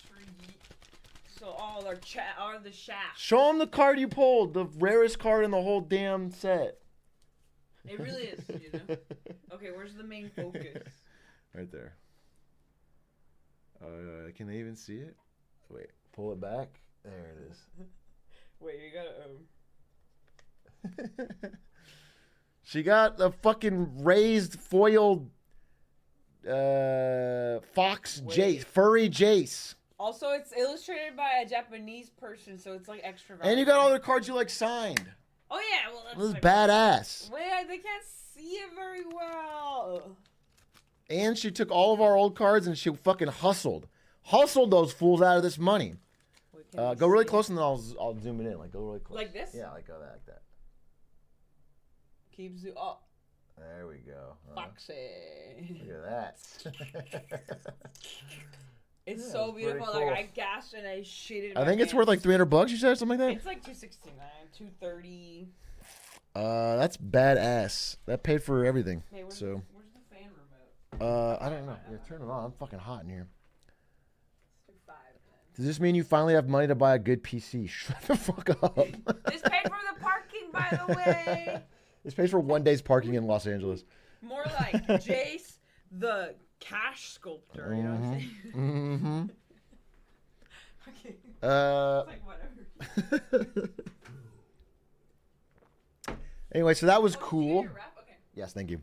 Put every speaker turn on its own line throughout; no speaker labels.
mystery. So all our chat are the shafts.
Show him the card you pulled, the rarest card in the whole damn set.
It really is, you know. Okay, where's the main focus?
Right there. Can they even see it? Wait, pull it back. There it is.
Wait, you gotta.
She got a fucking raised foiled fox Jace, furry Jace.
Also, it's illustrated by a Japanese person, so it's like extra valuable.
And you got all the cards you like signed.
Oh yeah, well that's
This is
like,
badass.
Wait, they can't see it very well.
And she took all of our old cards and she fucking hustled those fools out of this money.
Wait,
Go really close and then I'll zoom it in. Like go really close.
Like this?
Yeah, like go like that.
Keep zoom. Oh,
There we go.
foxy.
Look at that.
It's
Yeah,
so
it's
beautiful.
pretty cool.
Like I gasped and I shitted.
I think it's worth like $300. You said something like that.
It's like $269, $230.
That's badass. That paid for everything.
Hey, where's the fan remote?
I don't know. Yeah, turn it on. I'm fucking hot in here.
Let's do 5 then.
Does this mean you finally have money to buy a good PC? Shut the fuck up.
This paid for the parking, by the way.
This pays for 1 day's parking in Los Angeles.
More like Jace, the cash sculptor. You know what I'm saying?
Mm-hmm.
Okay. It's like whatever.
Anyway, so that was
Oh,
cool.
your wrap? Okay.
Yes, thank you.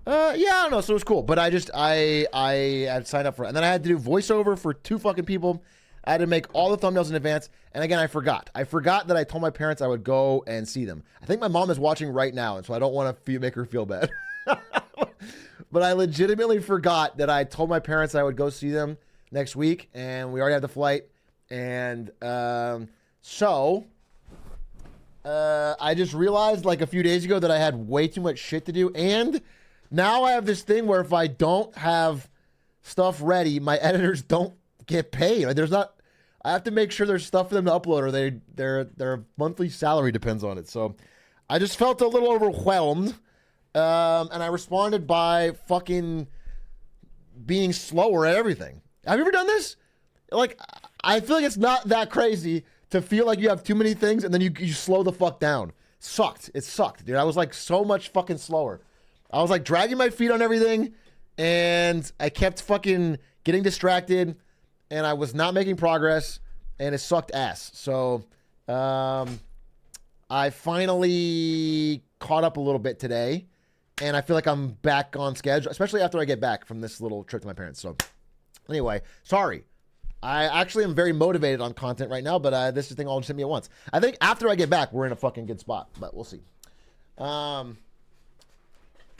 Yeah, I don't know. So it was cool, but I had signed up for it, and then I had to do voiceover for 2 fucking people. I had to make all the thumbnails in advance, and again, I forgot. I forgot that I told my parents I would go and see them. I think my mom is watching right now, and so I don't want to make her feel bad. But I legitimately forgot that I told my parents I would go see them next week, and we already had the flight, and so I just realized like a few days ago that I had way too much shit to do, and now I have this thing where if I don't have stuff ready, my editors don't get paid. Like, I have to make sure there's stuff for them to upload, or their monthly salary depends on it. So I just felt a little overwhelmed, and I responded by fucking being slower at everything. Have you ever done this? Like, I feel like it's not that crazy to feel like you have too many things and then you slow the fuck down. It sucked, dude. I was like so much fucking slower. I was like dragging my feet on everything, and I kept fucking getting distracted, and I was not making progress, and it sucked ass. So I finally caught up a little bit today, and I feel like I'm back on schedule, especially after I get back from this little trip to my parents. So anyway, sorry. I actually am very motivated on content right now, but this thing all just hit me at once. I think after I get back, we're in a fucking good spot, but we'll see.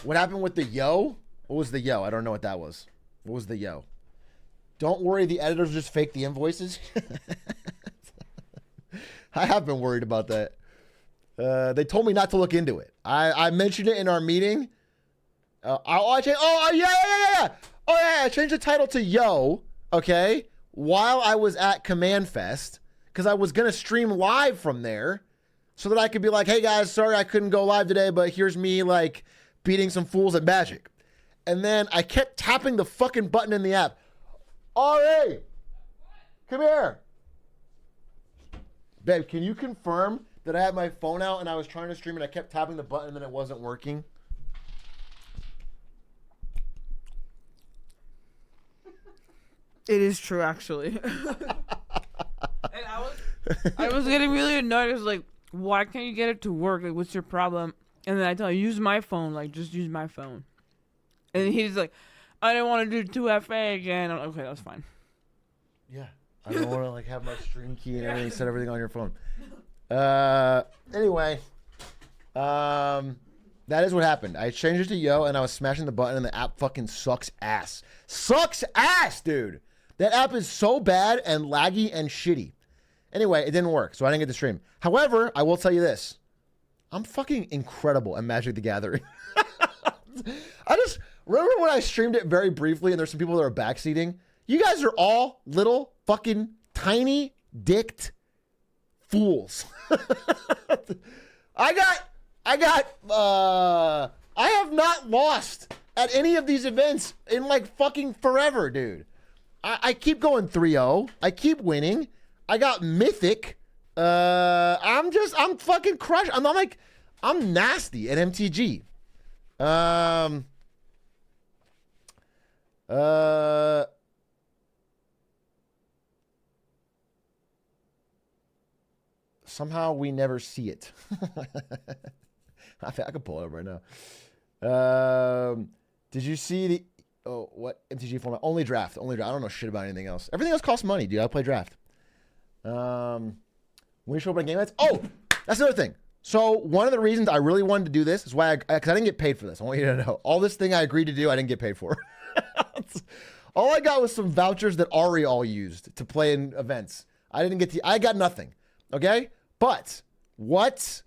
What happened with the yo? What was the yo? I don't know what that was. What was the yo? Don't worry, the editors just fake the invoices. I have been worried about that. They told me not to look into it. I mentioned it in our meeting. I changed the title to yo, okay, while I was at Command Fest, because I was going to stream live from there so that I could be like, hey guys, sorry I couldn't go live today, but here's me like beating some fools at Magic. And then I kept tapping the fucking button in the app. Ari, come here. Babe, can you confirm that I had my phone out and I was trying to stream and I kept tapping the button and then it wasn't working?
It is true, actually. And I was getting really annoyed. I was like, why can't you get it to work? Like, what's your problem? And then I tell him, use my phone. Like, just use my phone. And he's like, I didn't want to do 2FA again. I'm like, okay, that's fine.
Yeah. I don't want to like have my stream key and everything, set everything on your phone. Anyway, that is what happened. I changed it to yo and I was smashing the button and the app fucking sucks ass. Sucks ass, dude. That app is so bad and laggy and shitty. Anyway, it didn't work, so I didn't get to stream. However, I will tell you this. I'm fucking incredible at Magic the Gathering. I just remember when I streamed it very briefly and there's some people that are backseating. You guys are all little fucking tiny dicked fools. I have not lost at any of these events in like fucking forever, dude. I keep going 3-0. I keep winning. I got Mythic. I'm fucking crushed. I'm nasty at MTG. Somehow we never see it. I can pull it up right now. Did you see the... Oh, what? MTG format? Only draft. Only draft. I don't know shit about anything else. Everything else costs money, dude. I play draft. When you show up at game nights... Oh! That's another thing. So, one of the reasons I really wanted to do this is why because I didn't get paid for this. I want you to know. All this thing I agreed to do, I didn't get paid for. All I got was some vouchers that Ari all used to play in events. I got nothing. Okay? But what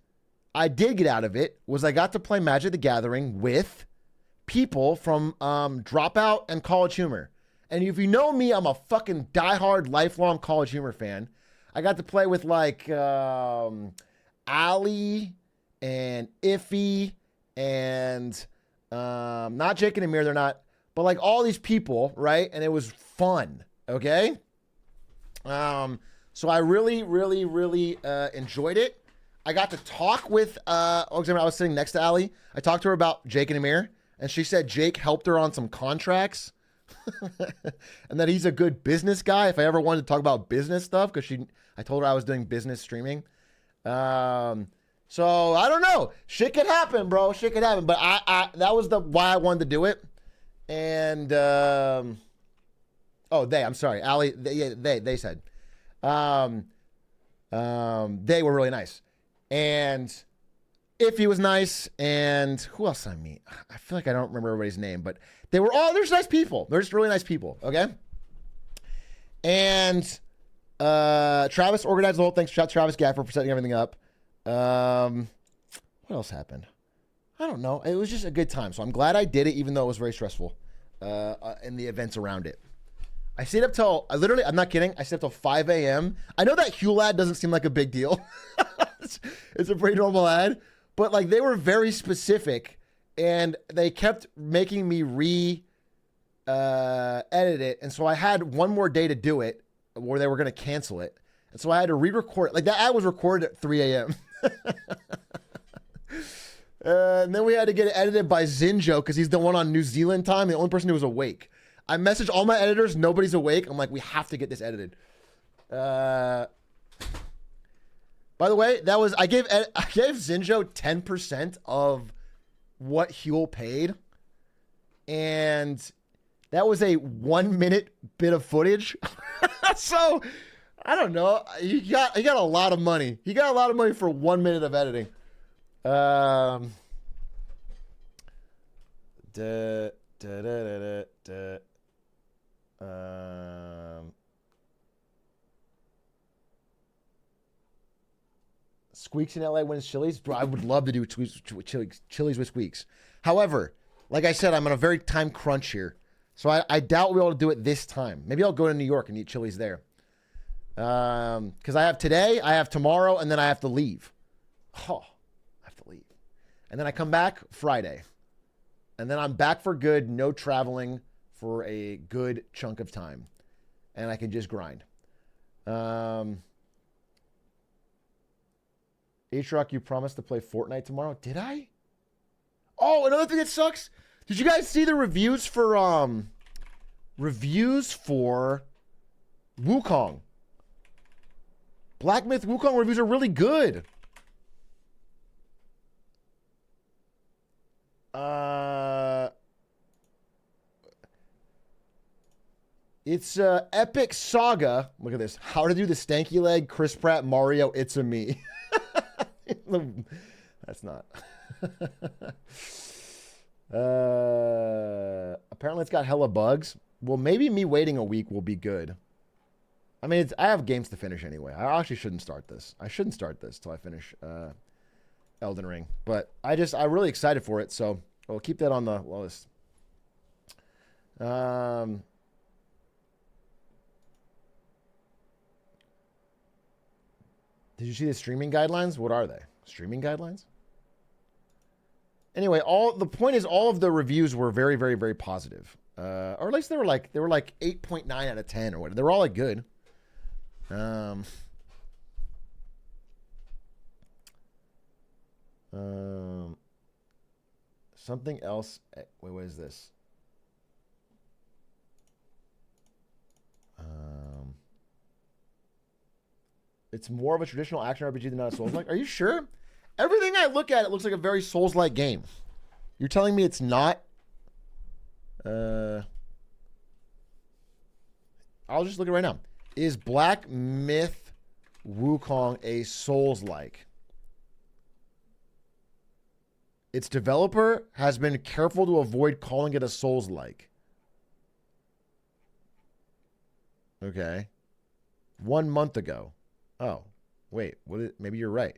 I did get out of it was I got to play Magic the Gathering with people from Dropout and College Humor. And if you know me, I'm a fucking diehard, lifelong College Humor fan. I got to play with like Ali and Iffy and not Jake and Amir, they're not, but like all these people, right? And it was fun, okay? So I really, really, really enjoyed it. I got to talk with, I was sitting next to Ali. I talked to her about Jake and Amir, and she said Jake helped her on some contracts and that he's a good business guy if I ever wanted to talk about business stuff, because I told her I was doing business streaming. So I don't know. Shit could happen, bro. Shit could happen. But that was why I wanted to do it. And, I'm sorry. Ali, they said, they were really nice. And Iffy was nice. And who else did I meet? I feel like I don't remember everybody's name, but they're just nice people. They're just really nice people. Okay. And, Travis organized the whole thing. Shout out to Travis Gaffer for setting everything up. What else happened? I don't know. It was just a good time. So I'm glad I did it, even though it was very stressful, in the events around it. I stayed up till, I'm not kidding, I stayed up till 5 a.m. I know that Hugh ad doesn't seem like a big deal. It's a pretty normal ad, but like they were very specific and they kept making me edit it. And so I had one more day to do it where they were going to cancel it. And so I had to re-record it. Like that ad was recorded at 3 a.m. And then we had to get it edited by Zinjo because he's the one on New Zealand time, the only person who was awake. I messaged all my editors, nobody's awake. I'm like, we have to get this edited. By the way, I gave Zinjo 10% of what Huel paid, and that was a 1 minute bit of footage. So I don't know. He got a lot of money. He got a lot of money for 1 minute of editing. Squeaks in LA wins Chili's. Bro, I would love to do Chili's with Squeaks. However, like I said, I'm on a very time crunch here. So I doubt we'll be able to do it this time. Maybe I'll go to New York and eat Chili's there. Because I have today, I have tomorrow, and then I have to leave. Oh, I have to leave. And then I come back Friday. And then I'm back for good, no traveling for a good chunk of time. And I can just grind. Atrioc, you promised to play Fortnite tomorrow. Did I? Oh, another thing that sucks. Did you guys see the reviews for Wukong? Black Myth Wukong reviews are really good. It's Epic Saga. Look at this. How to do the stanky leg, Chris Pratt, Mario, it's a me. That's not. Apparently it's got hella bugs. Well, maybe me waiting a week will be good. I mean, I have games to finish anyway. I actually shouldn't start this. I shouldn't start this till I finish Elden Ring. But I'm really excited for it, so we'll keep that on the list. Did you see the streaming guidelines? What are they? Streaming guidelines? Anyway, the point is all of the reviews were very, very, very positive. Or at least they were like 8.9 out of 10 or whatever. They were all like good. Something else. Wait, what is this? It's more of a traditional action RPG than not a Souls-like. Are you sure? Everything I look at, it looks like a very Souls-like game. You're telling me it's not? I'll just look at it right now. Is Black Myth Wukong a Souls-like? Its developer has been careful to avoid calling it a Souls-like. Okay. 1 month ago. Oh, wait. Maybe you're right.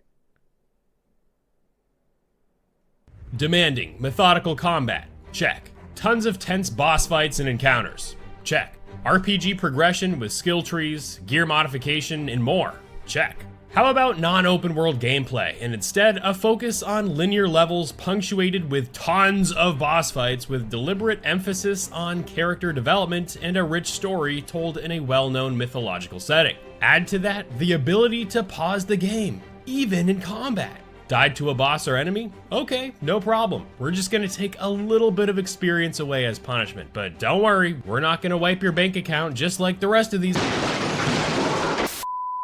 Demanding, methodical combat. Check. Tons of tense boss fights and encounters. Check. RPG progression with skill trees, gear modification, and more. Check. How about non-open world gameplay, and instead a focus on linear levels punctuated with tons of boss fights with deliberate emphasis on character development and a rich story told in a well-known mythological setting. Add to that the ability to pause the game, even in combat. Died to a boss or enemy? Okay, no problem. We're just gonna take a little bit of experience away as punishment, but don't worry, we're not gonna wipe your bank account just like the rest of these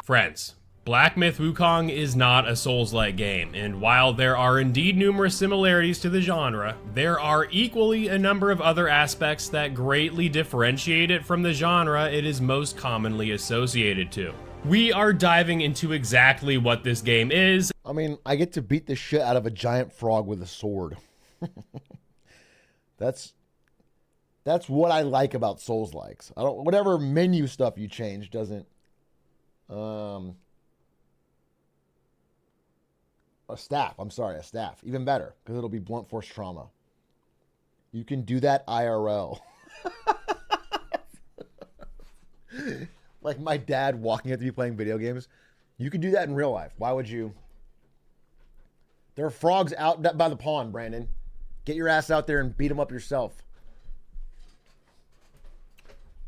friends. Black Myth Wukong is not a Souls-like game, and while there are indeed numerous similarities to the genre, there are equally a number of other aspects that greatly differentiate it from the genre it is most commonly associated to. We are diving into exactly what this game is.
I mean, I get to beat the shit out of a giant frog with a sword. That's what I like about Souls-likes. Whatever menu stuff you change doesn't a staff. I'm sorry, a staff. Even better, because it'll be blunt force trauma. You can do that IRL. Like my dad walking up to me playing video games. You can do that in real life. Why would you? There are frogs out by the pond, Brandon. Get your ass out there and beat them up yourself.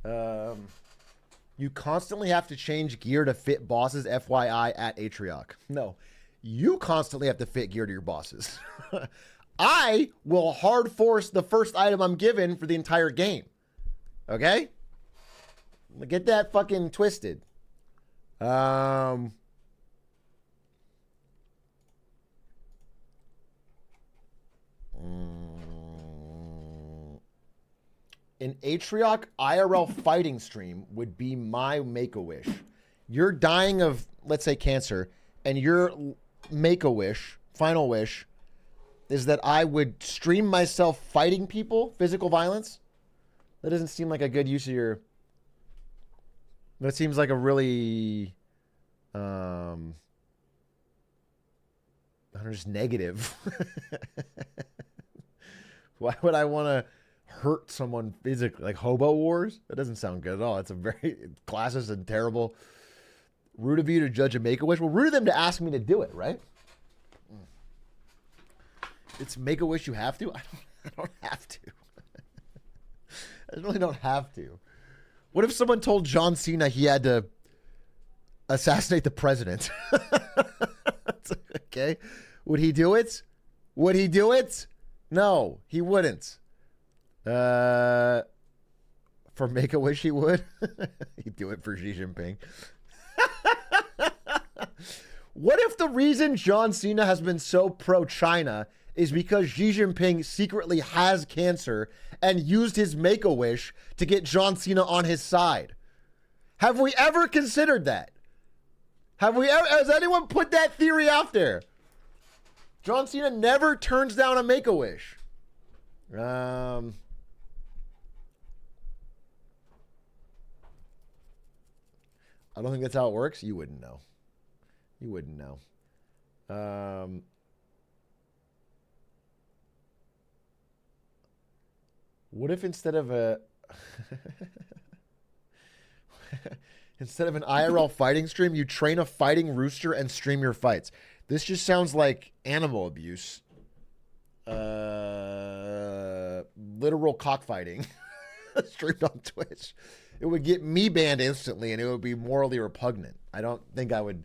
You constantly have to change gear to fit bosses, FYI, at Atrioc. No. You constantly have to fit gear to your bosses. I will hard force the first item I'm given for the entire game. Okay? Get that fucking twisted. In Atrioc IRL fighting stream would be my Make-A-Wish. You're dying of, let's say, cancer, and your Make-A-Wish, final wish, is that I would stream myself fighting people, physical violence. That doesn't seem like a good use of your... That seems like a really... I don't know, just negative. Why would I want to hurt someone physically? Like Hobo Wars? That doesn't sound good at all. It's a very classist and terrible. Rude of you to judge a Make-A-Wish. Well, rude of them to ask me to do it, right? It's Make-A-Wish you have to? I don't have to. I really don't have to. What if someone told John Cena he had to assassinate the president? Okay. Would he do it? Would he do it? No, he wouldn't. For Make-A-Wish he would. He'd do it for Xi Jinping. What if the reason John Cena has been so pro-China is because Xi Jinping secretly has cancer and used his Make-A-Wish to get John Cena on his side? Have we ever considered that? Has anyone put that theory out there? John Cena never turns down a Make-A-Wish. I don't think that's how it works. You wouldn't know. You wouldn't know. What if instead of an IRL fighting stream, you train a fighting rooster and stream your fights? This just sounds like animal abuse. Literal cockfighting. streamed on Twitch, it would get me banned instantly, and it would be morally repugnant. I don't think I would.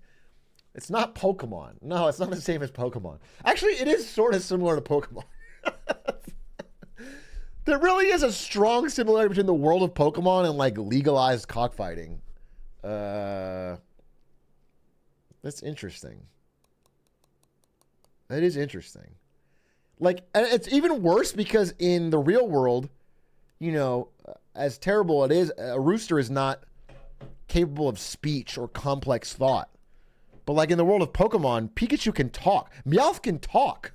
It's not Pokemon. No, it's not the same as Pokemon. Actually, it is sort of similar to Pokemon. There really is a strong similarity between the world of Pokemon and like legalized cockfighting. That's interesting. That is interesting. Like, and it's even worse because in the real world, you know, as terrible it is, a rooster is not capable of speech or complex thought. But like in the world of Pokemon, Pikachu can talk. Meowth can talk.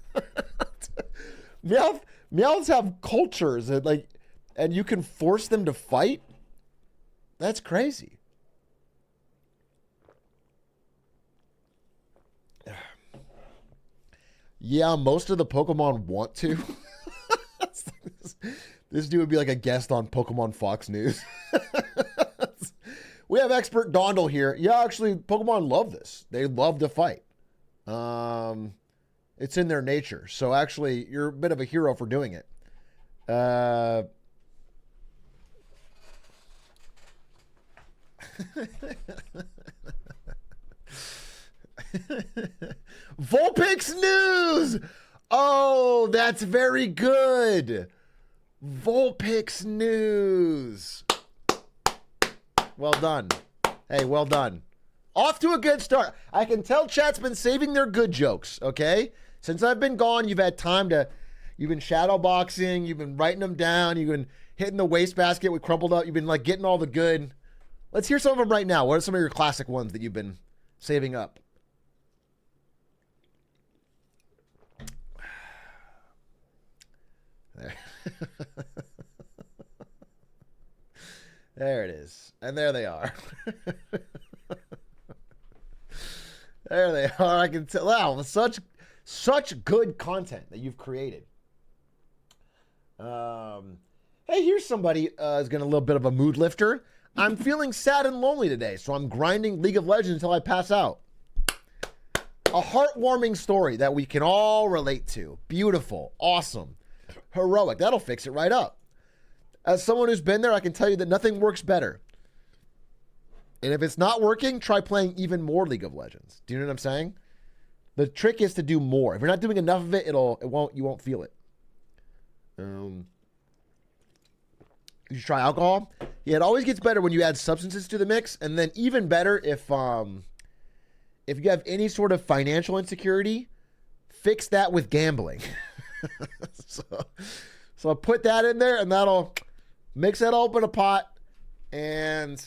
Meowths have cultures and you can force them to fight. That's crazy. Yeah, most of the Pokemon want to. This dude would be like a guest on Pokemon Fox News. We have expert Dondle here. Yeah, actually, Pokemon love this. They love to fight. It's in their nature. So actually, you're a bit of a hero for doing it. Vulpix news! Oh, that's very good. Vulpix news. Well done. Hey, well done. Off to a good start. I can tell chat's been saving their good jokes, okay? Since I've been gone, you've had time to, you've been shadow boxing, you've been writing them down, you've been hitting the wastebasket with crumpled up, you've been like getting all the good. Let's hear some of them right now. What are some of your classic ones that you've been saving up? There. There it is. And there they are. There they are. I can tell. Wow, such good content that you've created. Hey, here's somebody is getting a little bit of a mood lifter. I'm feeling sad and lonely today, so I'm grinding League of Legends until I pass out. A heartwarming story that we can all relate to. Beautiful. Awesome. Heroic. That'll fix it right up. As someone who's been there, I can tell you that nothing works better. And if it's not working, try playing even more League of Legends. Do you know what I'm saying? The trick is to do more. If you're not doing enough of it, you won't feel it. You should try alcohol. Yeah, it always gets better when you add substances to the mix, and then even better if you have any sort of financial insecurity, fix that with gambling. So put that in there, and that'll mix that all up in a pot, and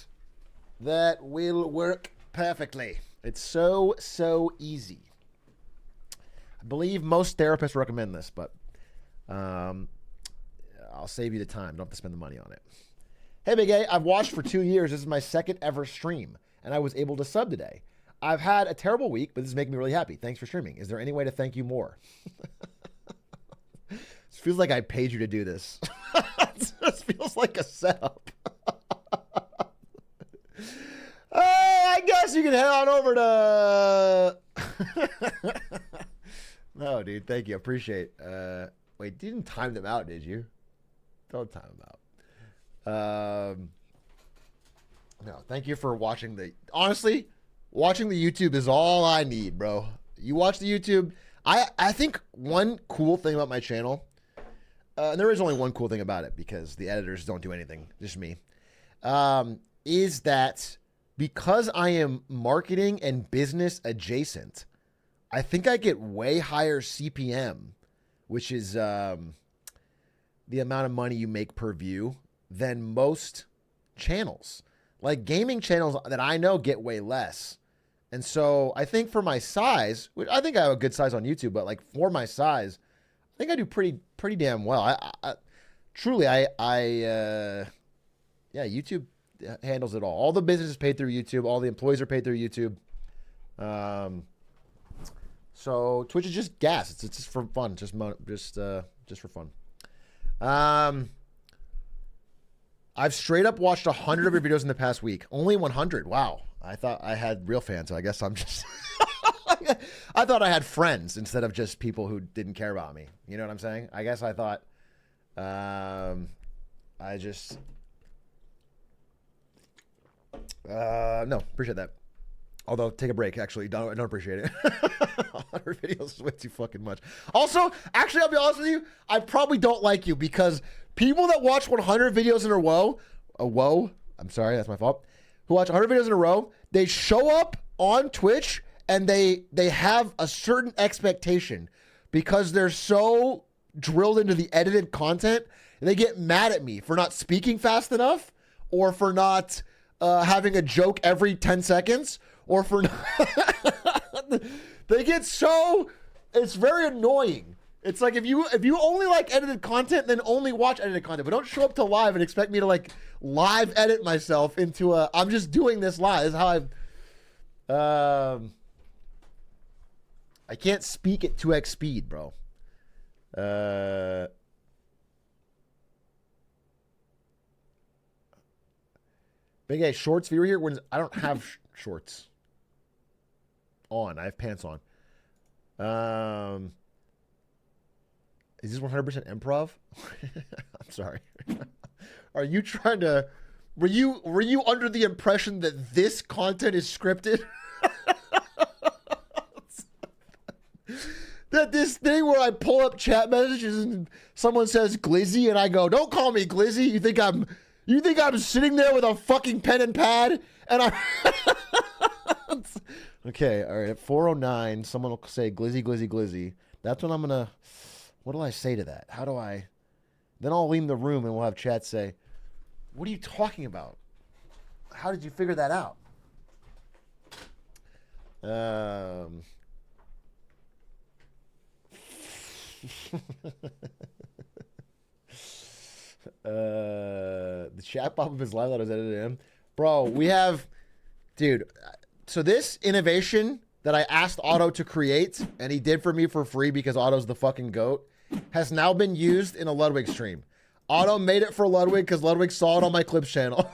that will work perfectly. It's so easy. I believe most therapists recommend this, but I'll save you the time. Don't have to spend the money on it. Hey, Big A, I've watched for 2 years. This is my second ever stream, and I was able to sub today. I've had a terrible week, but this is making me really happy. Thanks for streaming. Is there any way to thank you more? It feels like I paid you to do this. This feels like a setup. I guess you can head on over to... No, dude. Thank you. Appreciate it. Wait, you didn't time them out, did you? Don't time them out. No, thank you for watching the... Honestly, watching the YouTube is all I need, bro. You watch the YouTube... I think one cool thing about my channel... and there is only one cool thing about it because the editors don't do anything, just me, is that because I am marketing and business adjacent, I think I get way higher CPM, which is the amount of money you make per view, than most channels. Like gaming channels that I know get way less. And so I think for my size, which I think I have a good size on YouTube, but like for my size, I think I do pretty damn well. I truly, YouTube handles it all. All the business is paid through YouTube. All the employees are paid through YouTube. So Twitch is just gas. It's just for fun. Just for fun. I've straight up watched 100 of your videos in the past week. Only 100. Wow. I thought I had real fans, so I guess I'm just... I thought I had friends instead of just people who didn't care about me. You know what I'm saying? I guess I thought No, appreciate that. Although, take a break, actually. I don't appreciate it. 100 videos is way too fucking much. Also, actually, I'll be honest with you, I probably don't like you because people that watch 100 videos in a row, I'm sorry, that's my fault, who watch 100 videos in a row, they show up on Twitch and they have a certain expectation because they're so drilled into the edited content, and they get mad at me for not speaking fast enough or for not having a joke every 10 seconds or for not they get so, it's very annoying. It's like if you only like edited content, then only watch edited content, but don't show up to live and expect me to like live edit myself into a, I'm just doing this live. This is how I can't speak at 2x speed, bro. Big A shorts viewer here. I don't have shorts on. I have pants on. Is this 100% improv? I'm sorry. Are you trying to? Were you under the impression that this content is scripted? That this thing where I pull up chat messages and someone says Glizzy and I go, "Don't call me Glizzy. You think I'm sitting there with a fucking pen and pad?" And I okay, all right. At 4:09, someone will say Glizzy, Glizzy, Glizzy. That's when I'm gonna. What do I say to that? How do I? Then I'll leave the room and we'll have chat say, "What are you talking about? How did you figure that out?" The chat pop-up is live that was edited in. Bro, we have, dude, so this innovation that I asked Otto to create, and he did for me for free because Otto's the fucking GOAT, has now been used in a Ludwig stream. Otto made it for Ludwig because Ludwig saw it on my Clips channel.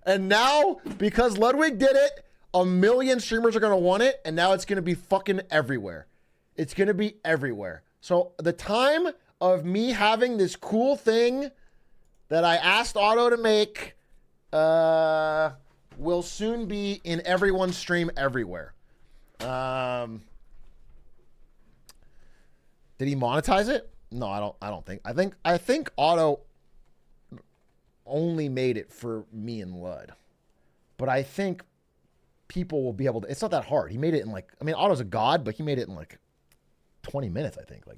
And now, because Ludwig did it, 1 million streamers are going to want it, and now it's going to be fucking everywhere. It's going to be everywhere. So the time of me having this cool thing that I asked Otto to make will soon be in everyone's stream everywhere. Did he monetize it? No, I don't think. I think Otto only made it for me and Lud. But I think people will be able to, it's not that hard. He made it in like, I mean, Otto's a god, but he made it in like 20 minutes, I think. Like,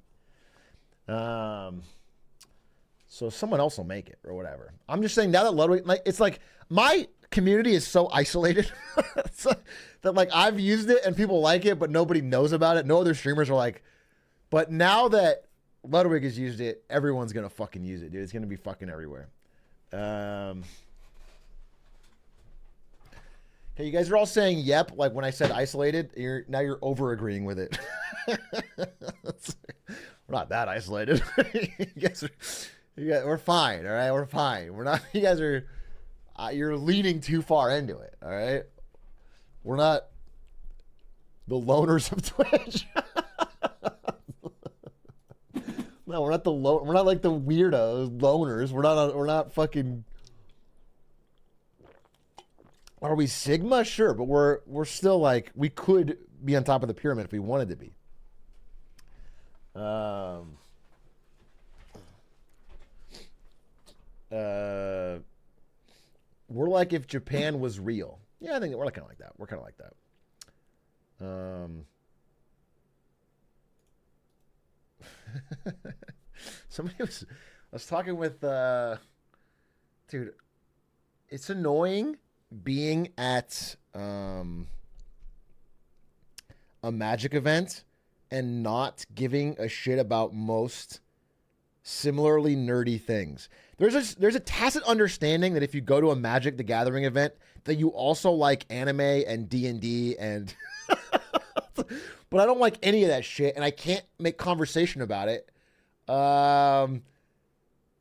so someone else will make it or whatever. I'm just saying now that Ludwig, like, it's like my community is so isolated that like I've used it and people like it, but nobody knows about it. No other streamers are like, but now that Ludwig has used it, everyone's going to fucking use it, dude. It's going to be fucking everywhere. Hey, you guys are all saying yep, like when I said isolated, now you're over agreeing with it. We're not that isolated. We're fine, all right? We're fine. We're not, you guys are, you're leaning too far into it, all right? We're not the loners of Twitch. No, we're not we're not like the weirdos, loners. We're not fucking. Are we Sigma? Sure, but we're still like, we could be on top of the pyramid if we wanted to be. We're like if Japan was real. Yeah, I think we're kind of like that. We're kind of like that. I was talking with, dude, it's annoying being at a Magic event and not giving a shit about most similarly nerdy things. There's a tacit understanding that if you go to a Magic the Gathering event, that you also like anime and D&D and but I don't like any of that shit, and I can't make conversation about it. I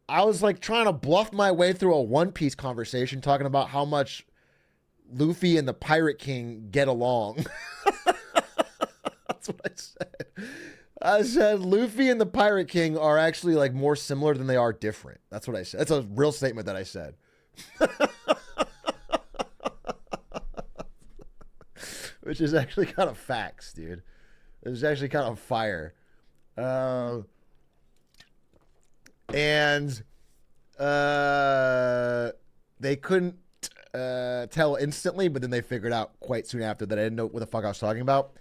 was like trying to bluff my way through a One Piece conversation talking about how much Luffy and the Pirate King get along. That's what I said. I said Luffy and the Pirate King are actually like more similar than they are different. That's what I said. That's a real statement that I said. which is actually kind of facts, dude. It's actually kind of fire. And they couldn't tell instantly, but then they figured out quite soon after that I didn't know what the fuck I was talking about.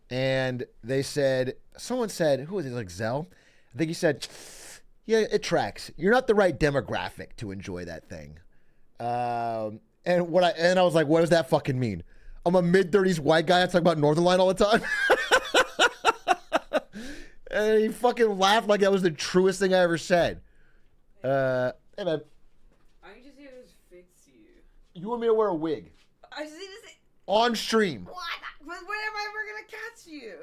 And they said, someone said, who was it, like Zell? I think he said, yeah, it tracks. You're not the right demographic to enjoy that thing. And I was like, what does that fucking mean? I'm a mid-30s white guy that's talking about Northern Line all the time. And he fucking laughed like that was the truest thing I ever said. Hey man,
I just see this fits you.
you want me to wear a wig
I see this.
on stream?
What? But when am I ever gonna catch you?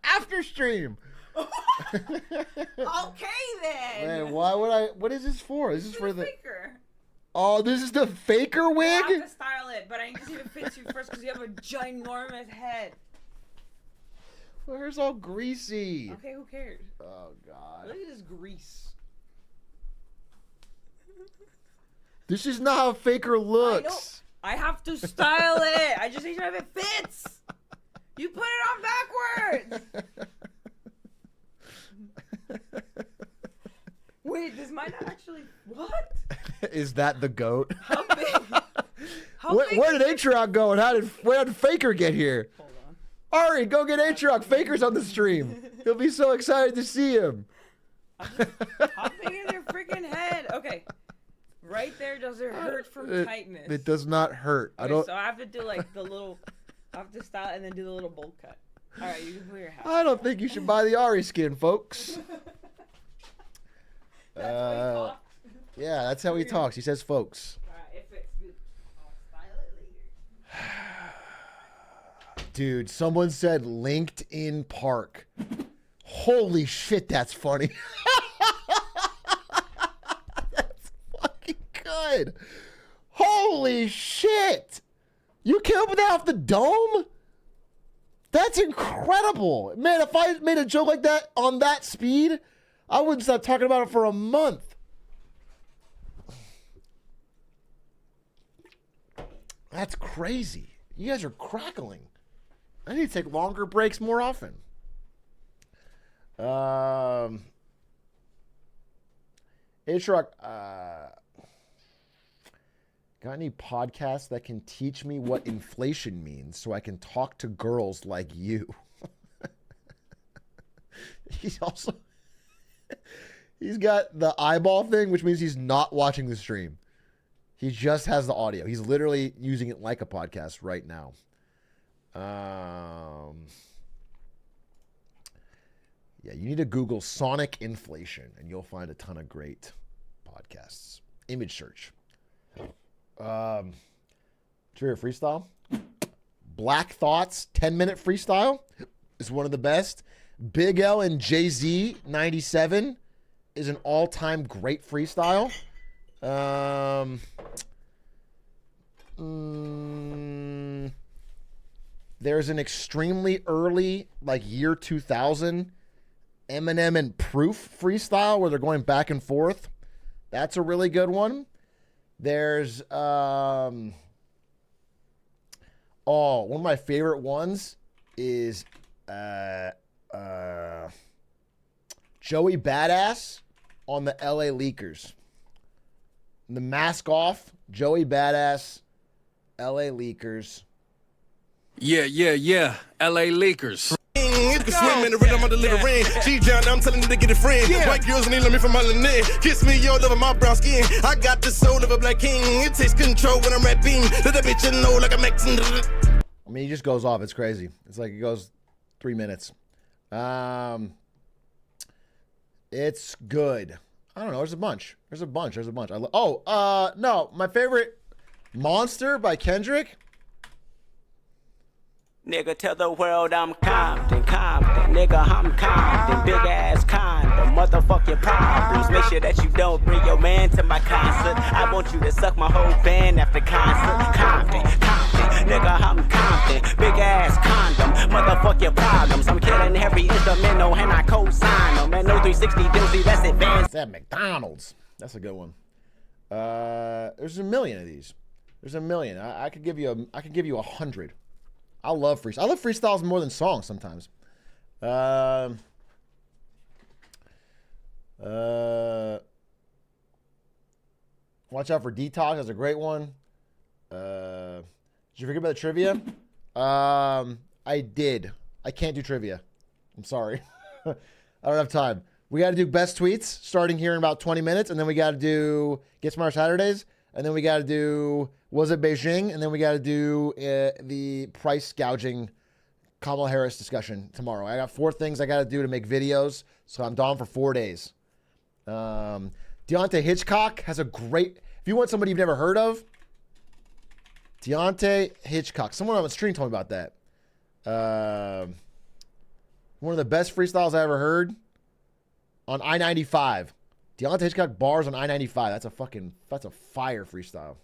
After stream.
Okay then.
Man, why would I? What is this for? This is for the.
Faker.
Oh, this is the faker
I
wig?
have to style it, but I need to see if it fits you first because you have a ginormous head.
Where's all greasy?
Okay, who cares?
Oh God.
Look at this grease.
This is not how faker looks.
I have to style it. I just need to know if it fits. You put it on backwards. Wait, this might not actually. What?
Is that the goat?
How big?
Where did Atrioc go and where did Faker get here?
Hold on.
Ari, go get Atrioc. Faker's on the stream. He'll be so excited to see him.
How big is your freaking head? Okay. Right there, does it hurt from tightness?
It does not hurt. I
Okay,
don't.
So I have to do like the little. I have to style it and then do the little bowl cut. All right, you can put your hat.
I don't think you should buy the Ari skin, folks.
That's how he talks.
Yeah, that's how he talks. He says, folks.
All right, if it's good, I'll style it later.
Dude, someone said LinkedIn Park. Holy shit, that's funny. That's fucking good. Holy shit. You came up with that off the dome? That's incredible. Man, if I made a joke like that on that speed, I wouldn't stop talking about it for a month. That's crazy. You guys are crackling. I need to take longer breaks more often. Atrioc, got any podcasts that can teach me what inflation means so I can talk to girls like you? He's got the eyeball thing, which means he's not watching the stream. He just has the audio. He's literally using it like a podcast right now. Yeah, you need to Google Sonic inflation, and you'll find a ton of great podcasts. Image search. Trivia freestyle. Black Thoughts 10-minute freestyle is one of the best. Big L and Jay-Z 97 is an all-time great freestyle. There's an extremely early, like year 2000, Eminem and Proof freestyle where they're going back and forth. That's a really good one. There's one of my favorite ones is Joey Badass on the LA Leakers. The mask off, Joey Badass, LA Leakers.
Yeah. LA Lakers.
You can swim in the rhythm of the little rain. She drowned, I'm telling her to get a friend. White girls need love me from my Lynette. Kiss me all over my brown skin. I got the soul of a black king. It takes control when I'm rapping. Let that bitch know like I'm acting.
I mean, he just goes off. It's crazy. It's like it goes 3 minutes. It's good. I don't know. There's a bunch. No, my favorite, Monster by Kendrick.
Nigga, tell the world I'm Compton. Nigga, I'm Compton. Big ass condom. Motherfucking problems. Make sure that you don't bring your man to my concert. I want you to suck my whole band after concert. Compton. Nigga, I'm Compton. Big ass condom. Motherfucking problems. I'm killing every instrumental and I co-sign them. And no 360 doozy, that's advanced.
It's at McDonald's. That's a good one. There's a million of these. There's a million. I could give you 100. I love freestyle. I love freestyles more than songs sometimes. Watch out for Detox. That's a great one. Did you forget about the trivia? I did. I can't do trivia. I'm sorry. I don't have time. We got to do best tweets starting here in about 20 minutes, and then we got to do Get Smart Saturdays, and then we got to do Was It Beijing, and then we got to do the price gouging Kamala Harris discussion tomorrow. I got 4 things I got to do to make videos, so I'm gone for 4 days. Deontay Hitchcock has a great... If you want somebody you've never heard of, Deontay Hitchcock. Someone on the stream told me about that. One of the best freestyles I ever heard on I-95. Deontay Hitchcock bars on I-95. That's a fire freestyle.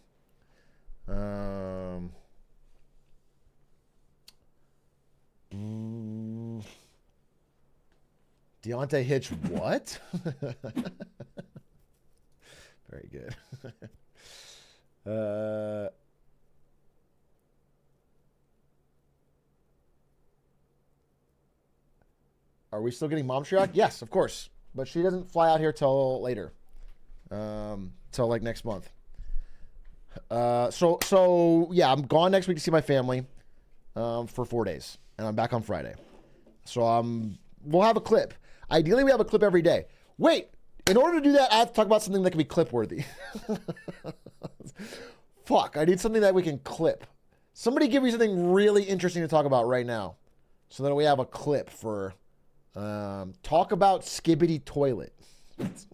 Deontay Hitch what? Very good. Are we still getting Mom Atrioc? Yes, of course. But she doesn't fly out here till later. Till like next month. So yeah, I'm gone next week to see my family for 4 days. And I'm back on Friday. So we'll have a clip. Ideally, we have a clip every day. Wait, in order to do that, I have to talk about something that can be clip worthy. Fuck, I need something that we can clip. Somebody give me something really interesting to talk about right now. So that we have a clip for talk about Skibbity Toilet. That's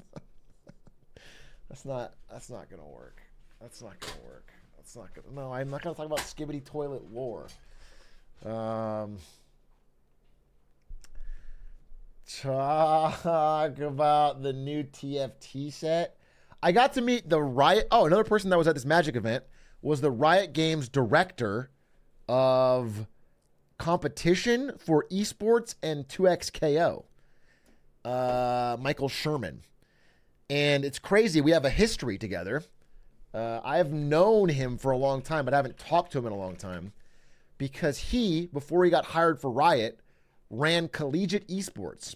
not gonna work. That's not gonna work. No, I'm not gonna talk about Skibbity Toilet lore. Talk about the new TFT set. I got to meet the Riot. Oh, another person that was at this Magic event was the Riot Games director of competition for esports and 2XKO, Michael Sherman. And it's crazy. We have a history together. I have known him for a long time, but I haven't talked to him in a long time because he, before he got hired for Riot, ran collegiate esports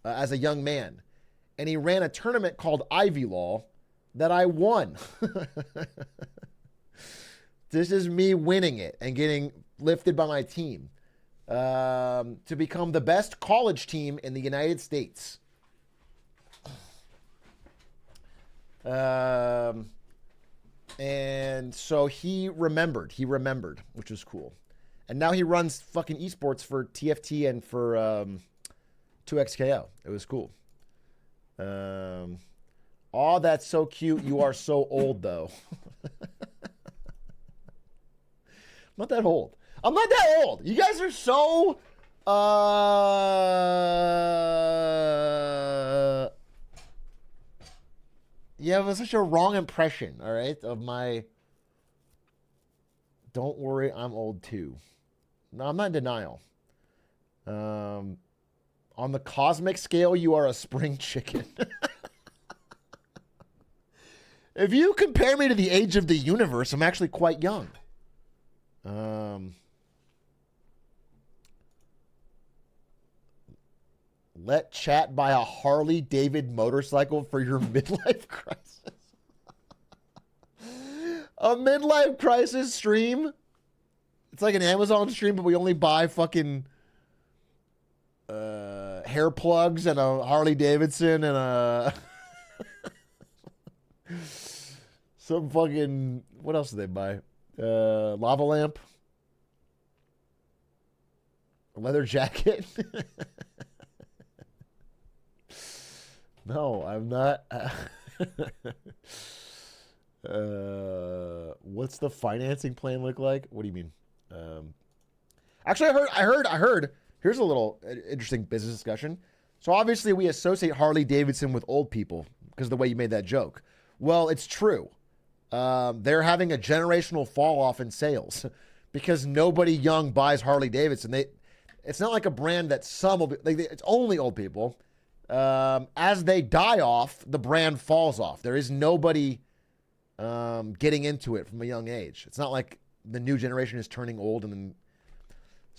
as a young man. And he ran a tournament called Ivy Law that I won. This is me winning it and getting lifted by my team to become the best college team in the United States. And so he remembered, which was cool. And now he runs fucking esports for TFT and for 2XKO. It was cool. Oh, that's so cute. You are so old, though. I'm not that old. I'm not that old. You guys are so... You have such a wrong impression, all right, of my... Don't worry, I'm old, too. No, I'm not in denial. On the cosmic scale, you are a spring chicken. If you compare me to the age of the universe, I'm actually quite young. Let chat buy a Harley David motorcycle for your midlife crisis. A midlife crisis stream? It's like an Amazon stream, but we only buy fucking hair plugs and a Harley Davidson and a some fucking, what else do they buy? Lava lamp, a leather jacket. No, I'm not. What's the financing plan look like? What do you mean? Actually, I heard. Here's a little interesting business discussion. So obviously we associate Harley Davidson with old people because of the way you made that joke. Well, it's true. They're having a generational fall off in sales because nobody young buys Harley Davidson. It's not like a brand that some will be, it's only old people. As they die off, the brand falls off. There is nobody getting into it from a young age. It's not like the new generation is turning old and then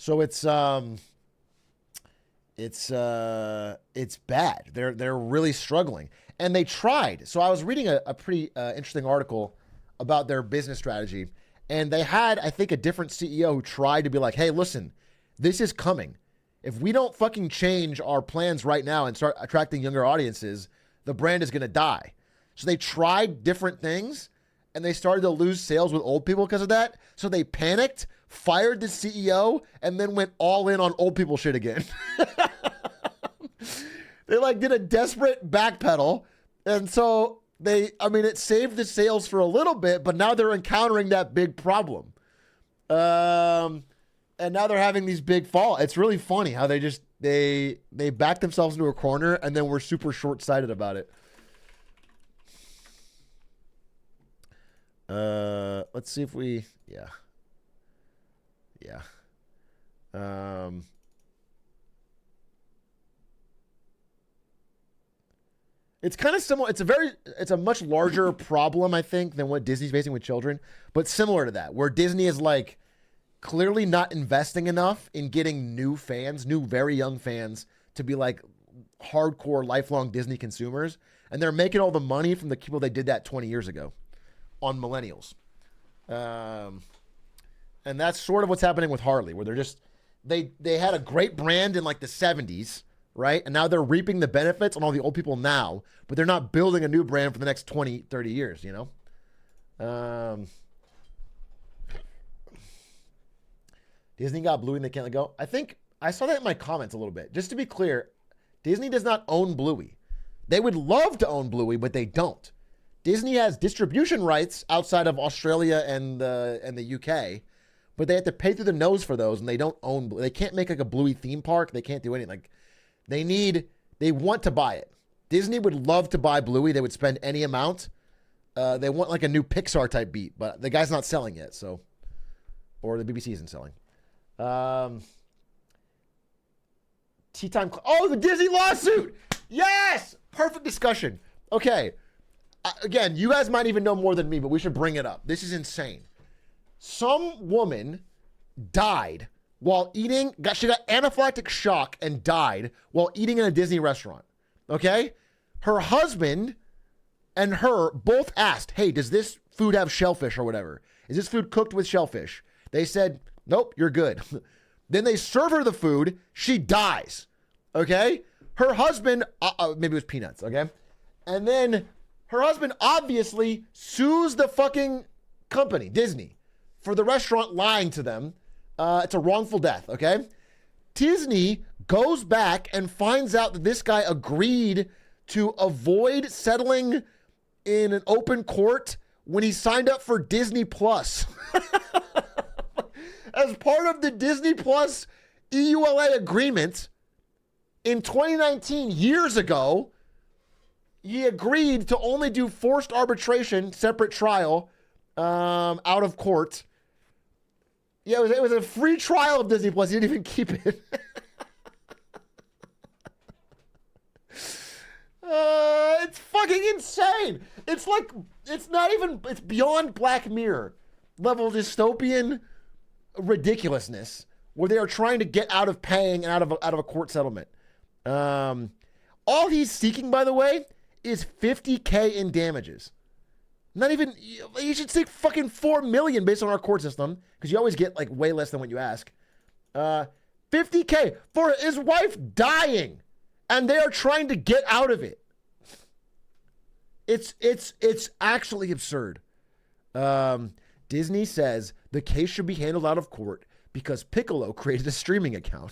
So it's bad. They're really struggling, and they tried. So I was reading a pretty interesting article about their business strategy, and they had, I think, a different CEO who tried to be like, "Hey, listen, this is coming. If we don't fucking change our plans right now and start attracting younger audiences, the brand is going to die." So they tried different things, and they started to lose sales with old people because of that. So they panicked, fired the CEO, and then went all in on old people shit again. They like did a desperate backpedal. And so it saved the sales for a little bit, but now they're encountering that big problem. And now they're having these big fall. It's really funny how they back themselves into a corner and then we're super short-sighted about it. Let's see if we, yeah. It's kind of similar. It's a much larger problem, I think, than what Disney's facing with children, but similar to that, where Disney is like clearly not investing enough in getting new fans, new very young fans to be like hardcore lifelong Disney consumers. And they're making all the money from the people they did that 20 years ago on millennials. And that's sort of what's happening with Harley, where they're just, they had a great brand in like the 70s, right? And now they're reaping the benefits on all the old people now, but they're not building a new brand for the next 20, 30 years, you know? Disney got Bluey and they can't let go. I think I saw that in my comments a little bit. Just to be clear, Disney does not own Bluey. They would love to own Bluey, but they don't. Disney has distribution rights outside of Australia and the UK, but they have to pay through the nose for those, and they don't own. They can't make like a Bluey theme park. They can't do anything. Like they want to buy it. Disney would love to buy Bluey. They would spend any amount. They want like a new Pixar type beat, but the guy's not selling yet, so, or the BBC isn't selling. Tea time. Oh, the Disney lawsuit. Yes. Perfect discussion. Okay. Again, you guys might even know more than me, but we should bring it up. This is insane. Some woman died while eating, she got anaphylactic shock and died while eating in a Disney restaurant. Okay? Her husband and her both asked, hey, does this food have shellfish or whatever? Is this food cooked with shellfish? They said, nope, you're good. Then they serve her the food. She dies. Okay? Her husband, maybe it was peanuts, okay? And then her husband obviously sues the fucking company, Disney, for the restaurant lying to them. It's a wrongful death, okay? Disney goes back and finds out that this guy agreed to avoid settling in an open court when he signed up for Disney Plus. As part of the Disney Plus EULA agreement in 2019, years ago, he agreed to only do forced arbitration, separate trial, out of court. Yeah, it was a free trial of Disney Plus. He didn't even keep it. It's fucking insane. It's like, it's beyond Black Mirror level dystopian ridiculousness where they are trying to get out of paying and out of a court settlement. All he's seeking, by the way, is $50K in damages. Not even, you should seek fucking $4 million based on our court system, because you always get like way less than what you ask. $50K for his wife dying, and they are trying to get out of it. It's actually absurd. Disney says the case should be handled out of court because Piccolo created a streaming account.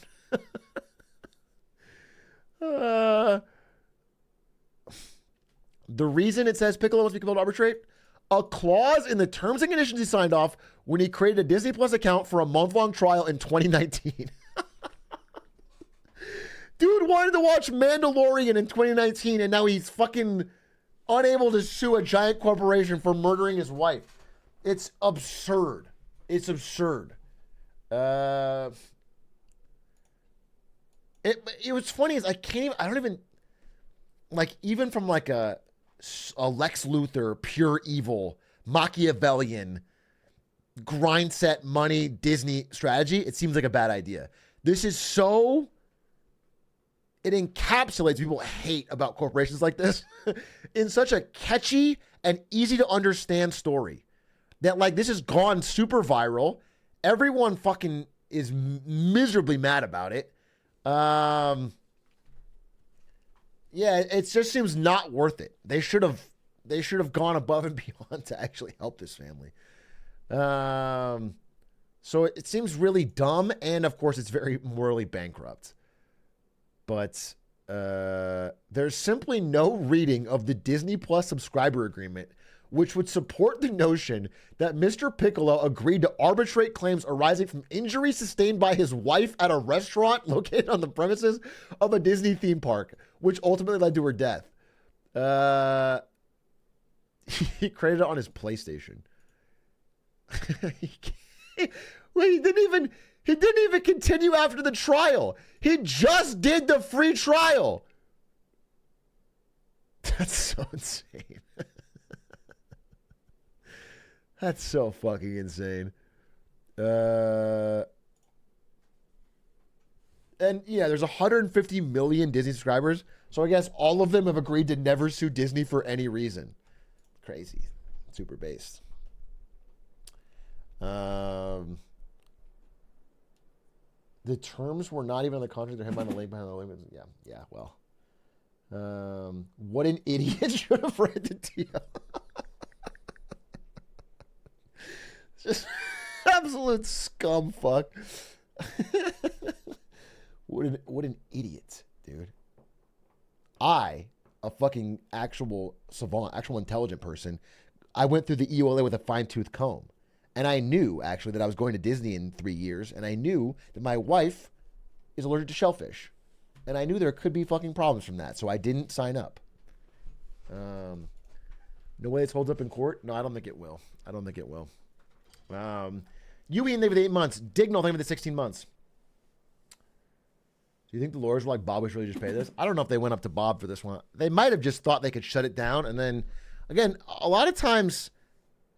The reason it says Piccolo must be compelled to arbitrate, a clause in the terms and conditions he signed off when he created a Disney Plus account for a month-long trial in 2019. Dude wanted to watch Mandalorian in 2019, and now he's fucking unable to sue a giant corporation for murdering his wife. It's absurd. It's absurd. It was funny is I don't even, like, even from like a Lex Luthor, pure evil, Machiavellian, grind set money Disney strategy, it seems like a bad idea. This is so, it encapsulates people hate about corporations like this in such a catchy and easy to understand story that like this has gone super viral. Everyone fucking is miserably mad about it. Yeah, it just seems not worth it. They should have gone above and beyond to actually help this family. So it seems really dumb, and of course it's very morally bankrupt. But there's simply no reading of the Disney Plus subscriber agreement, which would support the notion that Mr. Piccolo agreed to arbitrate claims arising from injuries sustained by his wife at a restaurant located on the premises of a Disney theme park, which ultimately led to her death. He created it on his PlayStation. Wait, he didn't even continue after the trial. He just did the free trial. That's so insane. That's so fucking insane. And yeah, there's 150 million Disney subscribers. So I guess all of them have agreed to never sue Disney for any reason. Crazy. Super based. The terms were not even on the contract. They're him on the link behind the link. Yeah, well. What an idiot should have read the deal. Just absolute scum fuck. What an idiot, dude. A fucking actual savant, actual intelligent person, I went through the EULA with a fine-tooth comb. And I knew, actually, that I was going to Disney in 3 years. And I knew that my wife is allergic to shellfish. And I knew there could be fucking problems from that. So I didn't sign up. No way it holds up in court? No, I don't think it will. Yui, they with 8 months. Dignal, thank you for the 16 months. Do you think the lawyers were like, Bob, we should really just pay this? I don't know if they went up to Bob for this one. They might have just thought they could shut it down. And then, again, a lot of times,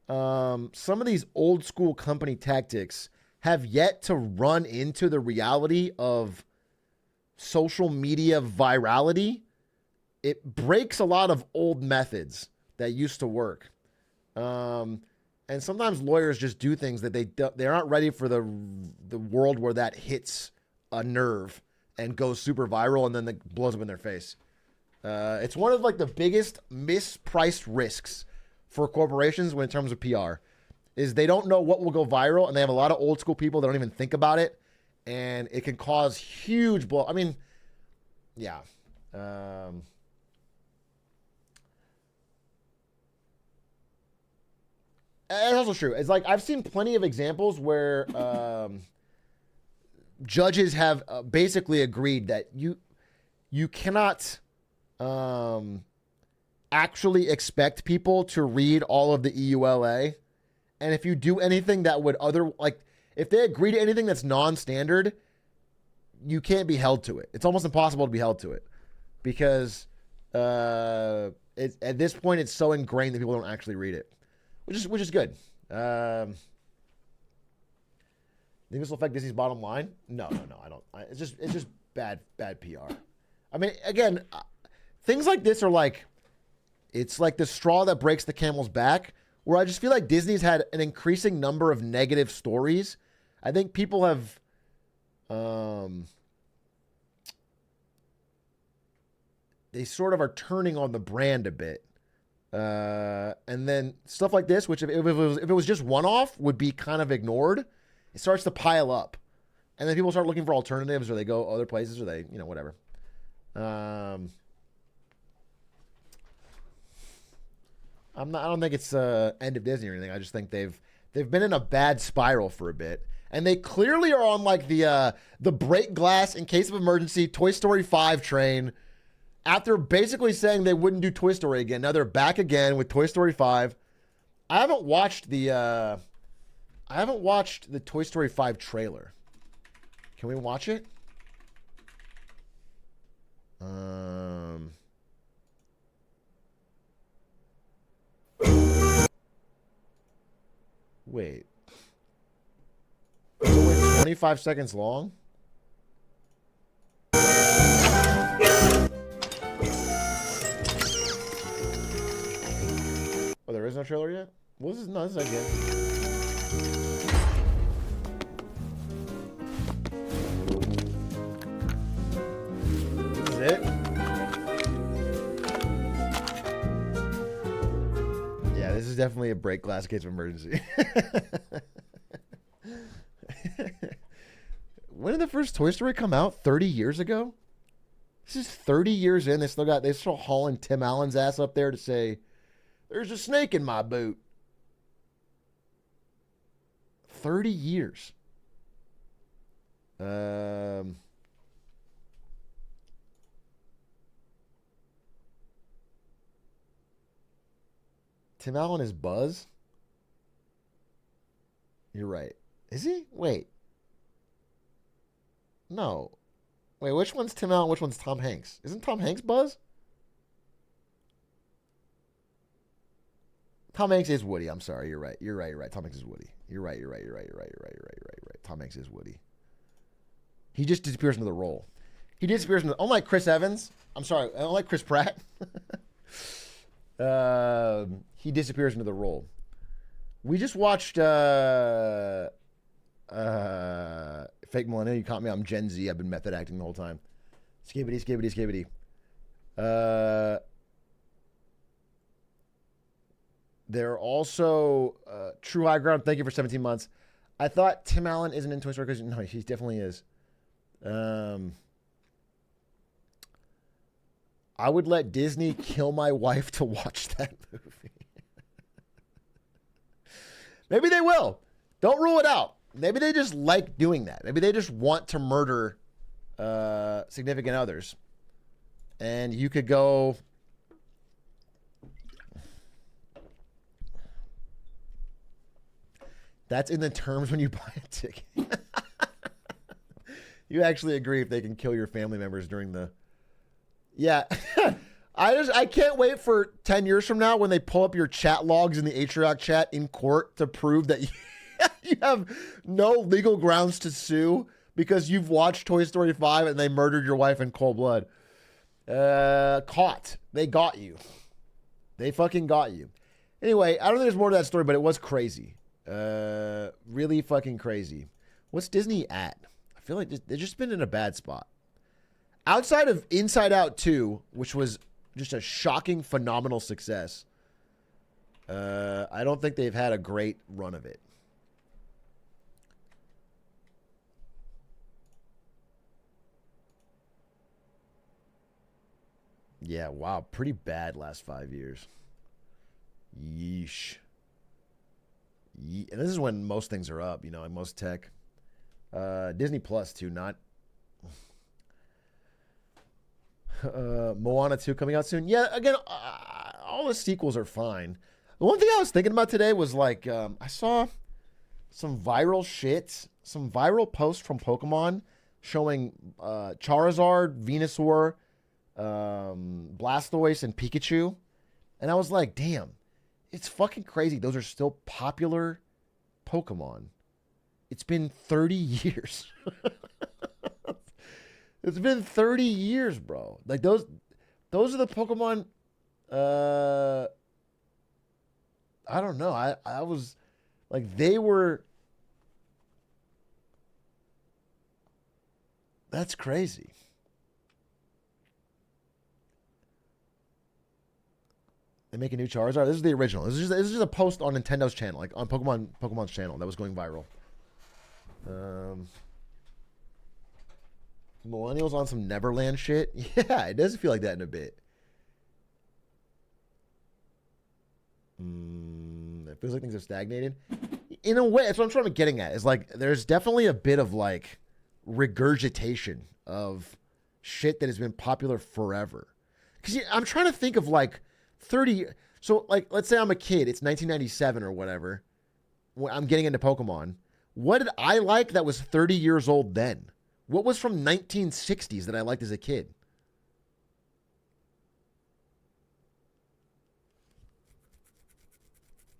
some of these old school company tactics have yet to run into the reality of social media virality. It breaks a lot of old methods that used to work. And sometimes lawyers just do things that they aren't ready for the world where that hits a nerve and goes super viral and then it blows up in their face. It's one of like the biggest mispriced risks for corporations when in terms of PR is they don't know what will go viral, and they have a lot of old school people that don't even think about it, and it can cause huge blow. I mean, yeah. It's also true. It's like I've seen plenty of examples where judges have basically agreed that you cannot actually expect people to read all of the EULA. And if you do anything that would if they agree to anything that's non-standard, you can't be held to it. It's almost impossible to be held to it because at this point it's so ingrained that people don't actually read it, which is good. Think this will affect Disney's bottom line? No, I don't. It's just bad PR. I mean, again, things like this are like, it's like the straw that breaks the camel's back, where I just feel like Disney's had an increasing number of negative stories. I think people have, they sort of are turning on the brand a bit. And then stuff like this, which if it was just one-off, would be kind of ignored. It starts to pile up. And then people start looking for alternatives, or they go other places, or they, whatever. I don't think it's end of Disney or anything. I just think they've been in a bad spiral for a bit, and they clearly are on like the break glass in case of emergency Toy Story 5 train. After basically saying they wouldn't do Toy Story again, now they're back again with Toy Story 5. I haven't watched the Toy Story 5 trailer. Can we watch it? Wait. 25 seconds long. Oh, there is no trailer yet? Well, this is no, this is again. This is it. Yeah, this is definitely a break glass case of emergency. When did the first Toy Story come out? 30 years ago? This is 30 years in. They're still hauling Tim Allen's ass up there to say, there's a snake in my boot. 30 years. Tim Allen is Buzz? You're right. Is he? Wait. No. Wait, which one's Tim Allen? Which one's Tom Hanks? Isn't Tom Hanks Buzz? Tom Hanks is Woody. I'm sorry. You're right. You're right. Tom Hanks is Woody. You're right. Tom Hanks is Woody. He just disappears into the role. He disappears into... Unlike Chris Evans. I'm sorry. Unlike Chris Pratt. He disappears into the role. We just watched... Fake Millennial, you caught me. I'm Gen Z. I've been method acting the whole time. Skibbity. They're also True High Ground. Thank you for 17 months. I thought Tim Allen isn't in Toy Story because no, he definitely is. I would let Disney kill my wife to watch that movie. Maybe they will. Don't rule it out. Maybe they just like doing that. Maybe they just want to murder significant others. And you could go... That's in the terms when you buy a ticket. You actually agree if they can kill your family members during the... Yeah. I can't wait for 10 years from now when they pull up your chat logs in the Atrioc chat in court to prove that you have no legal grounds to sue because you've watched Toy Story 5 and they murdered your wife in cold blood. Caught. They got you. They fucking got you. Anyway, I don't think there's more to that story, but it was crazy. Really fucking crazy. What's Disney at? I feel like they've just been in a bad spot. Outside of Inside Out 2, which was just a shocking, phenomenal success, I don't think they've had a great run of it. Yeah, wow. Pretty bad last 5 years. Yeesh. And this is when most things are up, like most tech. Disney Plus, too, not... Moana 2 coming out soon. Yeah, again, all the sequels are fine. The one thing I was thinking about today was, like, I saw some viral shit, some viral posts from Pokemon showing Charizard, Venusaur, Blastoise, and Pikachu. And I was like, damn, it's fucking crazy. Those are still popular Pokemon. It's been 30 years. It's been 30 years, bro. Like, those are the Pokemon, I don't know. I was, like, they were, that's crazy. They make a new Charizard. This is the original. This is just a post on Nintendo's channel, like on Pokemon's channel that was going viral. Millennials on some Neverland shit. Yeah, it does feel like that in a bit. It feels like things have stagnated. In a way, that's what I'm trying to getting at. Is like there's definitely a bit of like regurgitation of shit that has been popular forever. Because I'm trying to think of like 30. So like, let's say I'm a kid. It's 1997 or whatever. I'm getting into Pokemon. What did I like that was 30 years old then? What was from 1960s that I liked as a kid?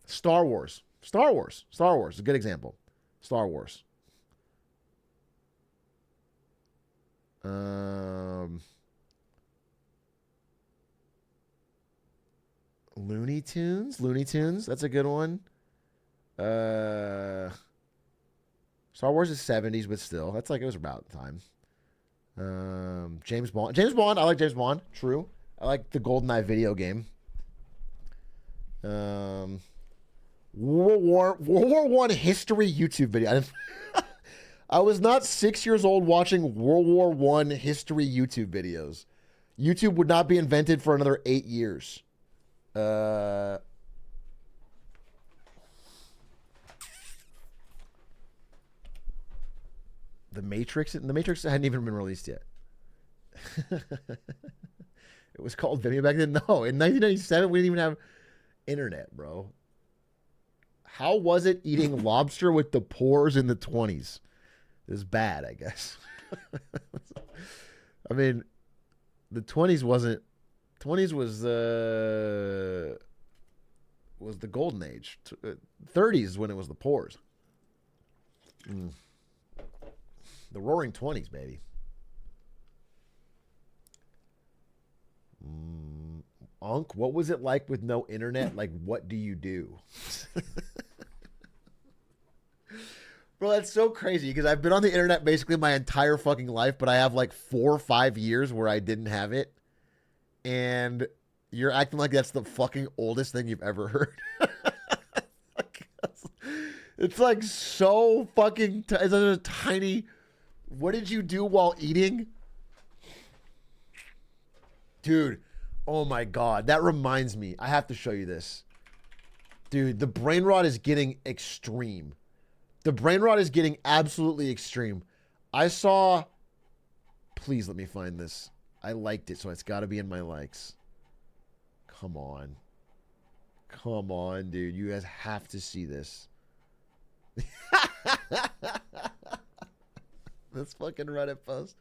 Star Wars. Star Wars is a good example. Star Wars. Looney Tunes. Looney Tunes. That's a good one. Star Wars is 70s, but still, that's like it was about the time. James Bond. James Bond. I like James Bond. True. I like the GoldenEye video game. World War I history YouTube video. I was not 6 years old watching World War I history YouTube videos. YouTube would not be invented for another 8 years. The Matrix hadn't even been released yet. It was called Vimeo back then. No, in 1997 we didn't even have internet, bro. How was it eating lobster with the pores in the 20s? It was bad, I guess. I mean, the 20s wasn't. 20s was the golden age. 30s when it was the pores. The roaring 20s, baby. Unc, what was it like with no internet? Like, what do you do? Bro, that's so crazy because I've been on the internet basically my entire fucking life, but I have like 4 or 5 years where I didn't have it. And you're acting like that's the fucking oldest thing you've ever heard. It's like so fucking it's a tiny. What did you do while eating? Dude, oh my God. That reminds me. I have to show you this. Dude, the brain rot is getting extreme. The brain rot is getting absolutely extreme. I saw... Please let me find this. I liked it, so it's got to be in my likes. Come on. Come on, dude. You guys have to see this. This fucking Reddit post.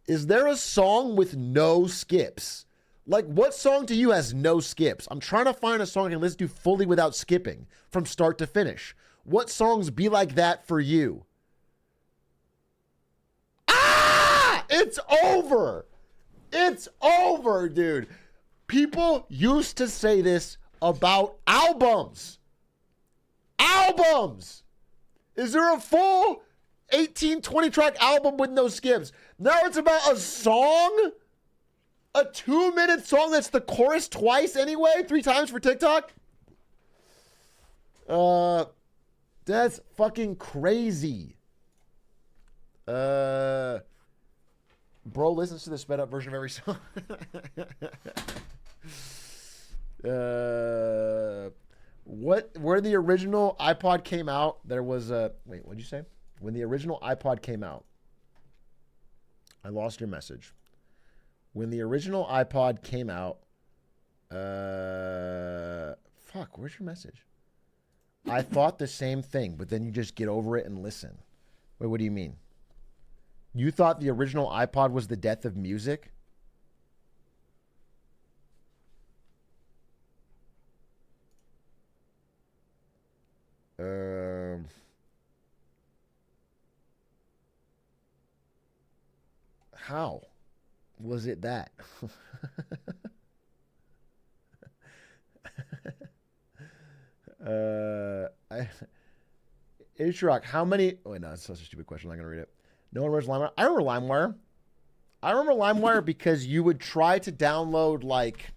Is there a song with no skips? Like, what song to you has no skips? I'm trying to find a song I can listen to fully without skipping from start to finish. What songs be like that for you? Ah! It's over. It's over, dude. People used to say this about albums. Albums. Is there a full 18, 20 track album with no skips? Now it's about a song? A 2-minute song that's the chorus twice anyway? 3 times for TikTok? That's fucking crazy. Bro listens to the sped up version of every song. Where the original iPod came out, there was a... Wait, what'd you say? When the original iPod came out, I lost your message. When the original iPod came out, fuck, where's your message? I thought the same thing, but then you just get over it and listen. Wait, what do you mean? You thought the original iPod was the death of music? How was it that? Atrioc, how many... Oh, wait, no, that's such a stupid question. I'm not going to read it. No one remembers LimeWire? I remember LimeWire. I remember LimeWire because you would try to download, like...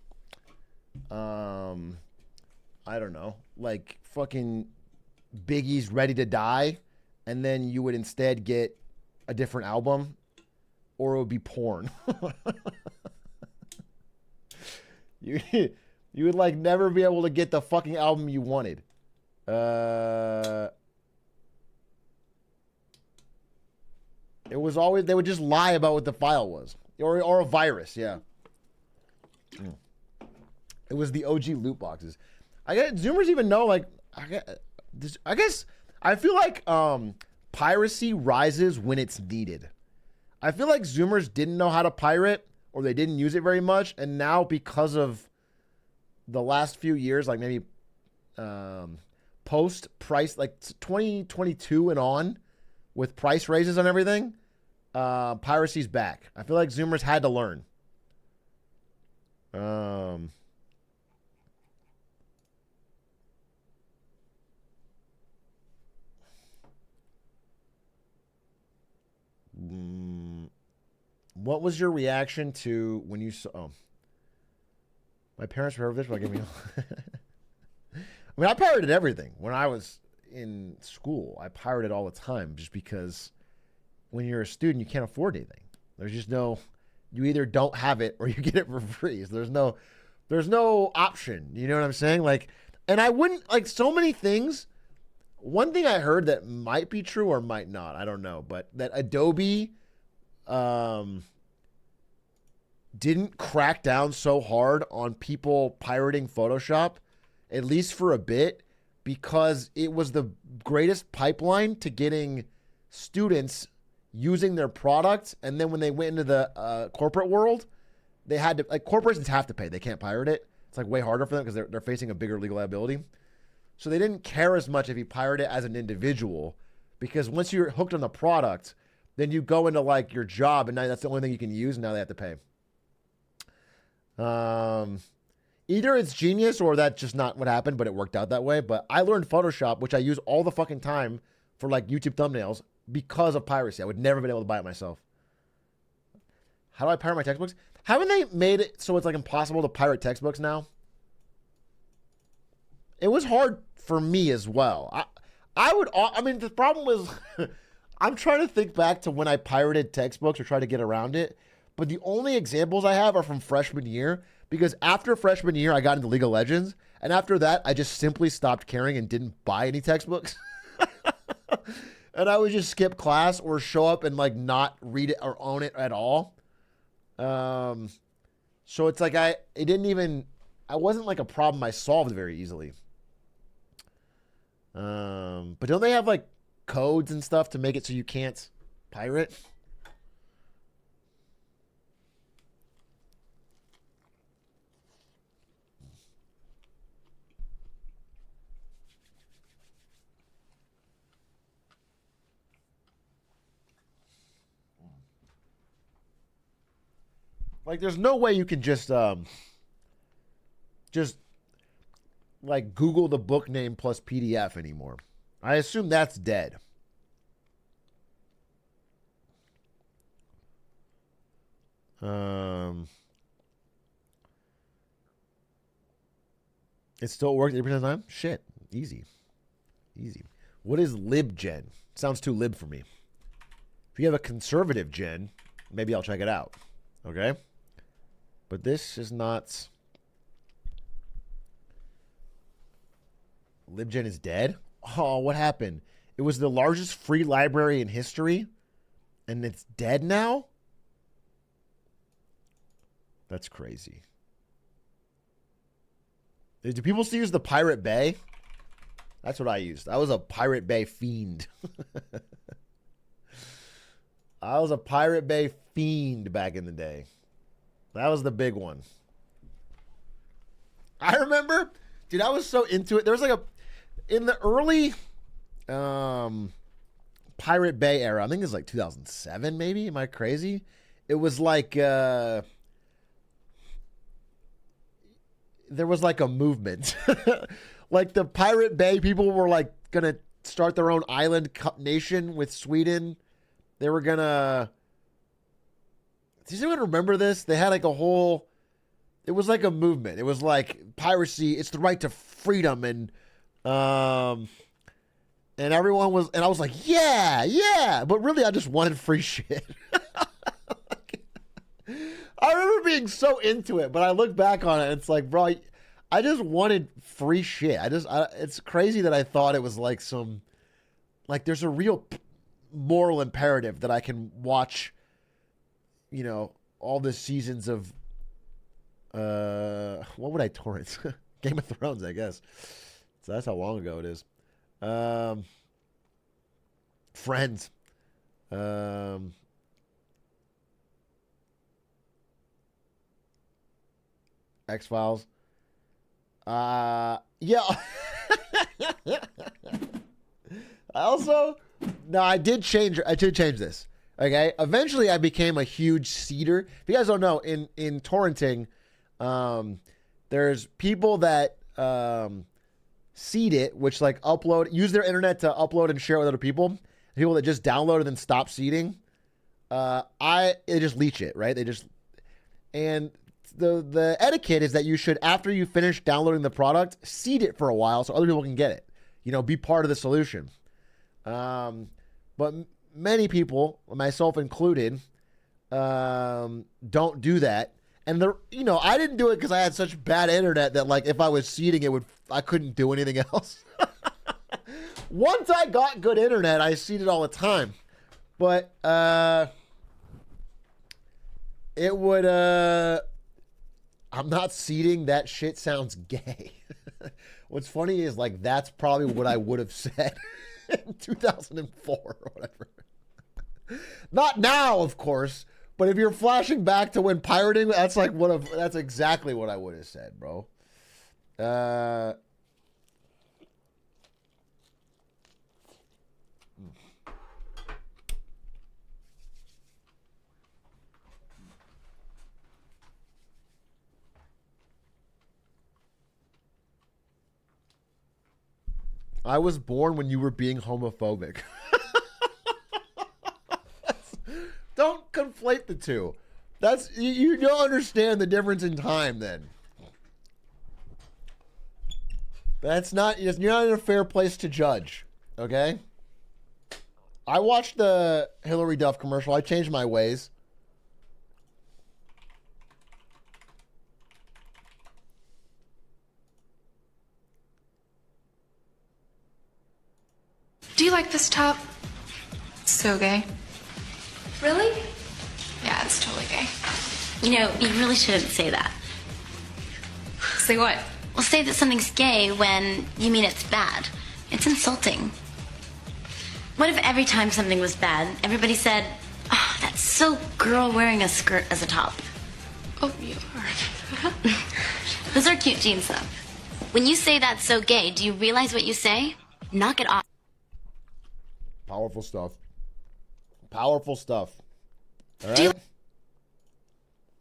I don't know. Like, fucking Biggie's Ready to Die. And then you would instead get a different album. Or it would be porn. You would like never be able to get the fucking album you wanted. It was always, they would just lie about what the file was. Or a virus, yeah. It was the OG loot boxes. I guess Zoomers even know, like, I guess I feel like piracy rises when it's needed. I feel like Zoomers didn't know how to pirate, or they didn't use it very much, and now because of the last few years, like maybe post price, like 2022 and on, with price raises on everything, Piracy's back. I feel like Zoomers had to learn. What was your reaction to when you saw? Oh, my parents were over this, but give me. I mean, I pirated everything when I was in school. I pirated all the time, just because when you're a student, you can't afford anything. There's just no. You either don't have it or you get it for free. So there's no option. You know what I'm saying? Like, and I wouldn't like so many things. One thing I heard that might be true or might not, I don't know, but that Adobe didn't crack down so hard on people pirating Photoshop, at least for a bit, because it was the greatest pipeline to getting students using their product. And then when they went into the corporate world, they had to, like, corporations have to pay. They can't pirate it. It's like way harder for them because they're facing a bigger legal liability. So they didn't care as much if you pirate it as an individual, because once you're hooked on the product, then you go into like your job and now that's the only thing you can use. And now they have to pay. Either it's genius or that's just not what happened, but it worked out that way. But I learned Photoshop, which I use all the fucking time for like YouTube thumbnails, because of piracy. I would never been able to buy it myself. How do I pirate my textbooks? Haven't they made it so it's like impossible to pirate textbooks now? It was hard for me as well. I mean, the problem was, I'm trying to think back to when I pirated textbooks or tried to get around it. But the only examples I have are from freshman year, because after freshman year, I got into League of Legends. And after that, I just simply stopped caring and didn't buy any textbooks. And I would just skip class or show up and like not read it or own it at all. So it's like I wasn't like a problem I solved very easily. But don't they have like codes and stuff to make it so you can't pirate? Like, there's no way you can just like Google the book name plus PDF anymore. I assume that's dead. It still works 80% of the time? Shit. Easy. What is libgen? Sounds too lib for me. If you have a conservative gen, maybe I'll check it out. Okay? But this is not... libgen is dead? Oh, what happened? It was the largest free library in history, and it's dead now? That's crazy. Do people still use the Pirate Bay? That's what I used. I was a Pirate Bay fiend. I was a Pirate Bay fiend back in the day. That was the big one. I remember, dude, I was so into it. There was like in the early Pirate Bay era, I think it was like 2007 maybe. Am I crazy? It was like, there was like a movement. Like the Pirate Bay people were like going to start their own island nation with Sweden. They were going to... Does anyone remember this? They had like a whole... It was like a movement. It was like piracy. It's the right to freedom. And everyone was... And I was like, yeah. But really, I just wanted free shit. I remember being so into it. But I look back on it, and it's like, bro, I just wanted free shit. It's crazy that I thought it was like some... Like, there's a real moral imperative that I can watch... You know, all the seasons of what would I torrent? Game of Thrones, I guess. So that's how long ago it is. Friends. X-Files. Yeah. I did change this. Okay. Eventually, I became a huge seeder. If you guys don't know, in torrenting, there's people that seed it, which like use their internet to upload and share with other people. People that just download and then stop seeding. They just leech it, right? And the etiquette is that you should, after you finish downloading the product, seed it for a while so other people can get it. Be part of the solution. But many people, myself included, don't do that. And I didn't do it because I had such bad internet that like if I was seeding I couldn't do anything else. Once I got good internet, I seeded all the time. But it would I'm not seeding. That shit sounds gay. What's funny is like that's probably what I would have said in 2004 or whatever. Not now, of course, but if you're flashing back to when pirating, that's exactly what I would have said, bro. I was born when you were being homophobic. Don't conflate the two. You don't understand the difference in time then. You're not in a fair place to judge, okay? I watched the Hillary Duff commercial. I changed my ways.
Do you like this top? It's so gay. Really? Yeah, it's totally gay.
You really shouldn't say that.
Say what?
Well, say that something's gay when you mean it's bad. It's insulting. What if every time something was bad, everybody said, "Oh, that's so girl wearing a skirt as a top"?
Oh, you are.
Those are cute jeans, though. When you say that's so gay, do you realize what you say? Knock it off.
Powerful stuff. Powerful stuff. All right?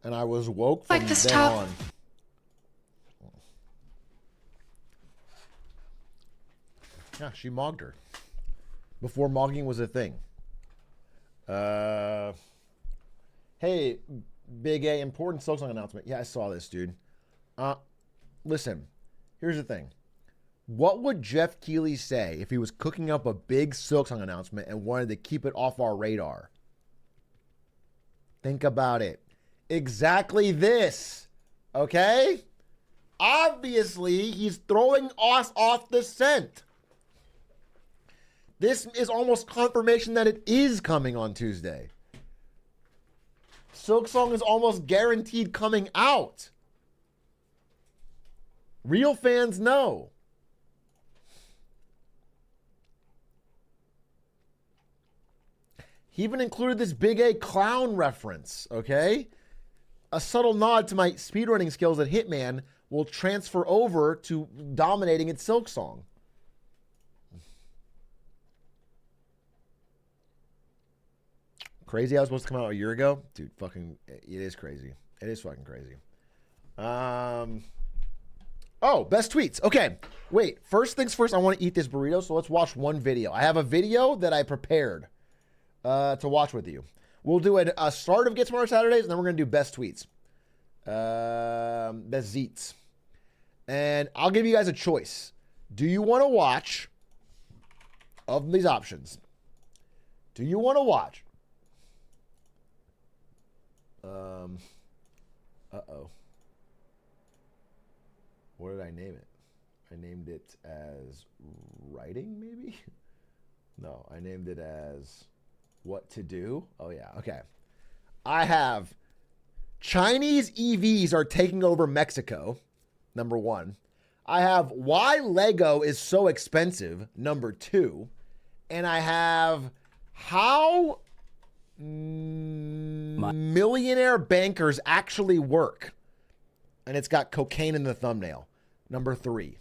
And I was woke from
like this
then
top?
on. Yeah, she mogged her. Before mogging was a thing. Hey, Big A, important Silksong announcement. Yeah, I saw this, dude. Listen, here's the thing. What would Jeff Keighley say if he was cooking up a big Silksong announcement and wanted to keep it off our radar? Think about it. Exactly this. Okay? Obviously, he's throwing us off the scent. This is almost confirmation that it is coming on Tuesday. Silksong is almost guaranteed coming out. Real fans know. He even included this Big A clown reference, okay? A subtle nod to my speedrunning skills at Hitman will transfer over to dominating at Silksong. Crazy I was supposed to come out a year ago? Dude, fucking, it is crazy. It is fucking crazy. Oh, best tweets. Okay, wait. First things first, I want to eat this burrito, so let's watch one video. I have a video that I prepared to watch with you. We'll do a start of Get Smarter Saturdays, and then we're going to do best tweets. Best zeets. And I'll give you guys a choice. Do you want to watch, of these options, do you want to watch what did I name it? I named it as writing, maybe? No, I named it as what to do. Oh, yeah. Okay. I have Chinese EVs are taking over Mexico, number 1. I have why Lego is so expensive, number 2. And I have how millionaire bankers actually work. And it's got cocaine in the thumbnail. Number 3.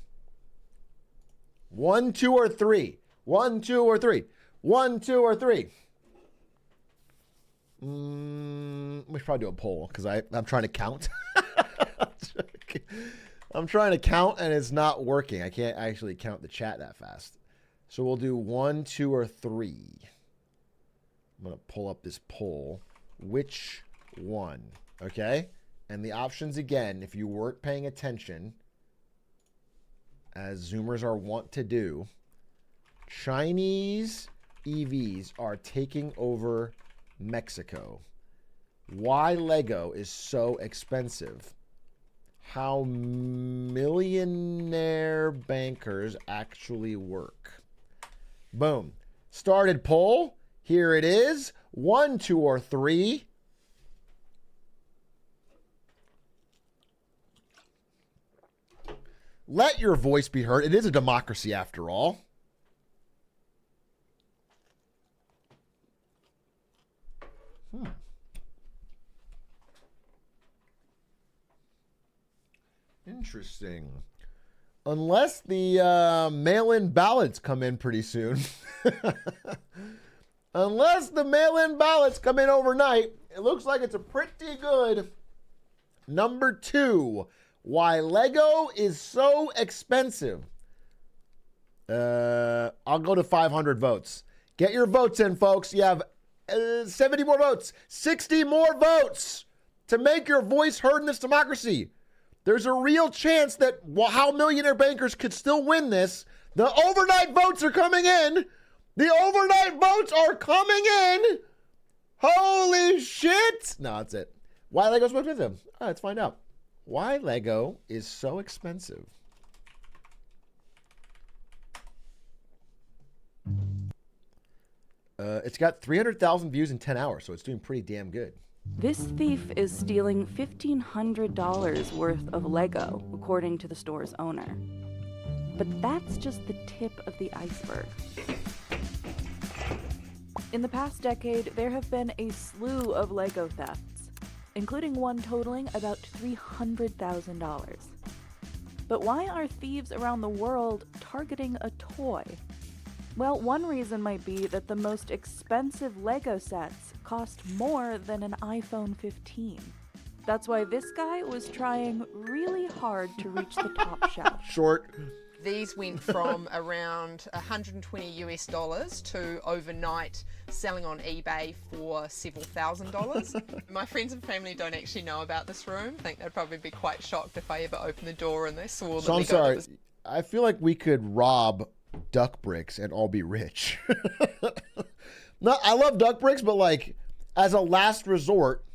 1, 2, or 3. 1, 2, or 3. 1, 2, or 3. We should probably do a poll because I'm trying to count. I'm trying to count and it's not working. I can't actually count the chat that fast. So we'll do 1, 2, or 3. I'm going to pull up this poll. Which one? Okay? And the options again, if you weren't paying attention, as Zoomers are wont to do, Chinese EVs are taking over Mexico. Why Lego is so expensive. How millionaire bankers actually work. Boom. Started poll. Here it is. 1, 2, or 3. Let your voice be heard. It is a democracy after all. Interesting. Unless the mail-in ballots come in pretty soon. Unless the mail-in ballots come in overnight, it looks like it's a pretty good number 2. Why Lego is so expensive. I'll go to 500 votes. Get your votes in, folks. You have 70 more votes, 60 more votes to make your voice heard in this democracy. There's a real chance that how millionaire bankers could still win this. The overnight votes are coming in. The overnight votes are coming in. Holy shit. No, that's it. Why Lego's so expensive? All right, let's find out. Why Lego is so expensive. It's got 300,000 views in 10 hours, so it's doing pretty damn good.
This thief is stealing $1,500 worth of Lego, according to the store's owner. But that's just the tip of the iceberg. In the past decade, there have been a slew of Lego thefts, including one totaling about $300,000. But why are thieves around the world targeting a toy? Well, one reason might be that the most expensive Lego sets cost more than an iPhone 15. That's why this guy was trying really hard to reach the top shelf.
Short.
These went from around $120 to overnight selling on eBay for several $1,000s. My friends and family don't actually know about this room. I think they'd probably be quite shocked if I ever opened the door and they saw the
So I'm
Lego
sorry.
that was...
I feel like we could rob duck bricks and all be rich. No, I love duck bricks, but like as a last resort,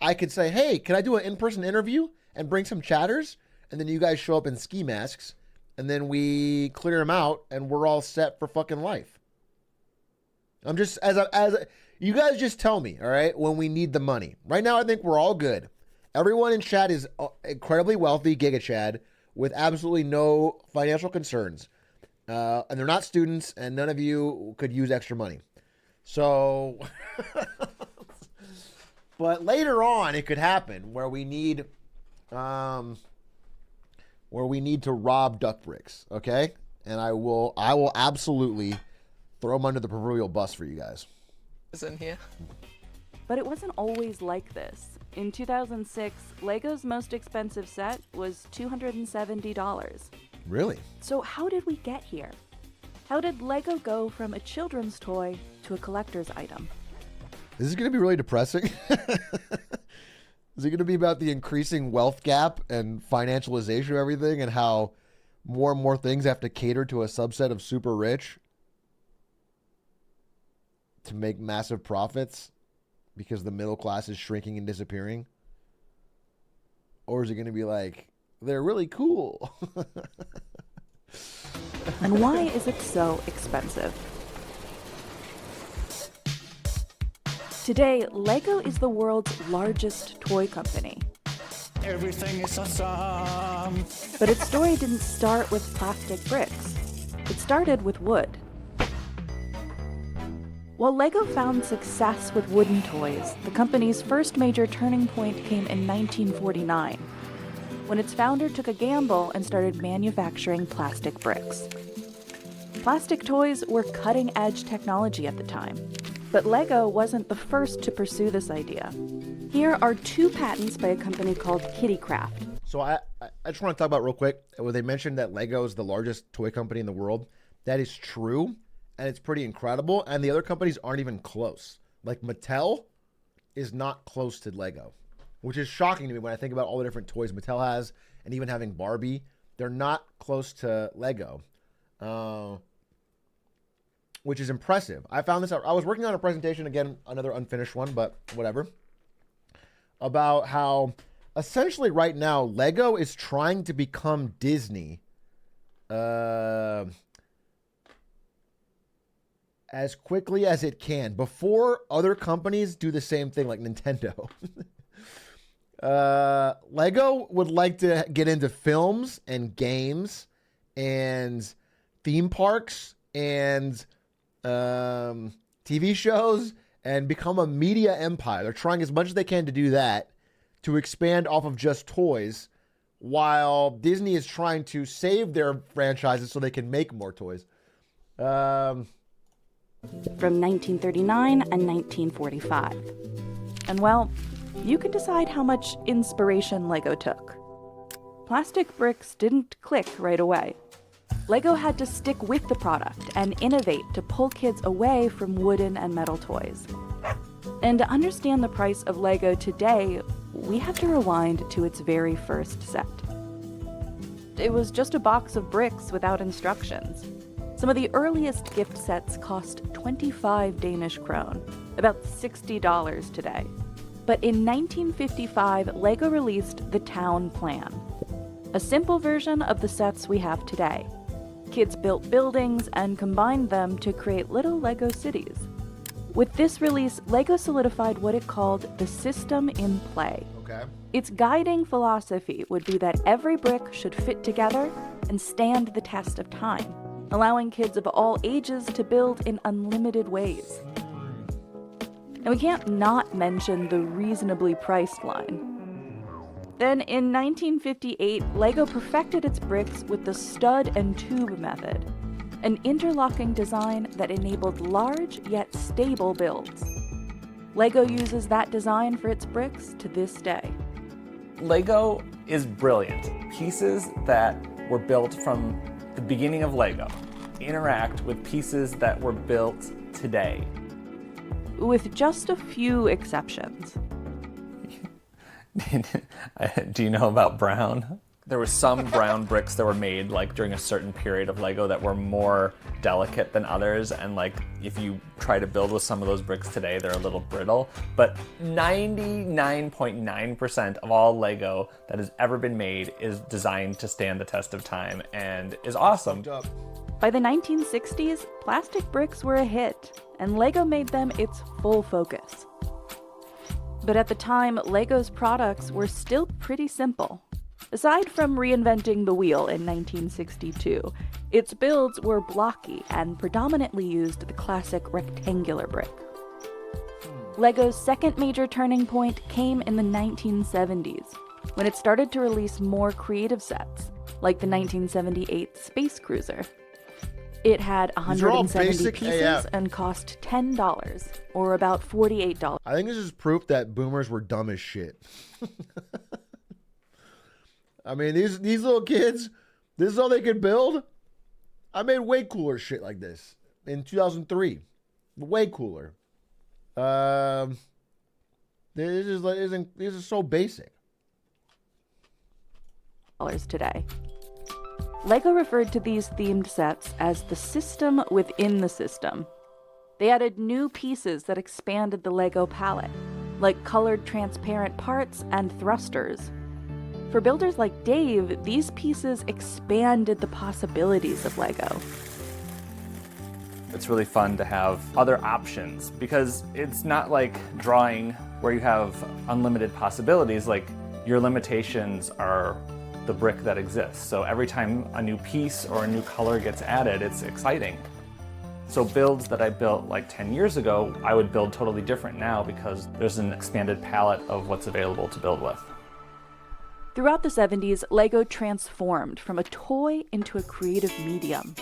I could say, hey, can I do an in-person interview and bring some chatters? And then you guys show up in ski masks and then we clear them out and we're all set for fucking life. I'm just, you guys just tell me, all right, when we need the money. Right now, I think we're all good. Everyone in chat is incredibly wealthy, Giga Chad, with absolutely no financial concerns. And they're not students, and none of you could use extra money. So, but later on, it could happen where we need to rob duck bricks, okay? And I will absolutely throw them under the proverbial bus for you guys.
in here.
But it wasn't always like this. In 2006, Lego's most expensive set was $270.
Really?
So how did we get here? How did Lego go from a children's toy to a collector's item?
Is this going to be really depressing? Is it going to be about the increasing wealth gap and financialization of everything and how more and more things have to cater to a subset of super rich to make massive profits because the middle class is shrinking and disappearing? Or is it going to be like, they're really cool?
And why is it so expensive? Today, Lego is the world's largest toy company.
Everything is awesome.
But its story didn't start with plastic bricks. It started with wood. While Lego found success with wooden toys, the company's first major turning point came in 1949, when its founder took a gamble and started manufacturing plastic bricks. Plastic toys were cutting-edge technology at the time. But Lego wasn't the first to pursue this idea. Here are 2 patents by a company called Kittycraft.
So I just want to talk about real quick, where they mentioned that Lego is the largest toy company in the world. That is true, and it's pretty incredible, and the other companies aren't even close. Like Mattel is not close to Lego, which is shocking to me when I think about all the different toys Mattel has, and even having Barbie. They're not close to Lego, which is impressive. I found this out. I was working on a presentation, again, another unfinished one, but whatever, about how essentially right now Lego is trying to become Disney as quickly as it can before other companies do the same thing, like Nintendo. Lego would like to get into films and games and theme parks and TV shows and become a media empire. They're trying as much as they can to do that, to expand off of just toys, while Disney is trying to save their franchises so they can make more toys.
From 1939 and 1945. And well, you can decide how much inspiration Lego took. Plastic bricks didn't click right away. Lego had to stick with the product and innovate to pull kids away from wooden and metal toys. And to understand the price of Lego today, we have to rewind to its very first set. It was just a box of bricks without instructions. Some of the earliest gift sets cost 25 Danish krone, about $60 today. But in 1955, Lego released the Town Plan, a simple version of the sets we have today. Kids built buildings and combined them to create little Lego cities. With this release, Lego solidified what it called the system in play.
Okay.
Its guiding philosophy would be that every brick should fit together and stand the test of time, allowing kids of all ages to build in unlimited ways. And we can't not mention the reasonably priced line. Then in 1958, Lego perfected its bricks with the stud and tube method, an interlocking design that enabled large yet stable builds. Lego uses that design for its bricks to this day.
Lego is brilliant. Pieces that were built from the beginning of Lego interact with pieces that were built today.
With just a few exceptions.
Do you know about brown? There were some brown bricks that were made like during a certain period of Lego that were more delicate than others, and like if you try to build with some of those bricks today, they're a little brittle. But 99.9% of all Lego that has ever been made is designed to stand the test of time and is awesome.
By the 1960s, plastic bricks were a hit, and Lego made them its full focus. But at the time, Lego's products were still pretty simple. Aside from reinventing the wheel in 1962, its builds were blocky and predominantly used the classic rectangular brick. Lego's second major turning point came in the 1970s, when it started to release more creative sets, like the 1978 Space Cruiser. It had 170 pieces
AF.
and cost $10, or about $48.
I think this is proof that boomers were dumb as shit. I mean, these little kids, this is all they could build? I made way cooler shit like this in 2003. Way cooler. This is so basic.
Today. Lego referred to these themed sets as the system within the system. They added new pieces that expanded the Lego palette, like colored transparent parts and thrusters. For builders like Dave, these pieces expanded the possibilities of Lego.
It's really fun to have other options because it's not like drawing where you have unlimited possibilities. Like, your limitations are the brick that exists. So every time a new piece or a new color gets added, it's exciting. So builds that I built like 10 years ago, I would build totally different now because there's an expanded palette of what's available to build with.
Throughout the 70s, Lego transformed from a toy into a creative medium.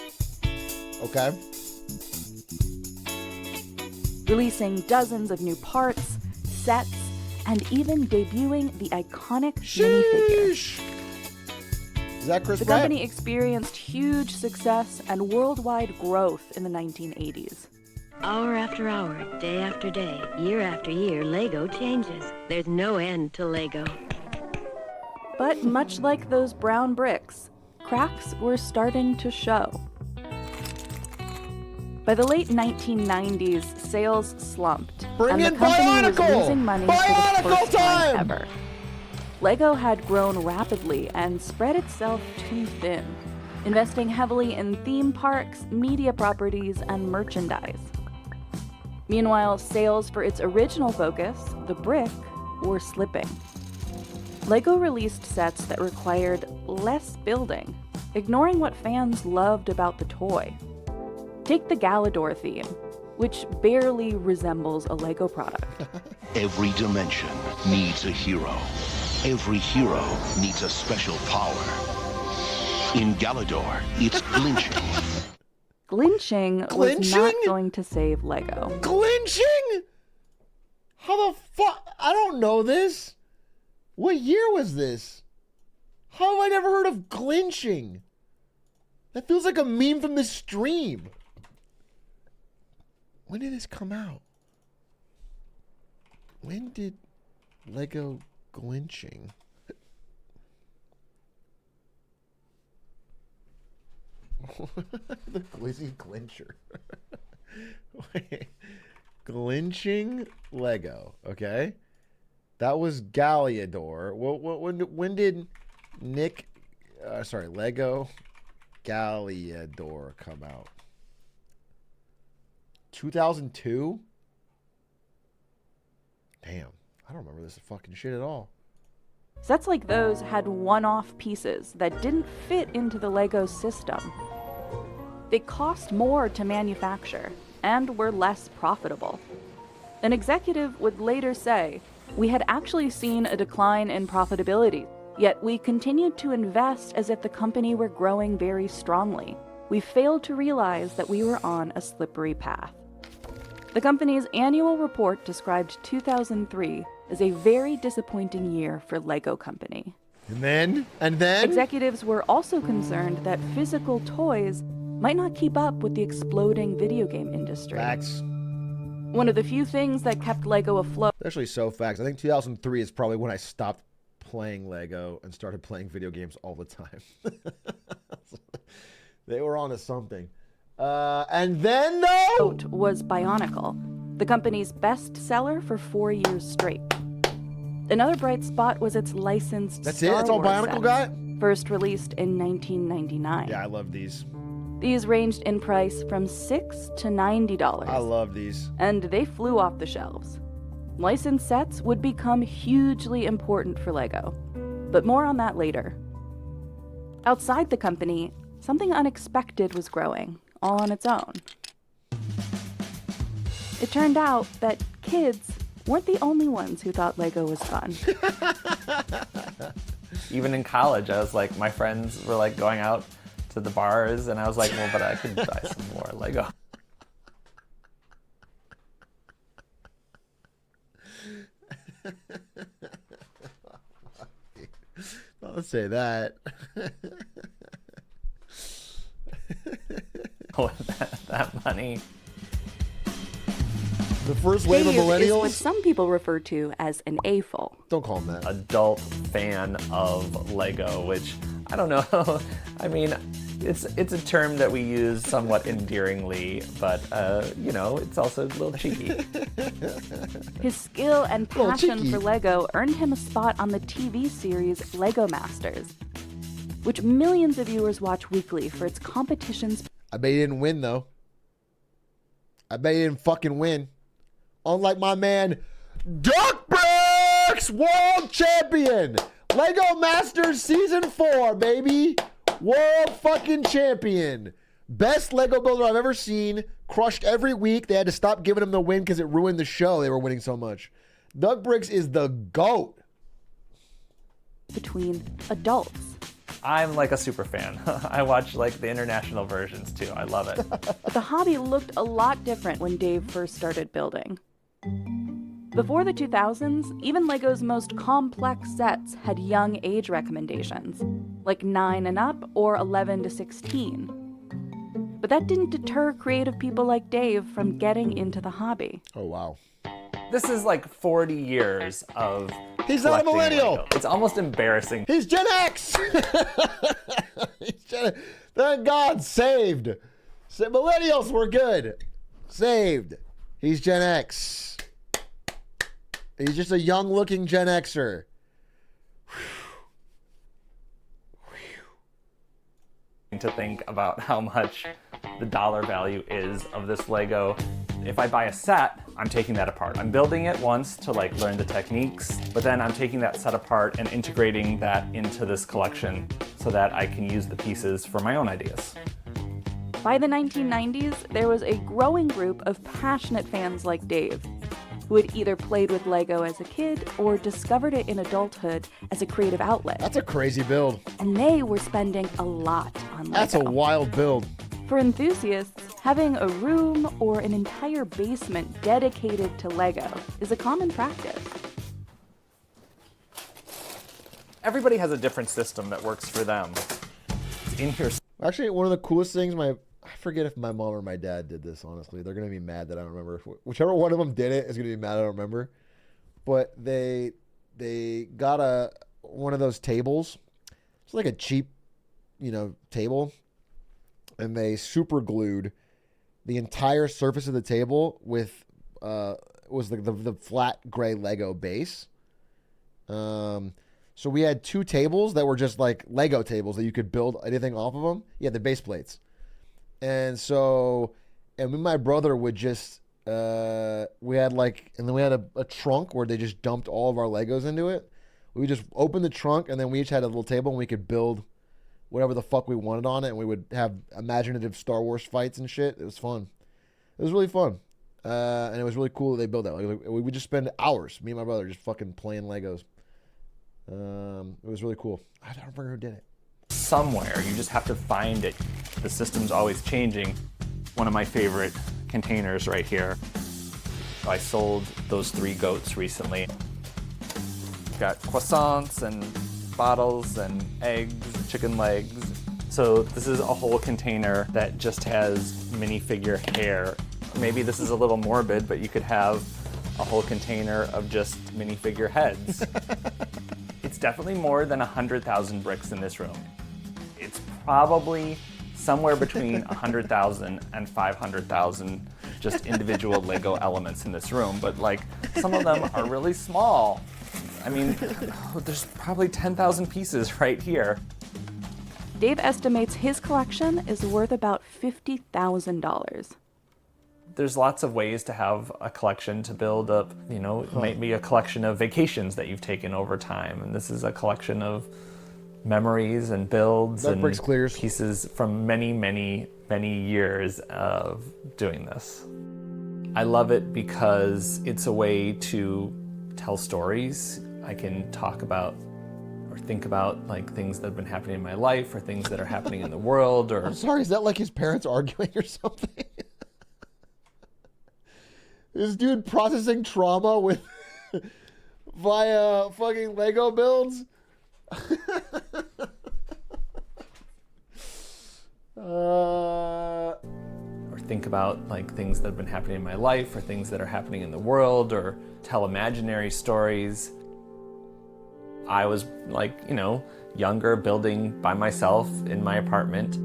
Okay.
releasing dozens of new parts, sets, and even debuting the iconic minifigure.
Is that Chris
The
Pratt?
company experienced huge success and worldwide growth in the 1980s.
Hour after hour, day after day, year after year, Lego changes. There's no end to Lego.
But much like those brown bricks, cracks were starting to show. By the late 1990s, sales slumped, and the company was losing money for the first time ever. Lego had grown rapidly and spread itself too thin, investing heavily in theme parks, media properties, and merchandise. Meanwhile, sales for its original focus, the brick, were slipping. Lego released sets that required less building, ignoring what fans loved about the toy. Take the Galador theme, which barely resembles a Lego product.
Every dimension needs a hero. Every hero needs a special power. In Galador, it's glinching.
Glinching was not going to save Lego.
Glinching? How the fuck? I don't know this. What year was this? How have I never heard of glinching? That feels like a meme from the stream. When did this come out? When did Lego glinching? The glizzy glincher. Wait. Glinching Lego. Okay. That was Galador. When did Lego Galador come out? 2002? Damn. I don't remember this fucking shit at all.
Sets like those had one-off pieces that didn't fit into the Lego system. They cost more to manufacture and were less profitable. An executive would later say, "We had actually seen a decline in profitability, yet we continued to invest as if the company were growing very strongly. We failed to realize that we were on a slippery path." The company's annual report described 2003 as a very disappointing year for Lego Company.
And then?
Executives were also concerned that physical toys might not keep up with the exploding video game industry.
Facts.
One of the few things that kept Lego afloat.
Actually, so facts. I think 2003 is probably when I stopped playing Lego and started playing video games all the time. They were onto something. And then, though,
was Bionicle, the company's best seller for 4 years straight. Another bright spot was its licensed
That's
Star
it? That's all
Wars
Bionicle
sets,
got?
first released in 1999.
Yeah, I love these.
These ranged in price from $6 to $90.
I love these.
And they flew off the shelves. Licensed sets would become hugely important for Lego, but more on that later. Outside the company, something unexpected was growing, all on its own. It turned out that kids weren't the only ones who thought Lego was fun.
Even in college, I was like, my friends were like going out to the bars, and I was like, well, but I could buy some more Lego.
Don't say that.
that money.
The first wave of
Dave
millennials.
is what some people refer to as an AFOL.
Don't call him that.
Adult fan of Lego, which I don't know. I mean, it's a term that we use somewhat endearingly, but it's also a little cheeky.
His skill and passion
cheeky.
for Lego earned him a spot on the TV series Lego Masters, which millions of viewers watch weekly for its competitions.
I bet he didn't win, though. I bet he didn't fucking win. Unlike my man, Duck Bricks, World Champion. Lego Masters Season 4, baby. World fucking champion. Best Lego builder I've ever seen. Crushed every week. They had to stop giving him the win because it ruined the show. They were winning so much. Doug Briggs is the GOAT.
Between adults.
I'm like a super fan. I watch like the international versions too. I love it.
But the hobby looked a lot different when Dave first started building. Before the 2000s, even LEGO's most complex sets had young age recommendations, like 9 and up or 11 to 16. But that didn't deter creative people like Dave from getting into the hobby.
Oh, wow.
This is like 40 years of
He's not a
collecting
millennial.
Lego. It's almost embarrassing.
He's Gen X. Thank God, saved. Millennials were good. Saved. He's Gen X. He's just a young-looking Gen Xer.
To think about how much the dollar value is of this Lego. If I buy a set, I'm taking that apart. I'm building it once to like learn the techniques, but then I'm taking that set apart and integrating that into this collection so that I can use the pieces for my own ideas.
By the 1990s, there was a growing group of passionate fans like Dave, who had either played with Lego as a kid or discovered it in adulthood as a creative outlet.
That's a crazy build.
And they were spending a lot on Lego.
That's a wild build.
For enthusiasts, having a room or an entire basement dedicated to Lego is a common practice.
Everybody has a different system that works for them. It's in here.
Actually, one of the coolest things, I forget if my mom or my dad did this, honestly. They're going to be mad that I don't remember. Whichever one of them did it is going to be mad I don't remember. But they got one of those tables. It's like a cheap, table. And they super glued the entire surface of the table with was like the flat gray Lego base. So we had two tables that were just like Lego tables that you could build anything off of them. Yeah, the base plates. And so, me and my brother would just, we had a trunk where they just dumped all of our Legos into it. We would just open the trunk, and then we each had a little table, and we could build whatever the fuck we wanted on it, and we would have imaginative Star Wars fights and shit. It was fun. It was really fun. And it was really cool that they built that. Like, we would just spend hours, me and my brother, just fucking playing Legos. It was really cool. I don't remember who did it.
Somewhere, you just have to find it. The system's always changing. One of my favorite containers right here. I sold those 3 goats recently. Got croissants and bottles and eggs, chicken legs. So this is a whole container that just has minifigure hair. Maybe this is a little morbid, but you could have a whole container of just minifigure heads. It's definitely more than 100,000 bricks in this room. It's probably somewhere between 100,000 and 500,000 just individual Lego elements in this room, but like some of them are really small. I mean, there's probably 10,000 pieces right here.
Dave estimates his collection is worth about $50,000.
There's lots of ways to have a collection to build up, it might be a collection of vacations that you've taken over time, and this is a collection of memories and builds and pieces from many, many, many years of doing this. I love it because it's a way to tell stories. I can talk about or think about like things that have been happening in my life or things that are happening in the world. Or
I'm sorry, is that like his parents arguing or something? This dude processing trauma with via fucking Lego builds?
Or think about like things that have been happening in my life or things that are happening in the world, or tell imaginary stories. I was like, younger, building by myself in my apartment.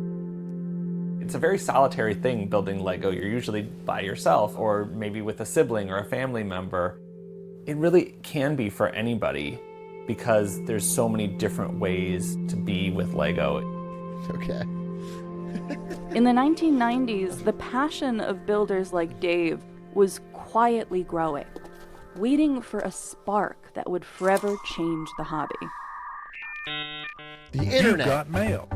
It's a very solitary thing, building Lego. You're usually by yourself or maybe with a sibling or a family member. It really can be for anybody because there's so many different ways to be with Lego.
Okay.
In the 1990s, the passion of builders like Dave was quietly growing, waiting for a spark that would forever change the hobby.
The internet.
You got mail.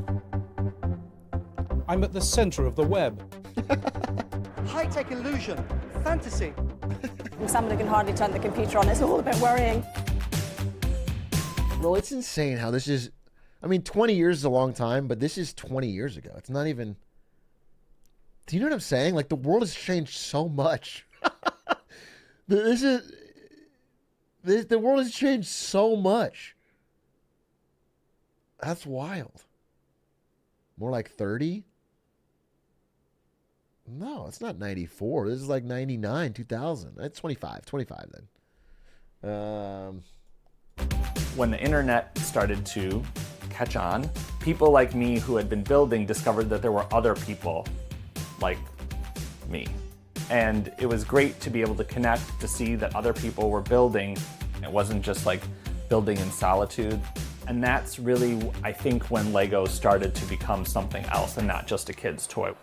I'm at the center of the web.
High-tech illusion, fantasy.
Somebody can hardly turn the computer on. It's all a bit worrying.
Bro, it's insane how this is I mean, 20 years is a long time, but this is 20 years ago. It's not even. Do you know what I'm saying? Like, the world has changed so much. The world has changed so much. That's wild. More like 30? No, it's not 94. This is like 99, 2000. That's 25 then.
When the internet started to catch on, people like me who had been building discovered that there were other people like me. And it was great to be able to connect, to see that other people were building. It wasn't just like building in solitude. And that's really, I think, when Lego started to become something else and not just a kid's toy.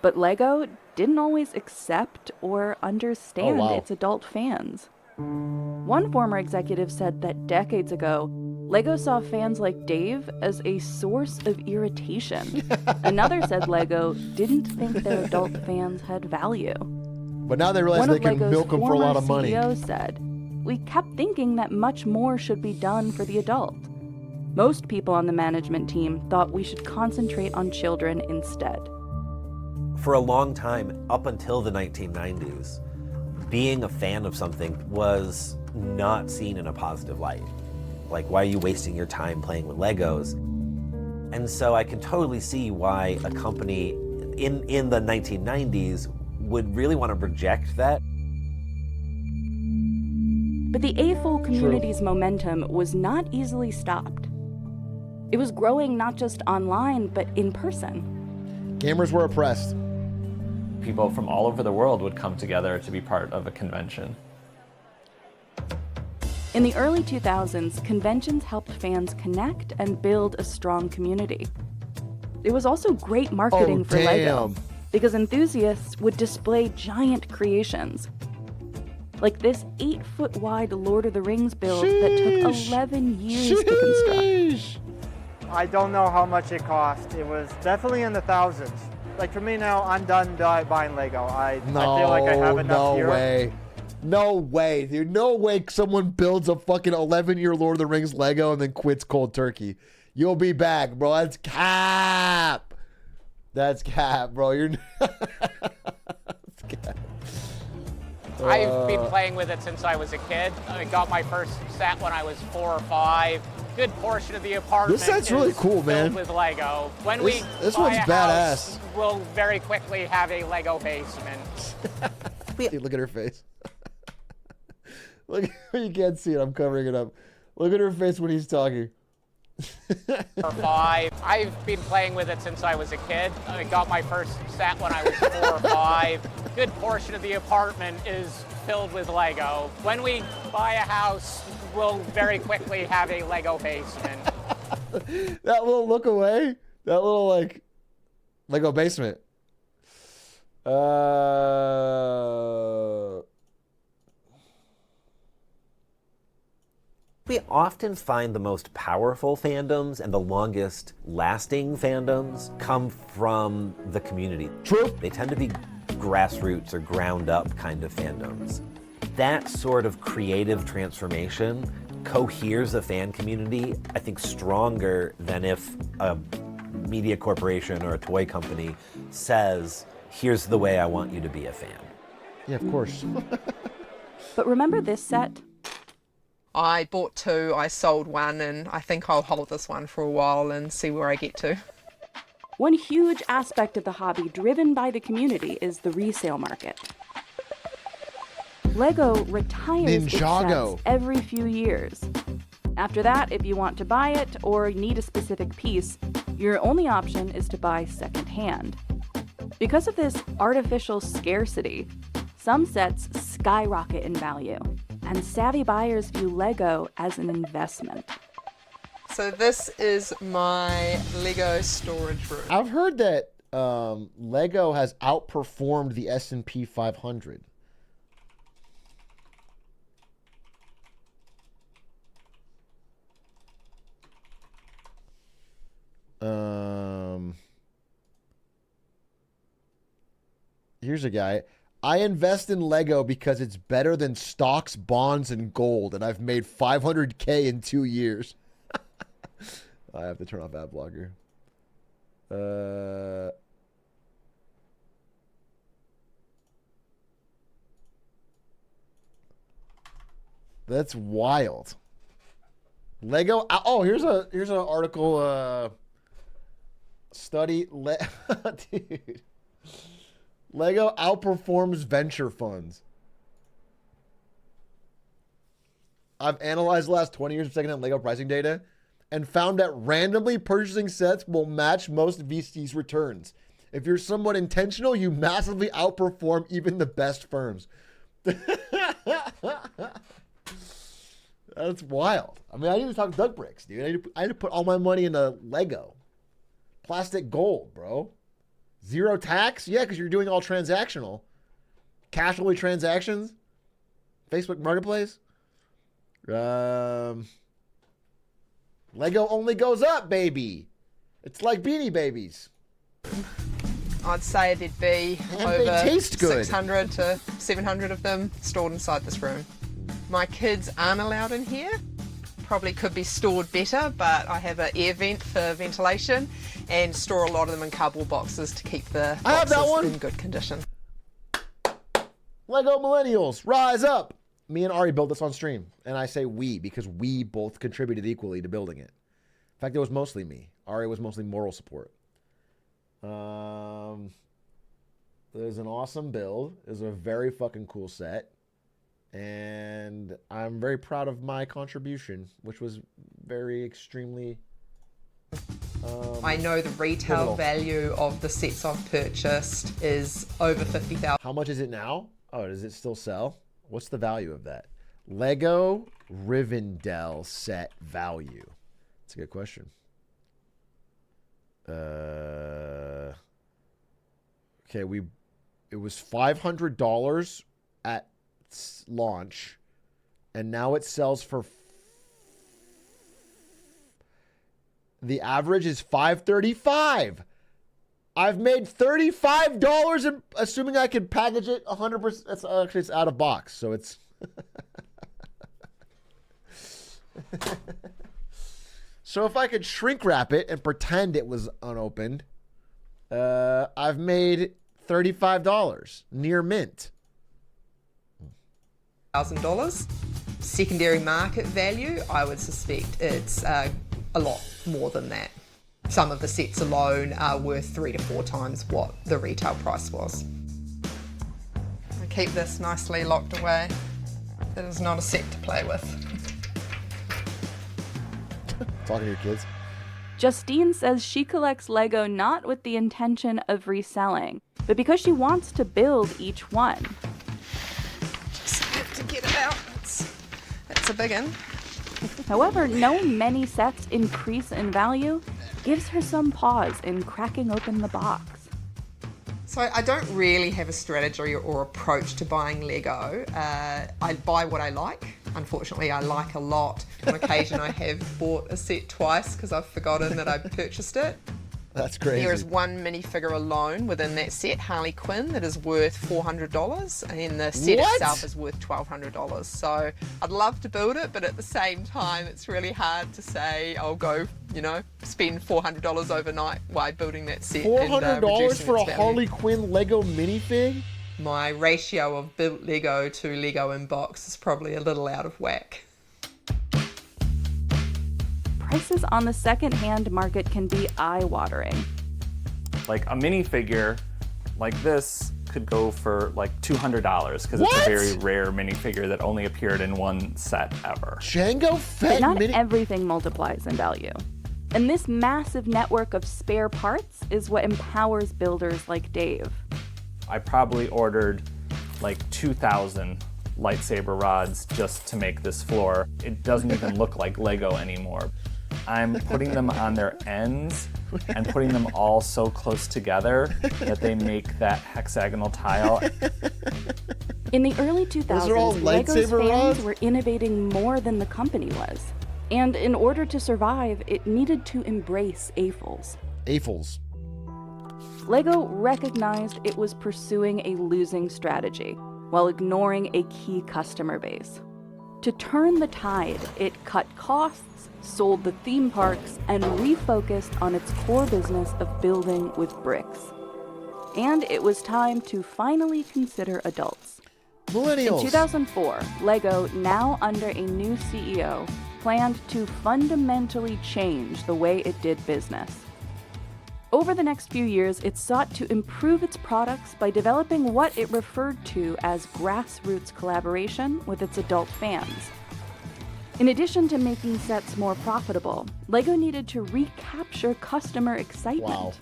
But Lego didn't always accept or understand its adult fans. One former executive said that decades ago, Lego saw fans like Dave as a source of irritation. Another said Lego didn't think their adult fans had value.
But now they realize they can milk them for a lot of money.
One of Lego's CEO said, "We kept thinking that much more should be done for the adult. Most people on the management team thought we should concentrate on children instead."
For a long time, up until the 1990s, being a fan of something was not seen in a positive light. Like, why are you wasting your time playing with Legos? And so I can totally see why a company in the 1990s would really want to reject that.
But the AFOL community's momentum was not easily stopped. It was growing not just online, but in person.
Gamers were oppressed.
People from all over the world would come together to be part of a convention.
In the early 2000s, conventions helped fans connect and build a strong community. It was also great marketing for Lego, because enthusiasts would display giant creations. Like this 8-foot-wide Lord of the Rings build that took 11 years to construct.
I don't know how much it cost. It was definitely in the thousands. Like, for me now, I'm done buying Lego. I feel like I have enough here.
No way. No way, dude. No way someone builds a fucking 11-year Lord of the Rings Lego and then quits cold turkey. You'll be back, bro. That's cap. That's cap, bro. You're... That's cap.
I've been playing with it since I was a kid. I got my first set when I was 4 or 5. Good portion of the apartment
this set's really cool, man.
With Lego. When
this
buy
one's
a
badass.
House, we'll very quickly have a Lego basement.
Dude, look at her face. Look, you can't see it. I'm covering it up. Look at her face when he's talking.
5. I've been playing with it since I was a kid. I got my first set when I was 4 or 5. Good portion of the apartment is filled with Lego. When we buy a house, we'll very quickly have a Lego basement.
That little look away. That little, like, Lego basement.
We often find the most powerful fandoms and the longest lasting fandoms come from the community.
True.
They tend to be grassroots or ground up kind of fandoms. That sort of creative transformation coheres a fan community, I think, stronger than if a media corporation or a toy company says, here's the way I want you to be a fan.
Yeah, of course.
But remember this set?
I bought 2, I sold 1, and I think I'll hold this one for a while and see where I get to.
One huge aspect of the hobby driven by the community is the resale market. Lego retires its sets every few years. After that, if you want to buy it or need a specific piece, your only option is to buy secondhand. Because of this artificial scarcity, some sets skyrocket in value, and savvy buyers view Lego as an investment.
So this is my Lego storage room.
I've heard that Lego has outperformed the S&P 500. Here's a guy. I invest in Lego because it's better than stocks, bonds, and gold, and I've made $500K in 2 years. I have to turn off ad blocker. That's wild. Lego. Oh, here's an article. Study. Dude. Lego outperforms venture funds. I've analyzed the last 20 years of secondhand Lego pricing data and found that randomly purchasing sets will match most VC's returns. If you're somewhat intentional, you massively outperform even the best firms. That's wild. I mean, I didn't even talk duck bricks, dude. I had to put all my money into Lego. Plastic gold, bro. Zero tax? Yeah, because you're doing all transactional. Cash only transactions? Facebook Marketplace? Lego only goes up, baby. It's like Beanie Babies.
I'd say there'd be
And
over
they taste good.
600 to 700 of them stored inside this room. My kids aren't allowed in here. Probably could be stored better, but I have an air vent for ventilation and store a lot of them in cardboard boxes to keep the
I have that
boxes
one.
in good condition.
Lego millennials, rise up. Me and Ari built this on stream. And I say we because we both contributed equally to building it. In fact, it was mostly me. Ari was mostly moral support. It was an awesome build. It was a very fucking cool set. And I'm very proud of my contribution, which was very extremely...
I know the retail
pivotal.
value of the sets I've purchased is over 50,000.
How much is it now? Oh, does it still sell? What's the value of that? Lego Rivendell set value. That's a good question. Okay, it was $500 at launch, and now it sells for the average is $535. I've made $35, and assuming I can package it 100%. It's actually it's out of box, so it's. So if I could shrink wrap it and pretend it was unopened, I've made $35, near mint.
$1,000. Secondary market value, I would suspect it's a lot more than that. Some of the sets alone are worth 3 to 4 times what the retail price was. I keep this nicely locked away. It is not a set to play with.
Talking to your kids.
Justine says she collects Lego not with the intention of reselling, but because she wants to build each one.
Just have to get it out. It's a big one.
However, knowing many sets increase in value gives her some pause in cracking open the box.
So I don't really have a strategy or approach to buying Lego. I buy what I like. Unfortunately, I like a lot. On occasion, I have bought a set twice because I've forgotten that I purchased it.
That's crazy.
There is one minifigure alone within that set, Harley Quinn, that is worth $400, and the set itself is worth $1,200. So I'd love to build it, but at the same time, it's really hard to say I'll go, spend $400 overnight while building that set.
$400
reducing
for a
its value.
Harley Quinn Lego minifig?
My ratio of built Lego to Lego in box is probably a little out of whack.
Prices on the second-hand market can be eye-watering.
Like a minifigure like this could go for like $200 because it's a very rare minifigure that only appeared in one set ever.
Django Fett
But not everything multiplies in value. And this massive network of spare parts is what empowers builders like Dave.
I probably ordered like 2,000 lightsaber rods just to make this floor. It doesn't even look like Lego anymore. I'm putting them on their ends and putting them all so close together that they make that hexagonal tile.
In the early 2000s,
Those are all
Lego's
lightsaber
fans
rods?
were innovating more than the company was. And in order to survive, it needed to embrace AFOLs.
AFOLs.
Lego recognized it was pursuing a losing strategy while ignoring a key customer base. To turn the tide, it cut costs, sold the theme parks, and refocused on its core business of building with bricks. And it was time to finally consider adults.
Millennials.
In 2004, LEGO, now under a new CEO, planned to fundamentally change the way it did business. Over the next few years, it sought to improve its products by developing what it referred to as grassroots collaboration with its adult fans. In addition to making sets more profitable, LEGO needed to recapture customer excitement.
Wow.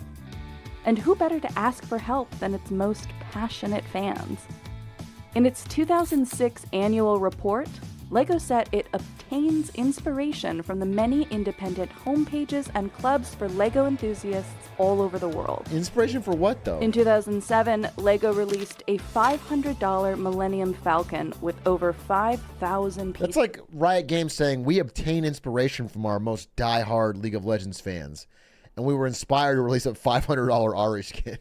And who better to ask for help than its most passionate fans? In its 2006 annual report, LEGO said it obtains inspiration from the many independent homepages and clubs for LEGO enthusiasts all over the world.
Inspiration for what, though?
In 2007, LEGO released a $500 Millennium Falcon with over 5,000 pieces.
That's like Riot Games saying, we obtain inspiration from our most die-hard League of Legends fans, and we were inspired to release a $500 Ari skin.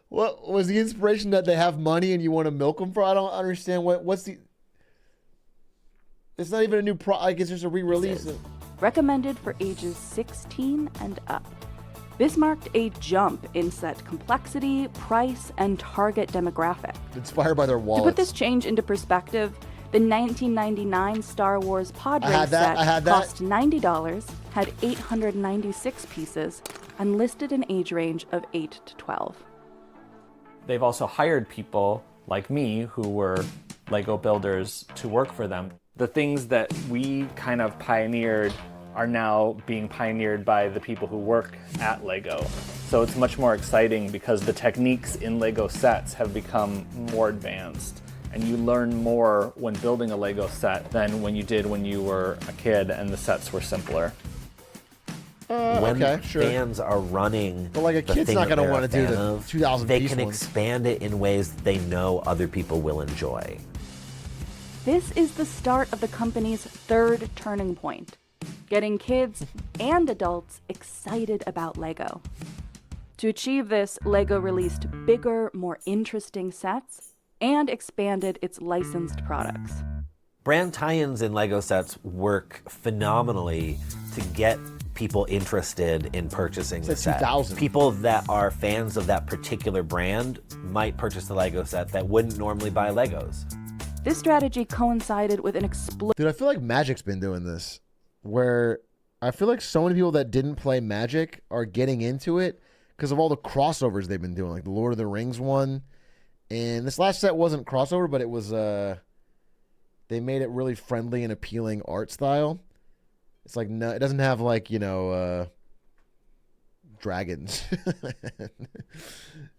What was the inspiration, that they have money and you want to milk them for? I don't understand what's the... It's not even a new like it's just a re-release.
Recommended for ages 16 and up. This marked a jump in set complexity, price, and target demographic.
Inspired by their wallets.
To put this change into perspective, the 1999 Star Wars pod race set cost $90, had 896 pieces, and listed an age range of 8 to 12.
They've also hired people like me who were LEGO builders to work for them. The things that we kind of pioneered are now being pioneered by the people who work at LEGO. So it's much more exciting because the techniques in LEGO sets have become more advanced. And you learn more when building a LEGO set than when you did when you were a kid and the sets were simpler.
When fans are running,
but like a
the
kid's
thing
not
that
going to
they're
want
a
to do
fan
the
of,
2,000
they
piece
can
ones.
expand it in ways that they know other people will enjoy.
This is the start of the company's third turning point, getting kids and adults excited about LEGO. To achieve this, LEGO released bigger, more interesting sets and expanded its licensed products.
Brand tie-ins in LEGO sets work phenomenally to get people interested in purchasing the set.
2000.
People that are fans of that particular brand might purchase the LEGO set that wouldn't normally buy Legos.
This strategy coincided with an explosion.
Dude, I feel like Magic's been doing this, where I feel like so many people that didn't play Magic are getting into it because of all the crossovers they've been doing, like the Lord of the Rings one. And this last set wasn't crossover, but it was, they made it really friendly and appealing art style. It's like, no, it doesn't have like, dragons.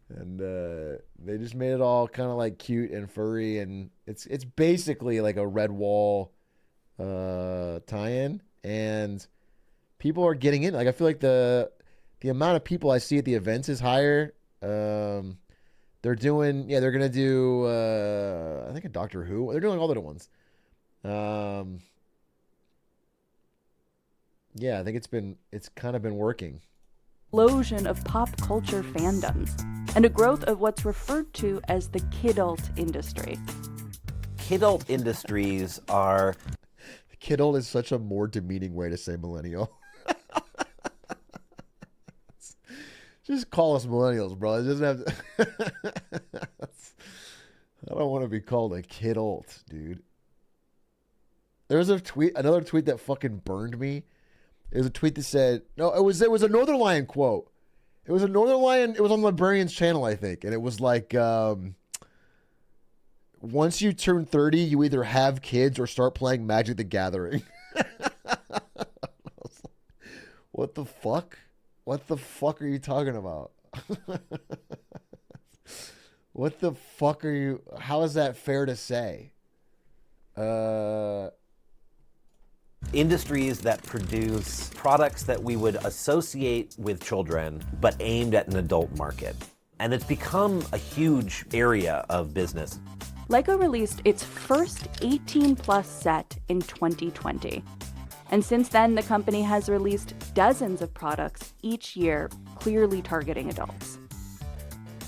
And they just made it all kind of like cute and furry, and it's basically like a Red Wall tie-in, and people are getting in. Like I feel like the amount of people I see at the events is higher. They're gonna do I think a Doctor Who. They're doing all the ones. Yeah, I think it's kind of been working.
Explosion of pop culture fandoms and a growth of what's referred to as the kidult industry.
Kidult industries are...
Kidult is such a more demeaning way to say millennial. Just call us millennials, bro. It doesn't have to... I don't want to be called a kidult, dude. There was another tweet that fucking burned me. It was a tweet that said, no, it was a Northern Lion quote. It was a Northern Lion. It was on Librarian's channel, I think. And it was like, once you turn 30, you either have kids or start playing Magic the Gathering. What the fuck? What the fuck are you talking about? What the fuck are you... How is that fair to say?
Industries that produce products that we would associate with children, but aimed at an adult market. And it's become a huge area of business.
LEGO released its first 18-plus set in 2020. And since then, the company has released dozens of products each year, clearly targeting adults.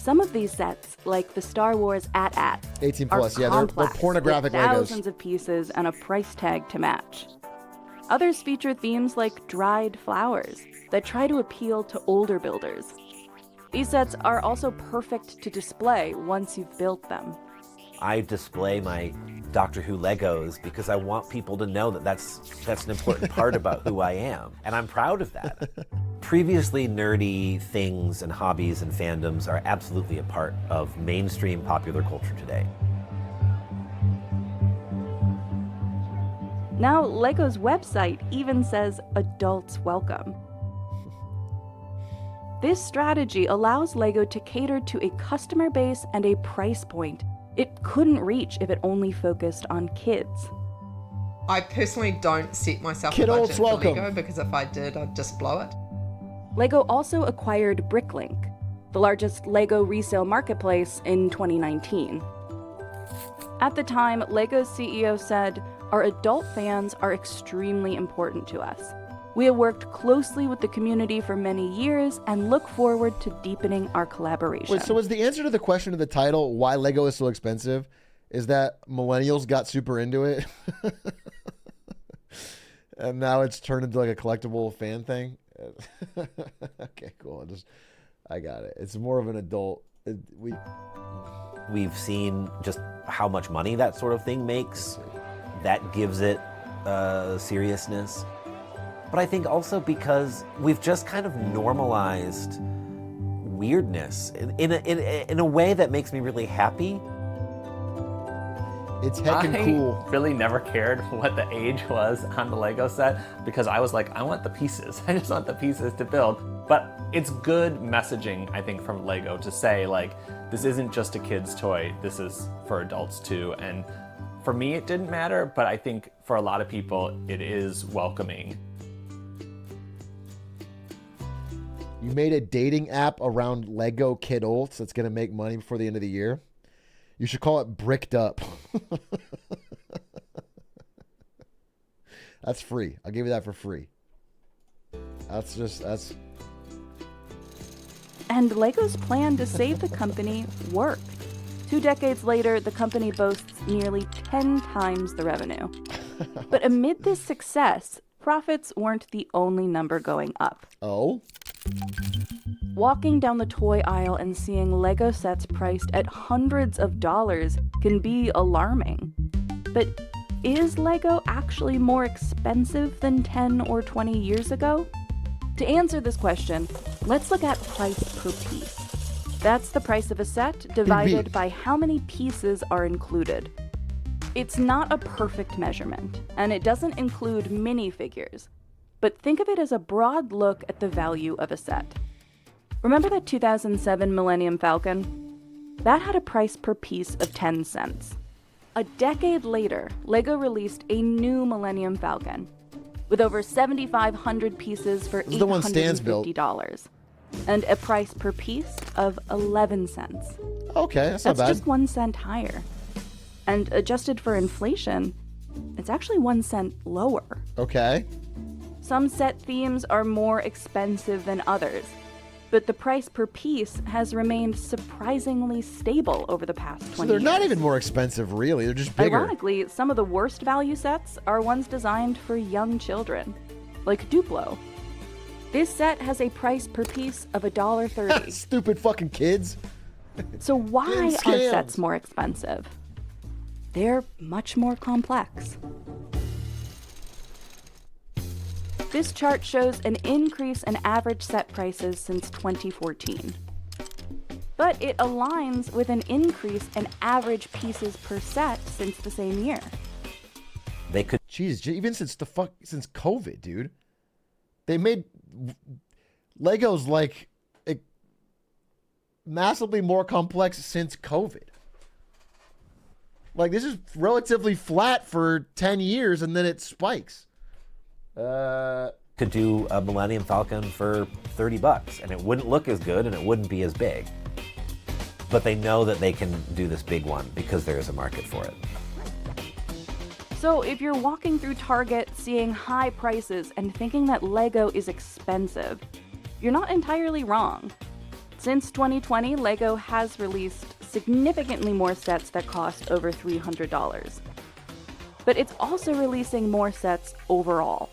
Some of these sets, like the Star Wars AT-AT,
18
are
plus, yeah, they're
complex,
pornographic
with
Legos.
thousands of pieces and a price tag to match. Others feature themes like dried flowers that try to appeal to older builders. These sets are also perfect to display once you've built them.
I display my Doctor Who Legos because I want people to know that that's an important part about who I am, and I'm proud of that. Previously nerdy things and hobbies and fandoms are absolutely a part of mainstream popular culture today.
Now, LEGO's website even says adults welcome. This strategy allows LEGO to cater to a customer base and a price point it couldn't reach if it only focused on kids.
I personally don't set myself a
Kidults
budget for
welcome.
Lego because if I did, I'd just blow it.
LEGO also acquired Bricklink, the largest LEGO resale marketplace, in 2019. At the time, LEGO's CEO said, "Our adult fans are extremely important to us. We have worked closely with the community for many years and look forward to deepening our collaboration."
Wait, so is the answer to the question of the title, why Lego is so expensive, is that millennials got super into it? And now it's turned into like a collectible fan thing? Okay, cool. I got it. It's more of an adult.
We've seen just how much money that sort of thing makes. That gives it seriousness. But I think also because we've just kind of normalized weirdness in a way that makes me really happy.
It's heckin' cool.
I really never cared what the age was on the Lego set because I was like, I want the pieces. I just want the pieces to build. But it's good messaging, I think, from Lego to say, like, this isn't just a kid's toy. This is for adults too. And for me, it didn't matter, but I think for a lot of people, it is welcoming.
You made a dating app around Lego Kidults that's going to make money before the end of the year. You should call it Bricked Up. That's free. I'll give you that for free. That's...
And LEGO's plan to save the company worked. 2 decades later, the company boasts nearly 10 times the revenue. But amid this success, profits weren't the only number going up.
Oh?
Walking down the toy aisle and seeing Lego sets priced at hundreds of dollars can be alarming. But is Lego actually more expensive than 10 or 20 years ago? To answer this question, let's look at price per piece. That's the price of a set divided by how many pieces are included. It's not a perfect measurement, and it doesn't include minifigures, but think of it as a broad look at the value of a set. Remember that 2007 Millennium Falcon? That had a price per piece of 10 cents. A decade later, LEGO released a new Millennium Falcon with over 7,500 pieces for $850 and a price per piece of 11 cents.
Okay, that's not bad.
That's just 1 cent higher. And adjusted for inflation, it's actually 1 cent lower.
Okay.
Some set themes are more expensive than others, but the price per piece has remained surprisingly stable over the past 20 years.
So they're not even more expensive, really. They're just bigger.
Ironically, some of the worst value sets are ones designed for young children, like Duplo. This set has a price per piece of $1.30.
Stupid fucking kids.
So why are sets more expensive? They're much more complex. This chart shows an increase in average set prices since 2014. But it aligns with an increase in average pieces per set since the same year.
They could...
Jeez, even since since COVID, dude. They made Legos like massively more complex since COVID. Like, this is relatively flat for 10 years and then it spikes.
Could do a Millennium Falcon for $30 and it wouldn't look as good and it wouldn't be as big. But they know that they can do this big one because there is a market for it.
So if you're walking through Target seeing high prices and thinking that Lego is expensive, you're not entirely wrong. Since 2020, LEGO has released significantly more sets that cost over $300. But it's also releasing more sets overall.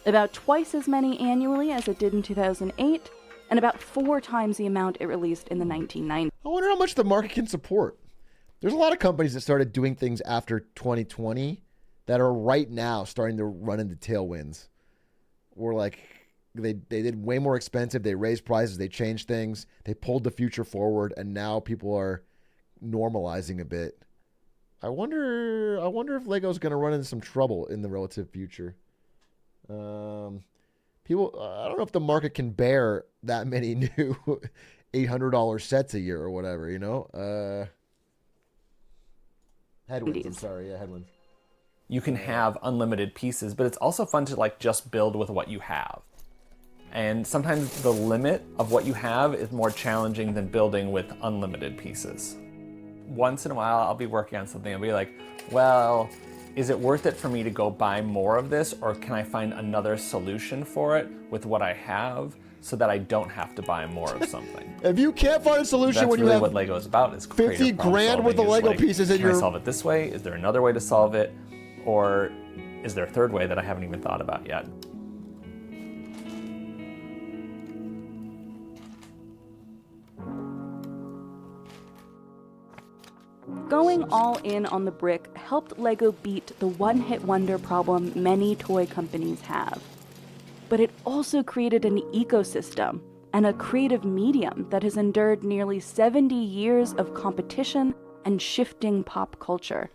About twice as many annually as it did in 2008, and about 4 times the amount it released in the 1990s.
I wonder how much the market can support. There's a lot of companies that started doing things after 2020 that are right now starting to run into tailwinds. Or like they did way more expensive, they raised prices, they changed things, they pulled the future forward, and now people are normalizing a bit. I wonder if Lego's going to run into some trouble in the relative future. People, I don't know if the market can bear that many new $800 sets a year or whatever, you know? Headwinds, I'm sorry. Yeah, headwinds.
You can have unlimited pieces, but it's also fun to like just build with what you have. And sometimes the limit of what you have is more challenging than building with unlimited pieces. Once in a while, I'll be working on something and be like, well, is it worth it for me to go buy more of this, or can I find another solution for it with what I have so that I don't have to buy more of something?
If you can't find a solution when you have
what Lego is about, is
50 grand worth of Lego pieces in
your... Can I solve it this way? Is there another way to solve it? Or is there a third way that I haven't even thought about yet?
Going all in on the brick helped LEGO beat the one-hit wonder problem many toy companies have. But it also created an ecosystem and a creative medium that has endured nearly 70 years of competition and shifting pop culture.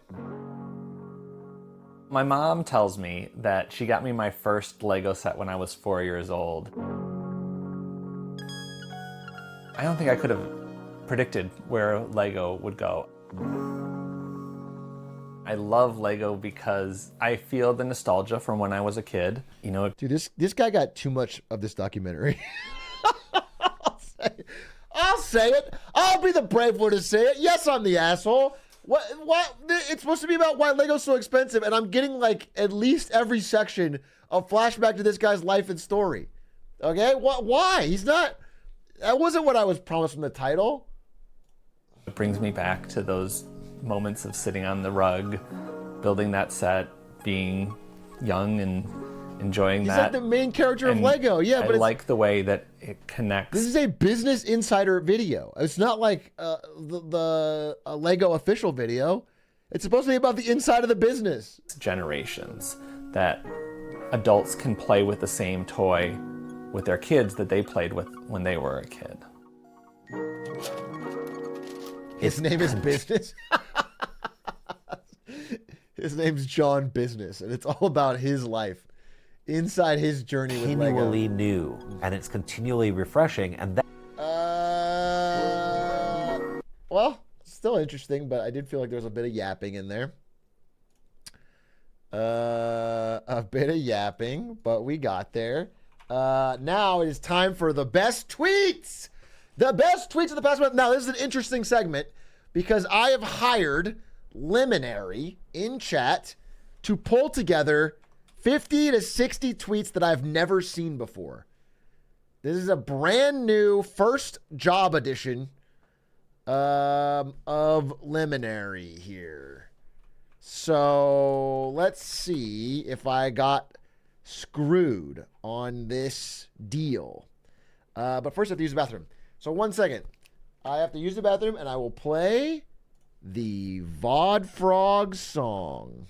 My mom tells me that she got me my first Lego set when I was 4 years old. I don't think I could have predicted where Lego would go. I love Lego because I feel the nostalgia from when I was a kid. You know,
dude, this guy got too much of this documentary. I'll say it. I'll be the brave one to say it. Yes, I'm the asshole. What? It's supposed to be about why Lego's so expensive, and I'm getting like at least every section a flashback to this guy's life and story. Okay, why? He's not. That wasn't what I was promised from the title.
It brings me back to those moments of sitting on the rug, building that set, being young and enjoying
He's
that.
He's like the main character of Lego, yeah.
I
But
like the way that it connects.
This is a Business Insider video. It's not like the Lego official video. It's supposed to be about the inside of the business.
Generations that adults can play with the same toy with their kids that they played with when they were a kid.
His name is Business. His name's John Business, and it's all about his life inside his journey with Lego.
Continually new, and it's continually refreshing, and that.
Well, still interesting, but I did feel like there was a bit of yapping in there. A bit of yapping, but we got there. Now it is time for the best tweets. The best tweets of the past month. Now, this is an interesting segment because I have hired Liminary in chat to pull together 50 to 60 tweets that I've never seen before. This is a brand new first job edition of Liminary here. So let's see if I got screwed on this deal. But first I have to use the bathroom. So 1 second. I have to use the bathroom and I will play the Vod Frog song.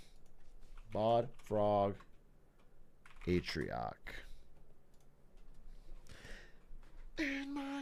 Vod Frog Atrioc. In my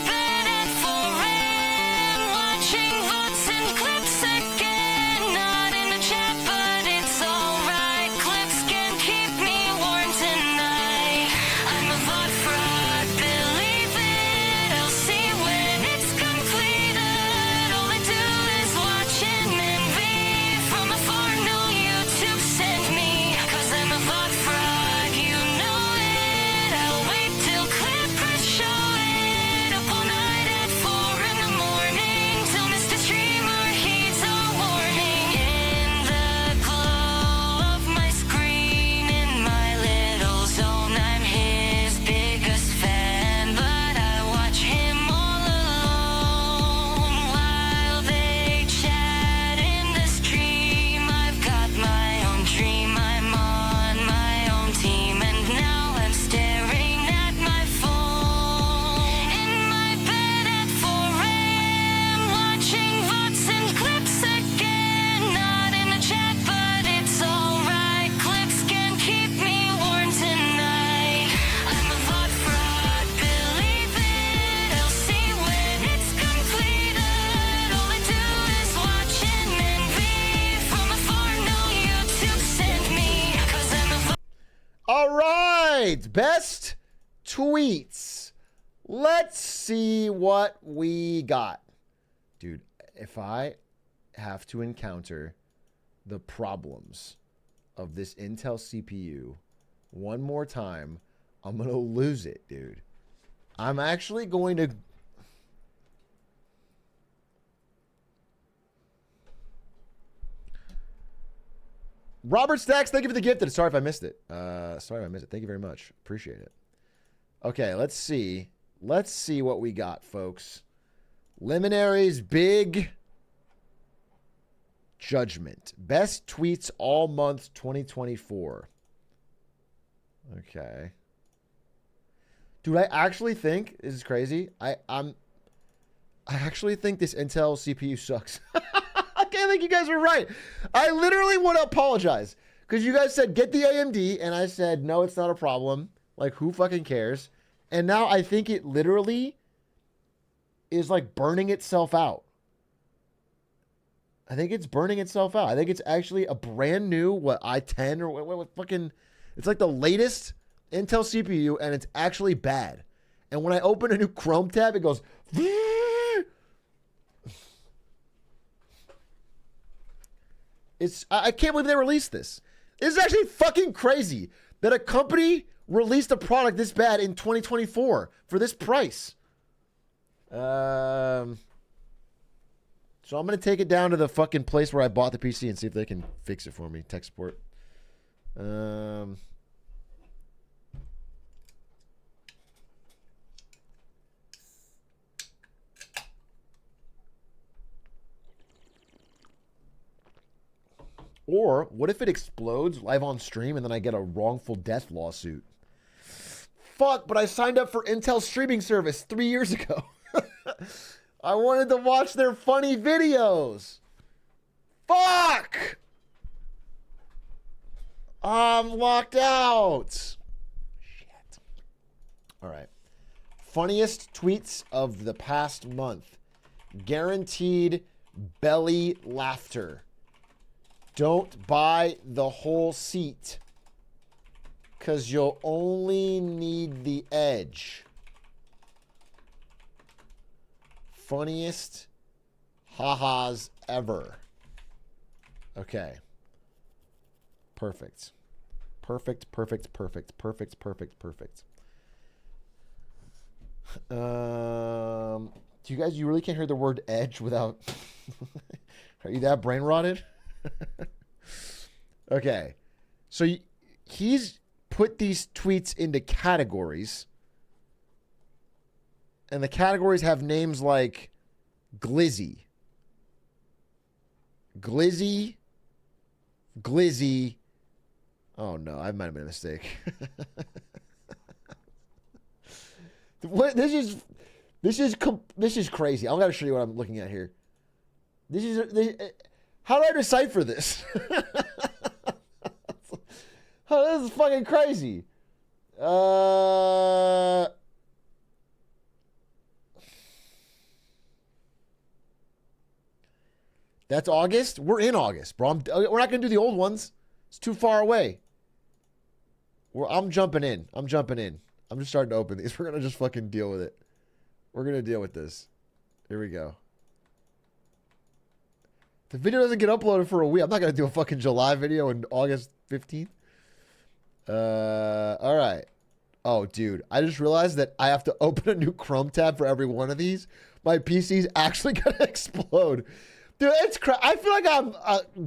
bed at 4 a.m. watching votes and clips again. Not in the chat, but it's alright. Clips can keep me warm tonight. I'm a Vod Frog, believe it. I'll see when it's completed. All I do is watch and envy. From afar, no YouTube sent me. 'Cause I'm a Vod Frog, you know it. I'll wait till clippers show it. Up all night at 4 in the morning till Mr. Streamer he right. Best tweets. Let's see what we got. Dude, if I have to encounter the problems of this Intel CPU one more time, I'm going to lose it, dude. I'm actually going to... Robert Stacks, thank you for the gift. Sorry if I missed it. Thank you very much. Appreciate it. Okay, let's see. Let's see what we got, folks. Liminary's big judgment. Best tweets all month 2024. Okay. Dude, I actually think, this is crazy. I actually think this Intel CPU sucks. I think you guys are right. I literally want to apologize because you guys said get the AMD and I said no, it's not a problem. Like, who fucking cares? And now I think it literally is like burning itself out. I think it's burning itself out. I think it's actually a brand new i10 or what fucking, it's like the latest Intel CPU and it's actually bad. And when I open a new Chrome tab, it goes I can't believe they released this. This is actually fucking crazy that a company released a product this bad in 2024 for this price. So I'm going to take it down to the fucking place where I bought the PC and see if they can fix it for me. Tech support. Or what if it explodes live on stream and then I get a wrongful death lawsuit? Fuck, but I signed up for Intel streaming service 3 years ago. I wanted to watch their funny videos. Fuck! I'm locked out. Shit. All right. Funniest tweets of the past month. Guaranteed belly laughter. Don't buy the whole seat because you'll only need the edge. Funniest ha-has ever. Okay. Perfect. Perfect. Do you really can't hear the word edge without... Are you that brain rotted? Okay. So he's put these tweets into categories. And the categories have names like Glizzy. Glizzy. Oh no, I might have made a mistake. What? This is crazy. I'm gonna show you what I'm looking at here. How do I decipher this? Oh, this is fucking crazy. That's August? We're in August, bro. We're not going to do the old ones. It's too far away. I'm jumping in. I'm just starting to open these. We're going to just fucking deal with it. We're going to deal with this. Here we go. The video doesn't get uploaded for a week. I'm not going to do a fucking July video on August 15th. All right. Oh, dude. I just realized that I have to open a new Chrome tab for every one of these. My PC's actually going to explode. Dude, I feel like I'm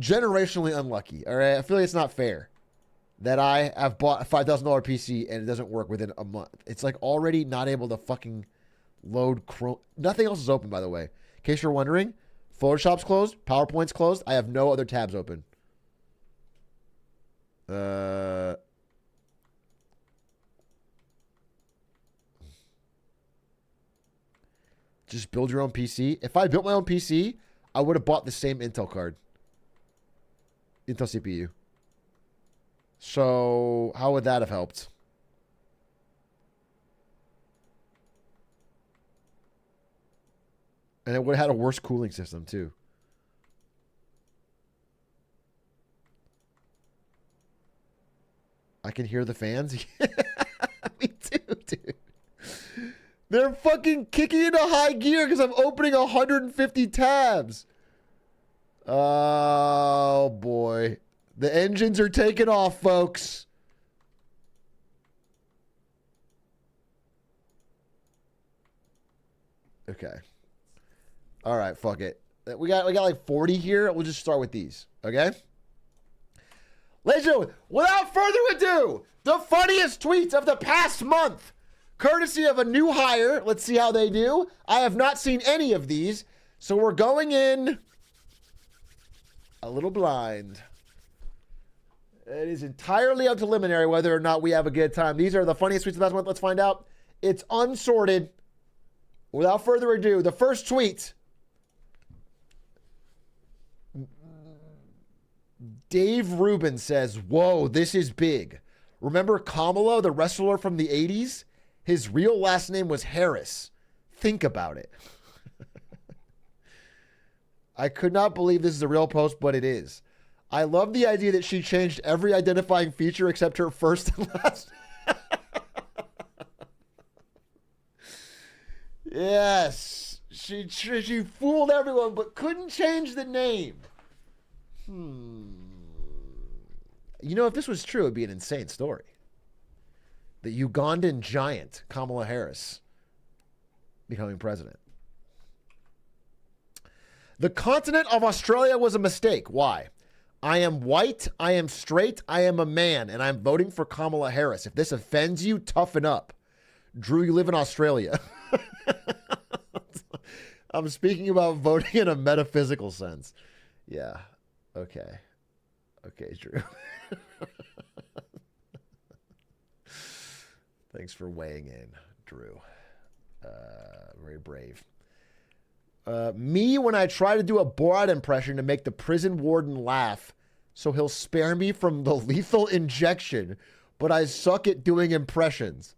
generationally unlucky. All right. I feel like it's not fair that I have bought a $5,000 PC and it doesn't work within a month. It's like already not able to fucking load Chrome. Nothing else is open, by the way. In case you're wondering, Photoshop's closed. PowerPoint's closed. I have no other tabs open. Just build your own PC. If I built my own PC, I would have bought the same Intel card. Intel CPU. So, how would that have helped? And it would have had a worse cooling system, too. I can hear the fans. They're fucking kicking into high gear because I'm opening 150 tabs. Oh, boy. The engines are taking off, folks. Okay. All right, fuck it. We got like 40 here. We'll just start with these, okay? Ladies and gentlemen, without further ado, the funniest tweets of the past month, courtesy of a new hire. Let's see how they do. I have not seen any of these, so we're going in a little blind. It is entirely up to Luminary whether or not we have a good time. These are the funniest tweets of the past month. Let's find out. It's unsorted. Without further ado, the first tweet. Dave Rubin says, whoa, this is big. Remember Kamala, the wrestler from the 80s? His real last name was Harris. Think about it. I could not believe this is a real post, but it is. I love the idea that she changed every identifying feature except her first and last. Yes. She fooled everyone, but couldn't change the name. You know, if this was true, it'd be an insane story. The Ugandan giant, Kamala Harris, becoming president. The continent of Australia was a mistake. Why? I am white, I am straight, I am a man, and I'm voting for Kamala Harris. If this offends you, toughen up. Drew, you live in Australia. I'm speaking about voting in a metaphysical sense. Yeah. Okay. Okay, Drew. Thanks for weighing in, Drew. Very brave. Me when I try to do a Borat impression to make the prison warden laugh so he'll spare me from the lethal injection, but I suck at doing impressions.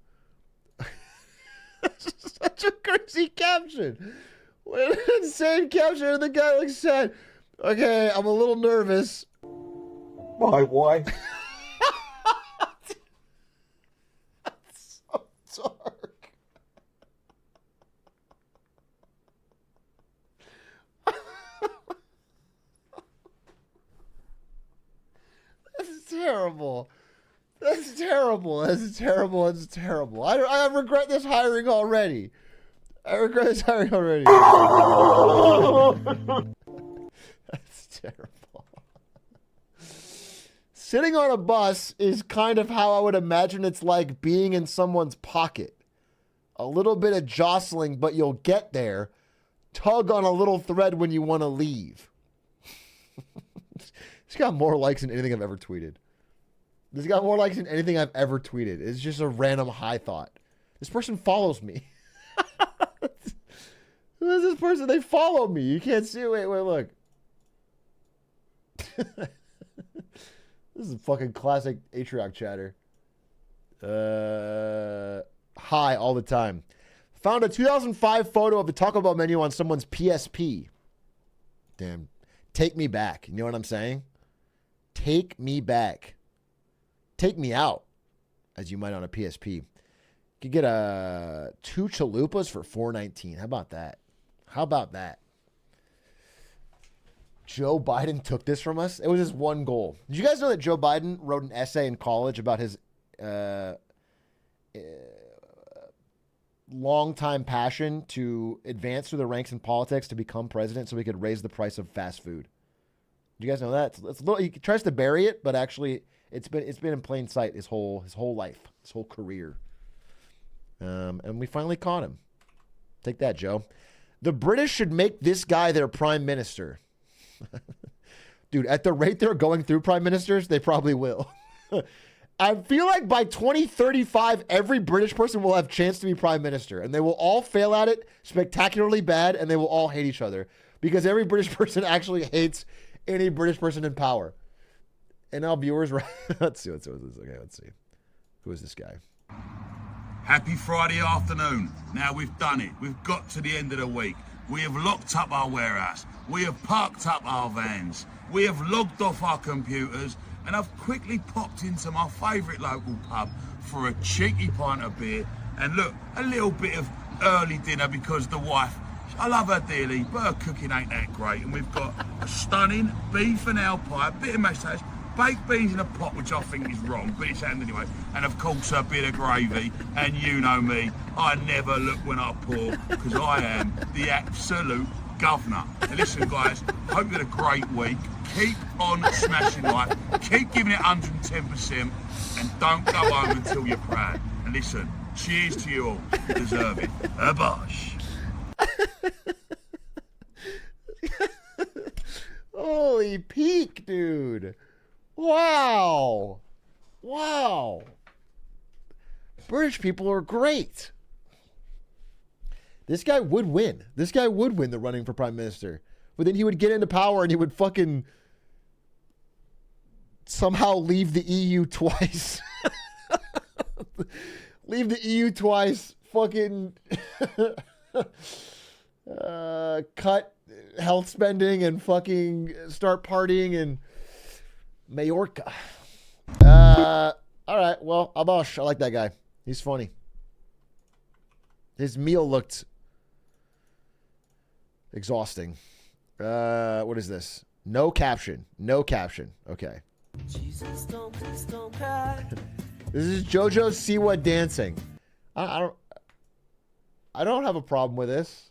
Such a crazy caption. What an insane caption. And the guy looks sad. Okay, I'm a little nervous.
My wife.
That's so dark. That's terrible. That's terrible. That's terrible. That's terrible. I regret this hiring already. That's terrible. Sitting on a bus is kind of how I would imagine it's like being in someone's pocket. A little bit of jostling, but you'll get there. Tug on a little thread when you want to leave. It's got more likes than anything I've ever tweeted. This got more likes than anything I've ever tweeted. It's just a random high thought. This person follows me. Who is this person? They follow me. You can't see. Wait, look. This is fucking classic Atrioc chatter. Hi all the time. Found a 2005 photo of the Taco Bell menu on someone's PSP. Damn. Take me back. You know what I'm saying? Take me back. Take me out, as you might on a PSP. You could get 2 chalupas for $4.19. How about that? How about that? Joe Biden took this from us. It was his one goal. Did you guys know that Joe Biden wrote an essay in college about his long-time passion to advance through the ranks in politics to become president so he could raise the price of fast food? Did you guys know that? It's a little, he tries to bury it, but actually it's been in plain sight his whole life, his whole career. And we finally caught him. Take that, Joe. The British should make this guy their prime minister. Dude, at the rate they're going through prime ministers, they probably will. I feel like by 2035, every British person will have a chance to be prime minister, and they will all fail at it spectacularly bad, and they will all hate each other because every British person actually hates any British person in power. And now viewers, right? Let's see. Okay, let's see. Who is this guy?
Happy Friday afternoon. Now we've done it. We've got to the end of the week. We have locked up our warehouse. We have parked up our vans. We have logged off our computers. And I've quickly popped into my favourite local pub for a cheeky pint of beer. And look, a little bit of early dinner because the wife, I love her dearly, but her cooking ain't that great. And we've got a stunning beef and ale pie, a bit of mashed potatoes, baked beans in a pot, which I think is wrong, but it's happened anyway. And of course, a bit of gravy. And you know me, I never look when I pour, because I am the absolute governor. And listen, guys, hope you had a great week. Keep on smashing life. Keep giving it 110%. And don't go home until you're proud. And listen, cheers to you all. You deserve it. A bosh.
Holy peak, dude. Wow. Wow. British people are great. This guy would win. This guy would win the running for prime minister. But then he would get into power and he would fucking somehow leave the EU twice. Leave the EU twice. Fucking cut health spending and fucking start partying in Majorca. All right. Well, Abosh. I like that guy. He's funny. His meal looked exhausting. What is this? No caption. No caption. Okay.
Jesus, please don't cry.
This is JoJo Siwa dancing. I don't have a problem with this.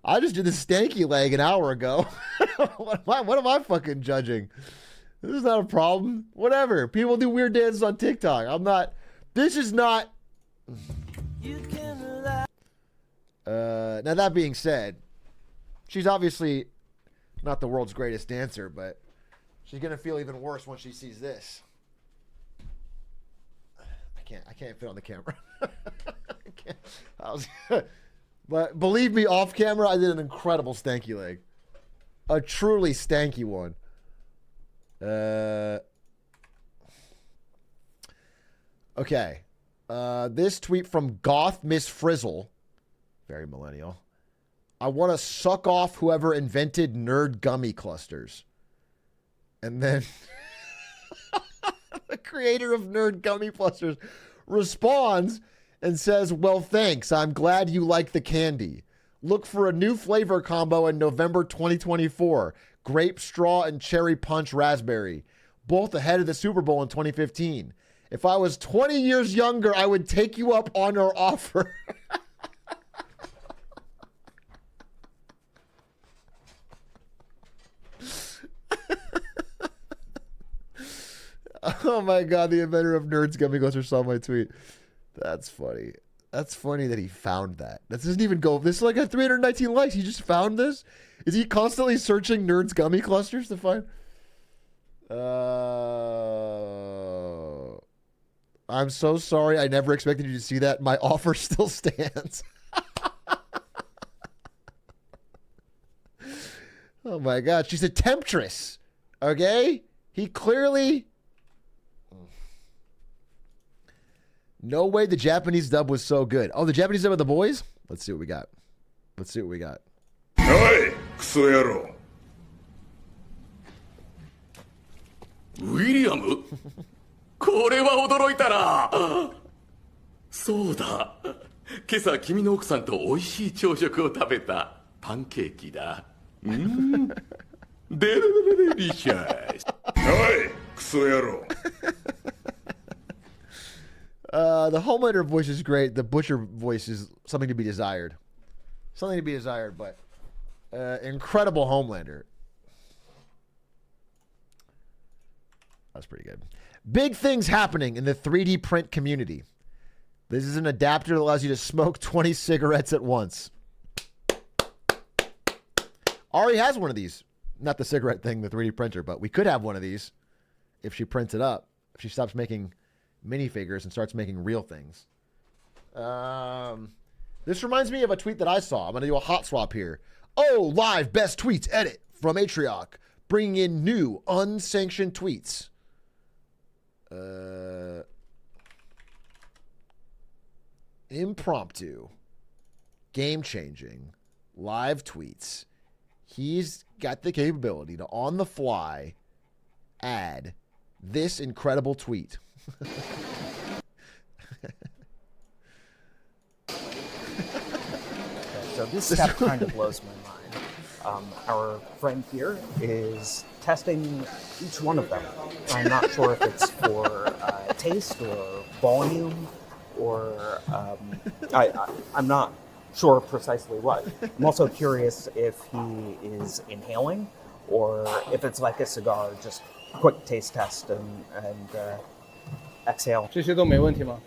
I just did the stanky leg an hour ago. What am I fucking judging? This is not a problem. Whatever. People do weird dances on TikTok. I'm not. This is not. Now that being said, she's obviously not the world's greatest dancer, but she's gonna feel even worse when she sees this. I can't fit on the camera. But believe me, off camera, I did an incredible stanky leg. A truly stanky one. Okay. This tweet from Goth Miss Frizzle. Very millennial. I want to suck off whoever invented nerd gummy clusters. And then the creator of nerd gummy clusters responds and says, well, thanks. I'm glad you like the candy. Look for a new flavor combo in November 2024. Grape, straw, and cherry punch raspberry. Both ahead of the Super Bowl in 2015. If I was 20 years younger, I would take you up on our offer. Oh my God, the inventor of Nerds Gummy Clusters saw my tweet. That's funny. That's funny that he found that. That doesn't even go. This is like at 319 likes. He just found this? Is he constantly searching Nerds Gummy Clusters to find? I'm so sorry. I never expected you to see that. My offer still stands. Oh my God. She's a temptress. Okay? He clearly... No way the Japanese dub was so good. Oh, the Japanese dub of The Boys? Let's see what we got. Let's see what we got.
Oi, Kusoyaro.
ウィリアムこれは驚いたなそうだ今朝君の奥さんと美味しい朝食を食べたパンケーキだデレレレリシャス
おいクソ野郎
The Homelander voice is great. The Butcher voice is something to be desired. Something to be desired, but incredible Homelander. That's pretty good. Big things happening in the 3D print community. This is an adapter that allows you to smoke 20 cigarettes at once. Ari has one of these. Not the cigarette thing, the 3D printer, but we could have one of these if she prints it up. If she stops making minifigures and starts making real things. This reminds me of a tweet that I saw. I'm going to do a hot swap here. Oh, live best tweets edit from Atrioc. Bringing in new unsanctioned tweets. Impromptu. Game-changing. Live tweets. He's got the capability to, on the fly, add this incredible tweet.
So this step kind of blows my mind. Our friend here is testing each one of them. I'm not sure if it's for taste or volume or I'm not sure precisely what. I'm also curious if he is inhaling or if it's like a cigar, just quick taste test and exhale.
这些都没问题吗？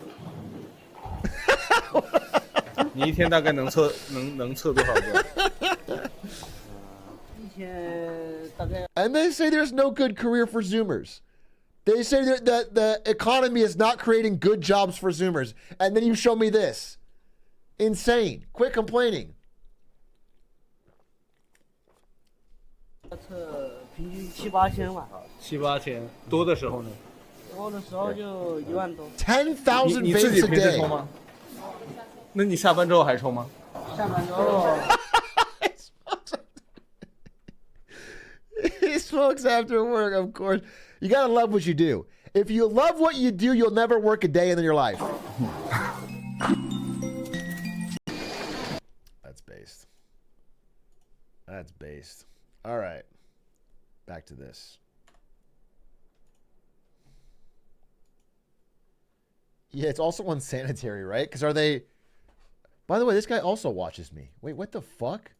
你一天大概能测多少个？
And they say there's no good career for Zoomers. They say that the economy is not creating good jobs for Zoomers. And then you show me this. Insane. Quit complaining.
测平均7-8千吧。
7-8千，多的时候呢？
多的时候就1万多。
10,000
你自己
vapes a
平时
day.
抽吗？那你下班之后还抽吗？
下班之后。
He smokes after work, of course. You gotta love what you do. If you love what you do, you'll never work a day in your life. That's based. That's based. All right. Back to this. Yeah, it's also unsanitary, right? Because are they... By the way, this guy also watches me. Wait, what the fuck?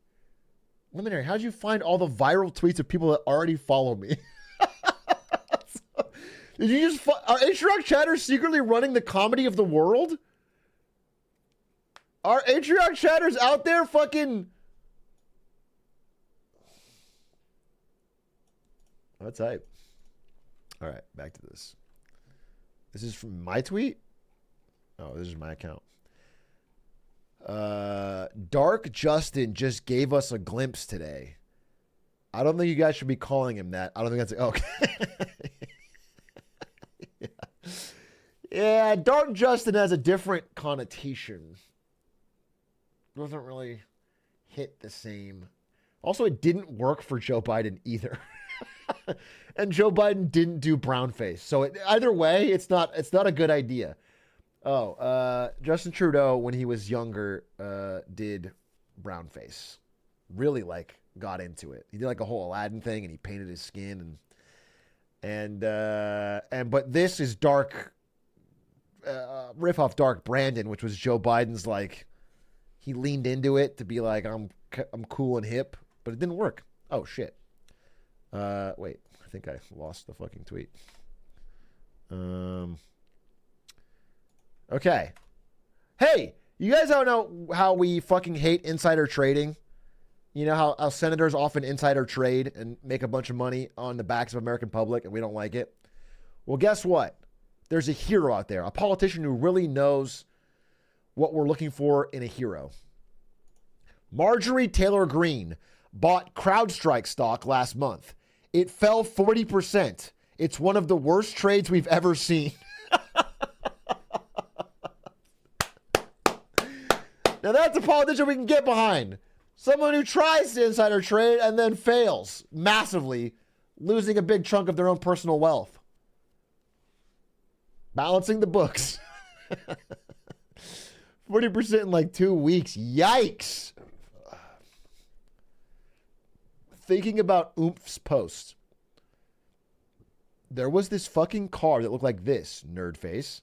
Luminary, how'd you find all the viral tweets of people that already follow me? Did you just... Are Atrioc chatters secretly running the comedy of the world? Are Atrioc chatters out there fucking... What type? All right, back to this. This is from my tweet? Oh, this is my account. Dark Justin just gave us a glimpse today. I don't think you guys should be calling him that. I don't think that's... Okay. Yeah, Dark Justin has a different connotation. Doesn't really hit the same. Also, it didn't work for Joe Biden either. And Joe Biden didn't do brown face. So either way, it's not a good idea. Oh, Justin Trudeau, when he was younger, did brown face. Really, got into it. He did a whole Aladdin thing, and he painted his skin, but this is Dark, riff off Dark Brandon, which was Joe Biden's he leaned into it to be like, I'm cool and hip, but it didn't work. Oh shit. Wait, I think I lost the fucking tweet. Okay. Hey, you guys don't know how we fucking hate insider trading? You know how senators often insider trade and make a bunch of money on the backs of American public, and we don't like it? Well, guess what? There's a hero out there, a politician who really knows what we're looking for in a hero. Marjorie Taylor Greene bought CrowdStrike stock last month. It fell 40%. It's one of the worst trades we've ever seen. Now that's a politician we can get behind. Someone who tries to insider trade and then fails massively, losing a big chunk of their own personal wealth. Balancing the books. 40% in 2 weeks. Yikes. Thinking about Oomp's post. There was this fucking car that looked like this, nerd face,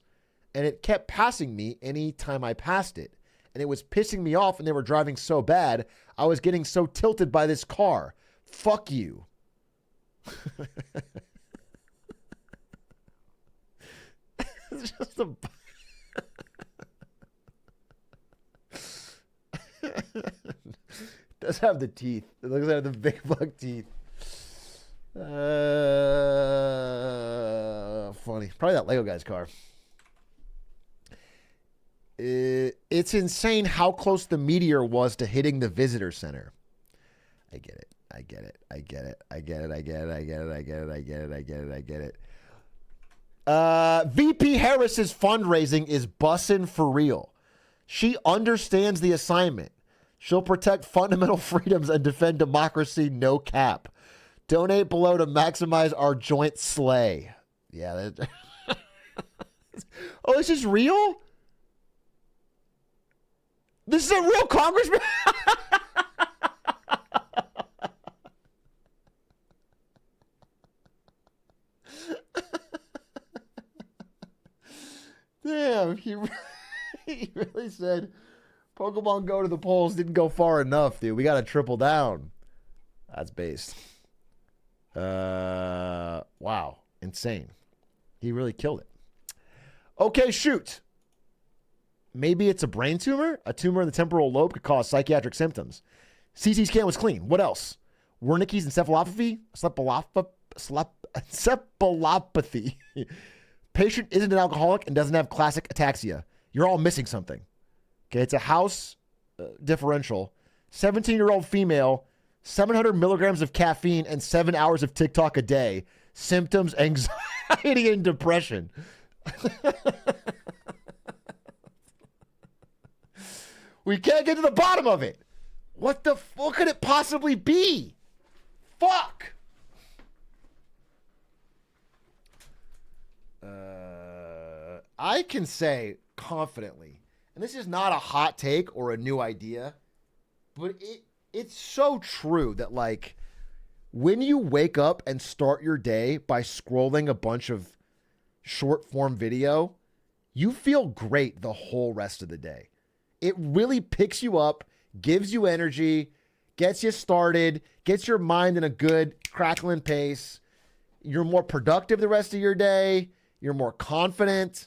and it kept passing me any time I passed it. And it was pissing me off, and they were driving so bad, I was getting so tilted by this car. Fuck you. It's just a... It does have the teeth. It looks like the big buck teeth. Funny. Probably that Lego guy's car. It's insane how close the meteor was to hitting the visitor center. I get it. I get it. I get it. I get it. I get it. I get it. I get it. I get it. I get it. I get it. VP Harris's fundraising is bussin' for real. She understands the assignment. She'll protect fundamental freedoms and defend democracy, no cap. Donate below to maximize our joint slay. Yeah. Oh, this is real? This is a real congressman. Damn, he really said Pokemon Go to the polls didn't go far enough, dude. We got to triple down. That's based. Wow. Insane. He really killed it. Okay, shoot. Maybe it's a brain tumor? A tumor in the temporal lobe could cause psychiatric symptoms. CT scan was clean. What else? Wernicke's encephalopathy? Encephalopathy. Patient isn't an alcoholic and doesn't have classic ataxia. You're all missing something. Okay, it's a house differential. 17-year-old female, 700 milligrams of caffeine and 7 hours of TikTok a day. Symptoms, anxiety, and depression. We can't get to the bottom of it. What could it possibly be? Fuck. I can say confidently, and this is not a hot take or a new idea, but it's so true that, like, when you wake up and start your day by scrolling a bunch of short form video, you feel great the whole rest of the day. It really picks you up, gives you energy, gets you started, gets your mind in a good crackling pace. You're more productive the rest of your day. You're more confident.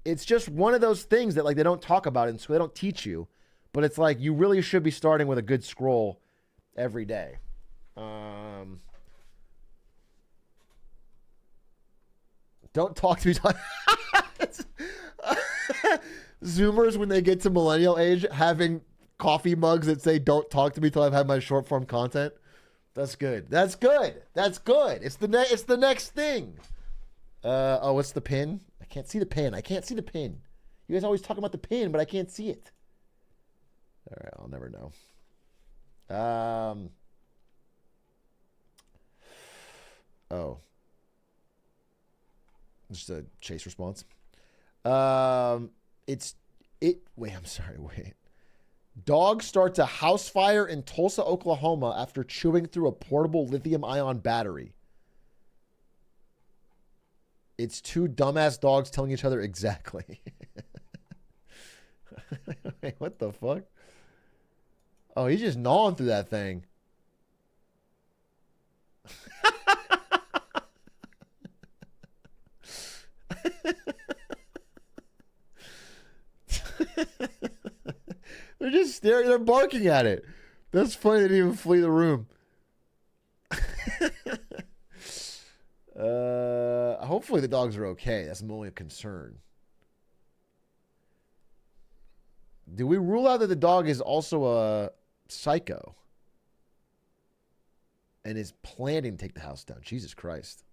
It's just one of those things that, like, they don't talk about it, and so they don't teach you. But it's like you really should be starting with a good scroll every day. Don't talk to me. Zoomers, when they get to millennial age, having coffee mugs that say "Don't talk to me till I've had my short form content." That's good. That's good. That's good. It's the next thing. Oh, what's the pin? I can't see the pin. I can't see the pin. You guys always talk about the pin, but I can't see it. All right, I'll never know. Oh. Just a chase response. Wait, I'm sorry, wait. Dog starts a house fire in Tulsa, Oklahoma after chewing through a portable lithium-ion battery. It's two dumbass dogs telling each other exactly. Wait, what the fuck? Oh, he's just gnawing through that thing. They're just staring. They're barking at it. That's funny. They didn't even flee the room. Hopefully the dogs are okay. That's my only concern. Do we rule out that the dog is also a psycho and is planning to take the house down? Jesus Christ.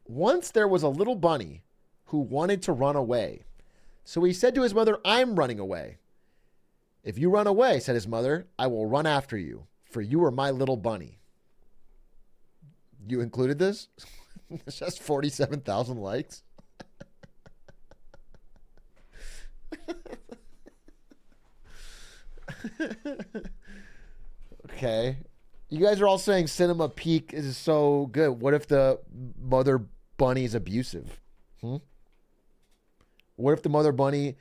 Once there was a little bunny who wanted to run away. So he said to his mother, "I'm running away." "If you run away," said his mother, "I will run after you, for you are my little bunny." You included this? This has 47,000 likes. Okay. You guys are all saying Cinema Peak is so good. What if the mother bunny is abusive? What if the mother bunny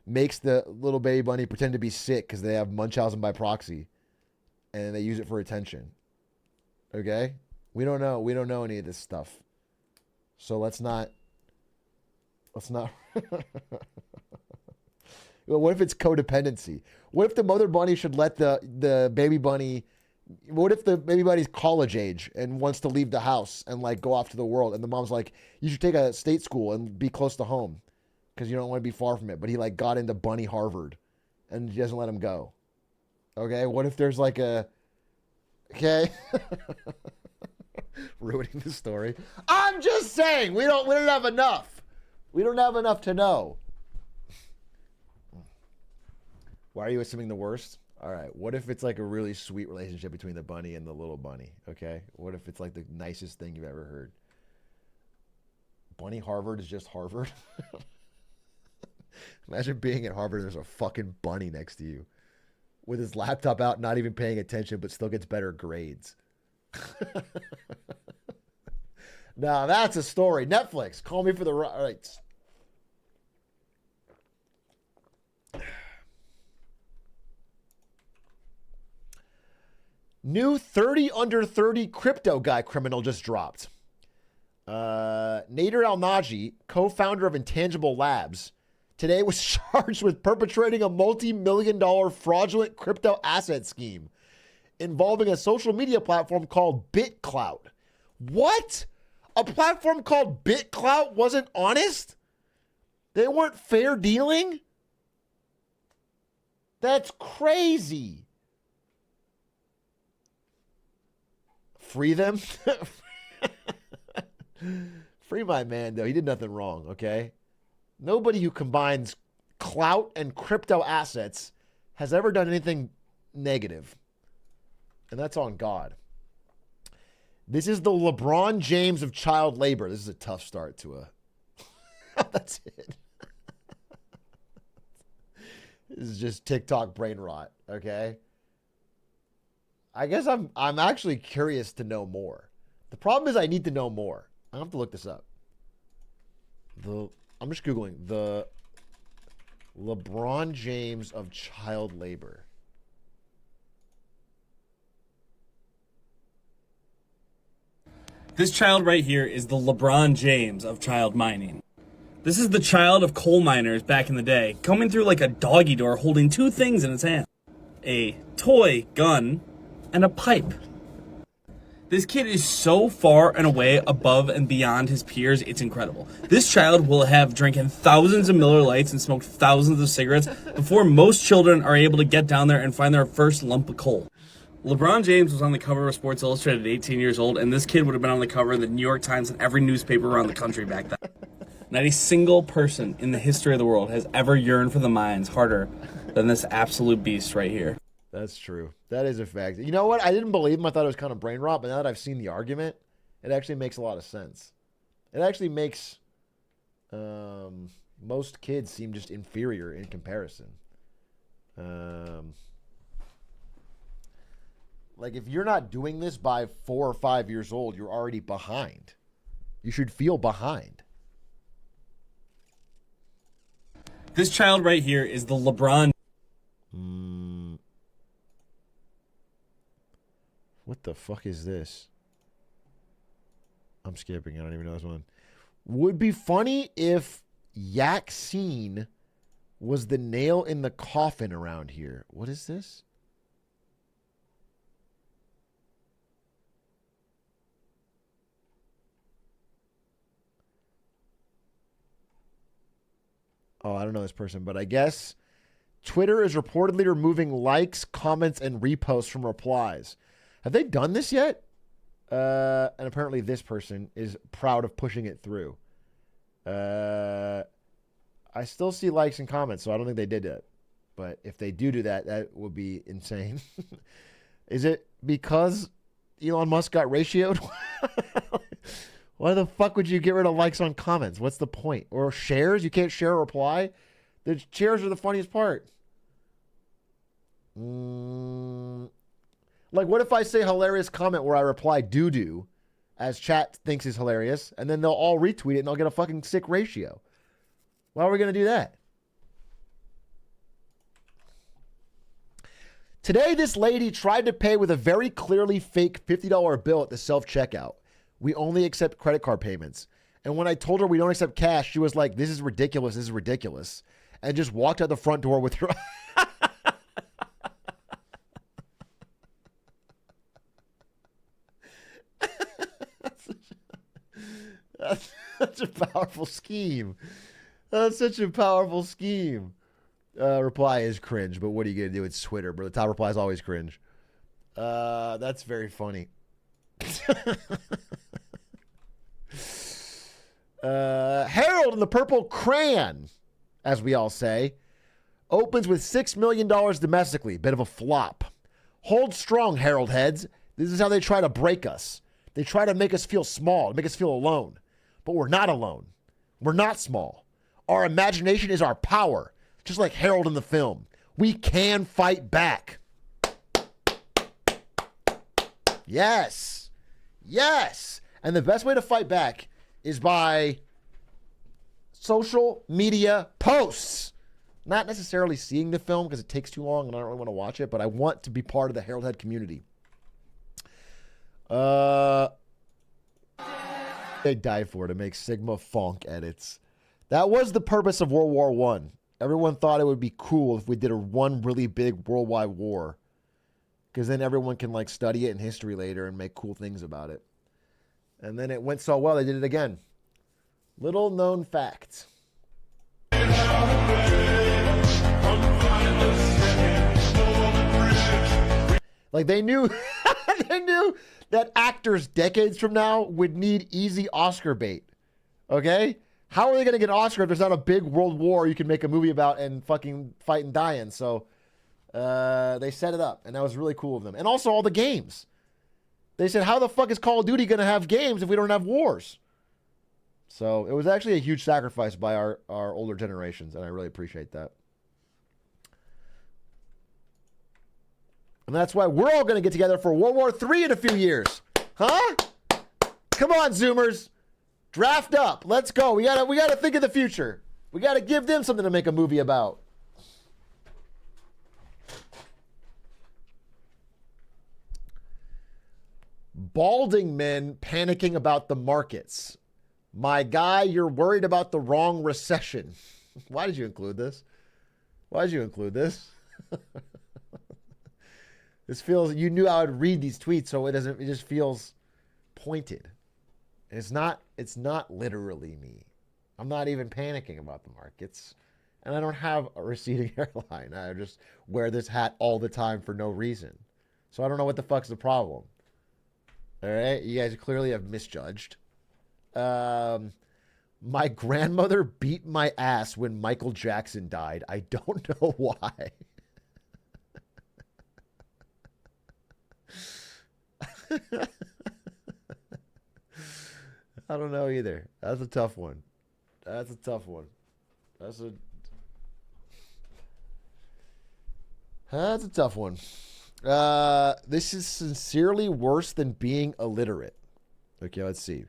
makes the little baby bunny pretend to be sick because they have Munchausen by proxy and they use it for attention? Okay? We don't know. We don't know any of this stuff. So let's not. Well, what if it's codependency? What if the mother bunny should let the baby bunny... What if the baby bunny's college age and wants to leave the house and, like, go off to the world, and the mom's like, "You should take a state school and be close to home because you don't want to be far from it." But he, like, got into Bunny Harvard and she doesn't let him go. Okay? What if there's like a... Okay? Ruining the story. I'm just saying, we don't have enough. We don't have enough to know. Why are you assuming the worst? All right. What if it's like a really sweet relationship between the bunny and the little bunny? Okay. What if it's like the nicest thing you've ever heard? Bunny Harvard is just Harvard. Imagine being at Harvard and there's a fucking bunny next to you with his laptop out, not even paying attention, but still gets better grades. Now that's a story. Netflix, call me for the rights. New 30 under 30 crypto guy criminal just dropped. Nader Al-Naji, co-founder of Intangible Labs, today was charged with perpetrating a multi-million-dollar fraudulent crypto asset scheme involving a social media platform called BitClout. What? A platform called BitClout wasn't honest? They weren't fair dealing? That's crazy. Free them? Free my man, though. He did nothing wrong, okay? Nobody who combines clout and crypto assets has ever done anything negative. And that's on God. This is the LeBron James of child labor. This is a tough start to a... That's it. This is just TikTok brain rot, okay? I guess I'm actually curious to know more. The problem is I need to know more. I have to look this up. I'm just Googling the LeBron James of child labor.
This child right here is the LeBron James of child mining. This is the child of coal miners back in the day, coming through like a doggy door holding two things in his hand. A toy gun and a pipe. This kid is so far and away above and beyond his peers, it's incredible. This child will have drinking thousands of Miller Lights and smoked thousands of cigarettes before most children are able to get down there and find their first lump of coal. LeBron James was on the cover of Sports Illustrated at 18 years old, and this kid would have been on the cover of the New York Times and every newspaper around the country back then. Not a single person in the history of the world has ever yearned for the mines harder than this absolute beast right here.
That's true. That is a fact. You know what? I didn't believe him. I thought it was kind of brain rot, but now that I've seen the argument, it actually makes a lot of sense. It actually makes most kids seem just inferior in comparison. Like, if you're not doing this by 4 or 5 years old, you're already behind. You should feel behind.
This child right here is the LeBron.
What the fuck is this? I'm skipping. I don't even know this one. Would be funny if Yaxine was the nail in the coffin around here. What is this? Oh, I don't know this person, but I guess Twitter is reportedly removing likes, comments, and reposts from replies. Have they done this yet? And apparently this person is proud of pushing it through. I still see likes and comments, so I don't think they did it. But if they do that, that would be insane. Is it because Elon Musk got ratioed? Why the fuck would you get rid of likes on comments? What's the point? Or shares? You can't share a reply? The shares are the funniest part. Like, what if I say hilarious comment where I reply doo-doo as chat thinks is hilarious, and then they'll all retweet it and I'll get a fucking sick ratio? Why are we going to do that? Today, this lady tried to pay with a very clearly fake $50 bill at the self-checkout. We only accept credit card payments. And when I told her we don't accept cash, she was like, this is ridiculous, this is ridiculous. And just walked out the front door with her... That's such a powerful scheme. That's such a powerful scheme. Reply is cringe, but what are you going to do? It's Twitter, but the top reply is always cringe. That's very funny. Harold and the Purple Crayon, as we all say. Opens with $6 million domestically. Bit of a flop. Hold strong, Herald heads. This is how they try to break us. They try to make us feel small, make us feel alone. But we're not alone. We're not small. Our imagination is our power, just like Harold in the film. We can fight back. Yes. Yes. And the best way to fight back is by social media posts. Not necessarily seeing the film because it takes too long and I don't really want to watch it, but I want to be part of the Harold Head community. They died for to make Sigma Funk edits. That was the purpose of World War I. Everyone thought it would be cool if we did one really big worldwide war. Because then everyone can like study it in history later and make cool things about it. And then it went so well, they did it again. Little known fact. Like they knew, they knew that actors decades from now would need easy Oscar bait. Okay? How are they going to get an Oscar if there's not a big world war you can make a movie about and fucking fight and die in? So they set it up, and that was really cool of them. And also all the games. They said, how the fuck is Call of Duty going to have games if we don't have wars? So it was actually a huge sacrifice by our older generations, and I really appreciate that. And that's why we're all going to get together for World War III in a few years. Huh? Come on, Zoomers. Draft up. Let's go. We gotta think of the future. We gotta give them something to make a movie about. Balding men panicking about the markets. My guy, you're worried about the wrong recession. Why did you include this? Why did you include this? This feels, you knew I would read these tweets, so it just feels pointed. It's not literally me. I'm not even panicking about the markets. And I don't have a receding hairline. I just wear this hat all the time for no reason. So I don't know what the fuck's the problem. All right? You guys clearly have misjudged. My grandmother beat my ass when Michael Jackson died. I don't know why. I don't know either. That's a tough one. That's a tough one. That's a tough one. This is sincerely worse than being illiterate. Okay, let's see.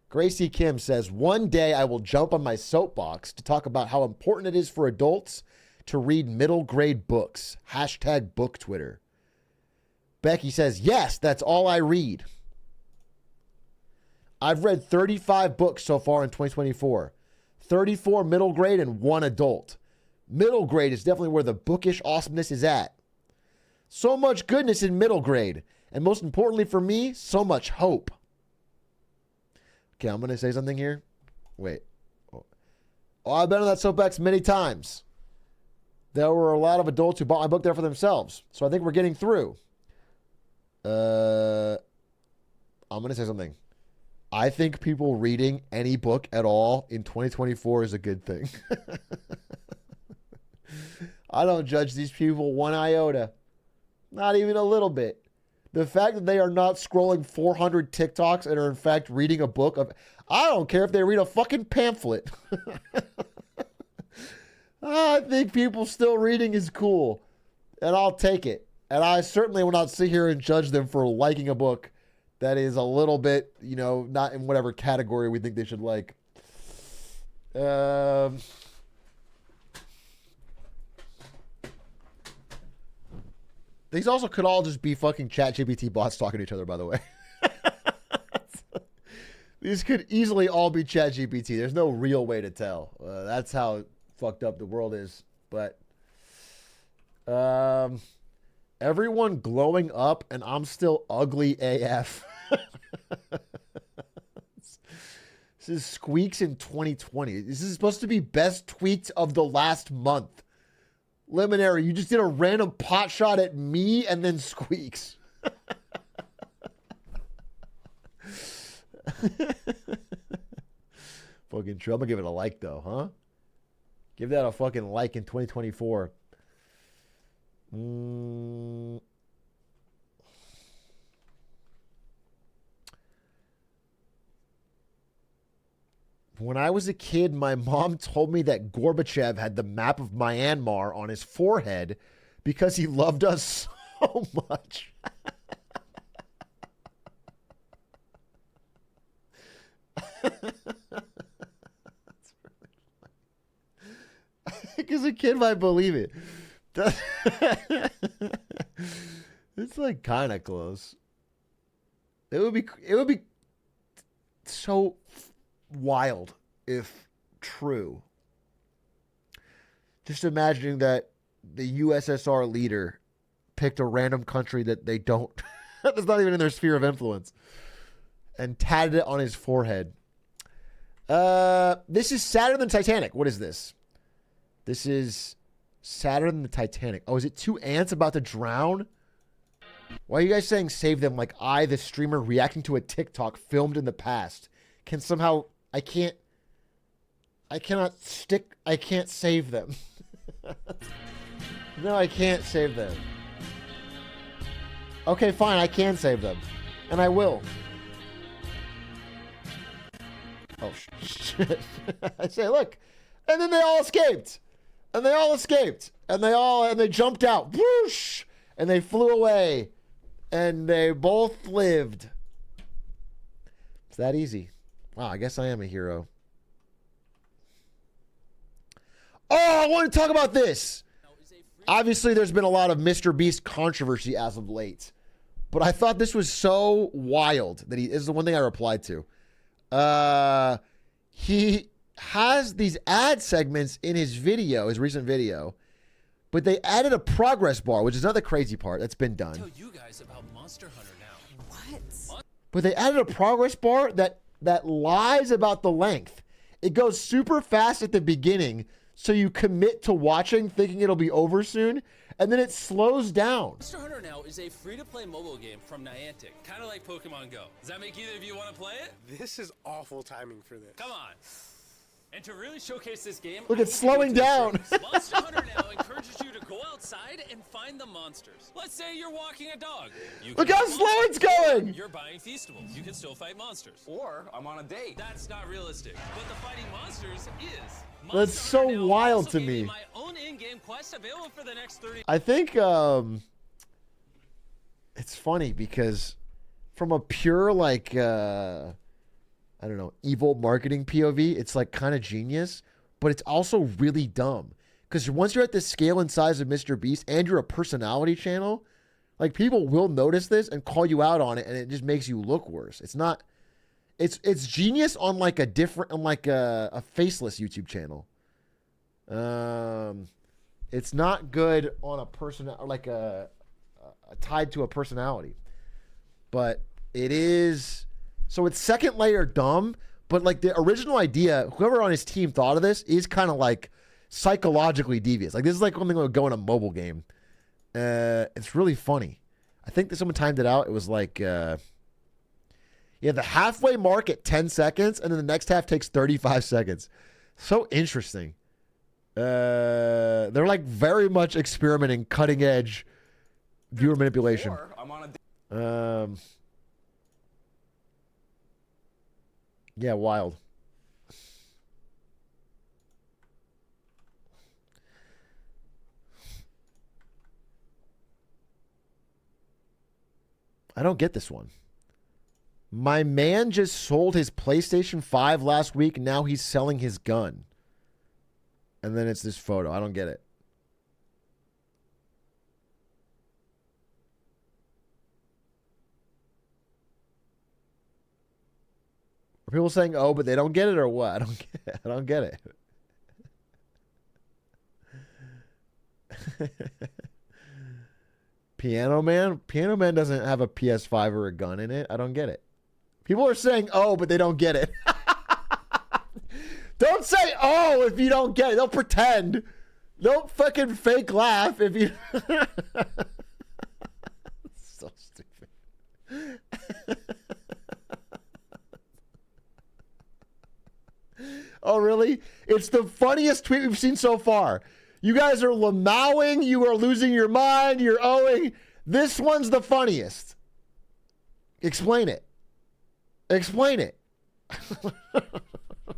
Gracie Kim says, one day I will jump on my soapbox to talk about how important it is for adults to read middle grade books. Hashtag book Twitter. Becky says, yes, that's all I read. I've read 35 books so far in 2024. 34 middle grade and 1 adult. Middle grade is definitely where the bookish awesomeness is at. So much goodness in middle grade. And most importantly for me, so much hope. Okay, I'm going to say something here. Wait. Oh, I've been on that soapbox many times. There were a lot of adults who bought my book there for themselves. So I think we're getting through. I'm going to say something. I think people reading any book at all in 2024 is a good thing. I don't judge these people one iota. Not even a little bit. The fact that they are not scrolling 400 TikToks and are in fact reading a book of... I don't care if they read a fucking pamphlet. I think people still reading is cool. And I'll take it. And I certainly will not sit here and judge them for liking a book that is a little bit, not in whatever category we think they should like. These also could all just be fucking ChatGPT bots talking to each other, by the way. These could easily all be ChatGPT. There's no real way to tell. That's how fucked up the world is. But everyone glowing up and I'm still ugly AF. This is Squeaks in 2020. This is supposed to be best tweets of the last month. Liminary, you just did a random pot shot at me and then Squeaks. Fucking true. I'm gonna give it a like though, huh? Give that a fucking like in 2024. When I was a kid, my mom told me that Gorbachev had the map of Myanmar on his forehead because he loved us so much. Because a kid might believe it. It's like kind of close. It would be so wild if true. Just imagining that the USSR leader picked a random country that they don't, that's not even in their sphere of influence, and tatted it on his forehead. This is sadder than Titanic. What is this? This is sadder than the Titanic. Oh, is it two ants about to drown? Why are you guys saying save them like I, the streamer reacting to a TikTok filmed in the past, can somehow... I can't save them. No, I can't save them. Okay, fine, I can save them. And I will. Oh, shit. I say, look. And then they all escaped. And they jumped out. Whoosh! And they flew away. And they both lived. It's that easy. Wow, I guess I am a hero. Oh, I want to talk about this. Obviously, there's been a lot of Mr. Beast controversy as of late. But I thought this was so wild that this is the one thing I replied to. He has these ad segments in his video, his recent video, but they added a progress bar, which is another crazy part that's been done.
Tell you guys about Monster Hunter now. What?
But they added a progress bar that lies about the length. It goes super fast at the beginning, so you commit to watching thinking it'll be over soon, and then it slows down.
Monster Hunter now is a free-to-play mobile game from Niantic, kind of like Pokemon Go. Does that make either of you want to play it?
This is awful timing for this.
Come on. And to really showcase this game,
Look, it's slowing down.
Monster Hunter now encourages you to go outside and find the monsters. Let's say you're walking a dog.
Look how slow it's going.
You're buying Feastables. You can still fight monsters. Or I'm on a date. That's not realistic. But the fighting monsters is.
That's so wild to me.
My own in-game quest available for the next 30.
I think it's funny because from a pure I don't know, evil marketing POV, it's like kind of genius, but it's also really dumb. Because once you're at the scale and size of Mr. Beast and you're a personality channel, like people will notice this and call you out on it, and it just makes you look worse. It's not. It's genius on like a different, on like a faceless YouTube channel. It's not good on a person like a tied to a personality, but it is. So it's second layer dumb, but like the original idea, whoever on his team thought of this is kind of like psychologically devious. Like this is like something that would go in a mobile game. It's really funny. I think that someone timed it out. It was like, the halfway mark at 10 seconds, and then the next half takes 35 seconds. So interesting. They're like very much experimenting cutting edge viewer manipulation.
Or I'm on a
Yeah, wild. I don't get this one. My man just sold his PlayStation 5 last week. Now he's selling his gun. And then it's this photo. I don't get it. Are people saying, oh, but they don't get it or what? I don't get it. Piano Man? Piano Man doesn't have a PS5 or a gun in it. I don't get it. People are saying, oh, but they don't get it. Don't say, oh, if you don't get it. They'll pretend. Don't fucking fake laugh if you... So stupid. Oh, really? It's the funniest tweet we've seen so far. You guys are lamowing. You are losing your mind. You're owing. This one's the funniest. Explain it. Explain it.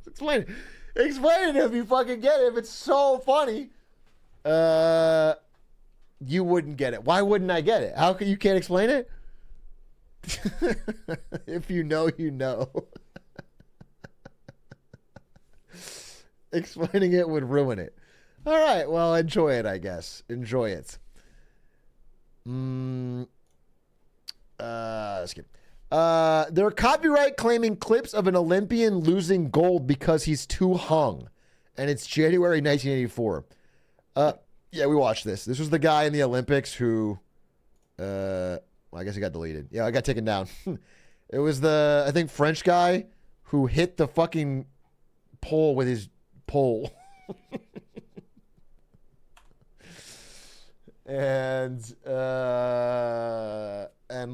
Explain it. Explain it if you fucking get it. If it's so funny, you wouldn't get it. Why wouldn't I get it? How can you can't explain it? If you know, you know. Explaining it would ruin it. All right, well, enjoy it, I guess. Enjoy it. Skip. They're copyright claiming clips of an Olympian losing gold because he's too hung. And it's January 1984. Yeah, we watched this. This was the guy in the Olympics who, well, I guess he got deleted. Yeah, I got taken down. It was the, I think, French guy who hit the fucking pole with his pole. and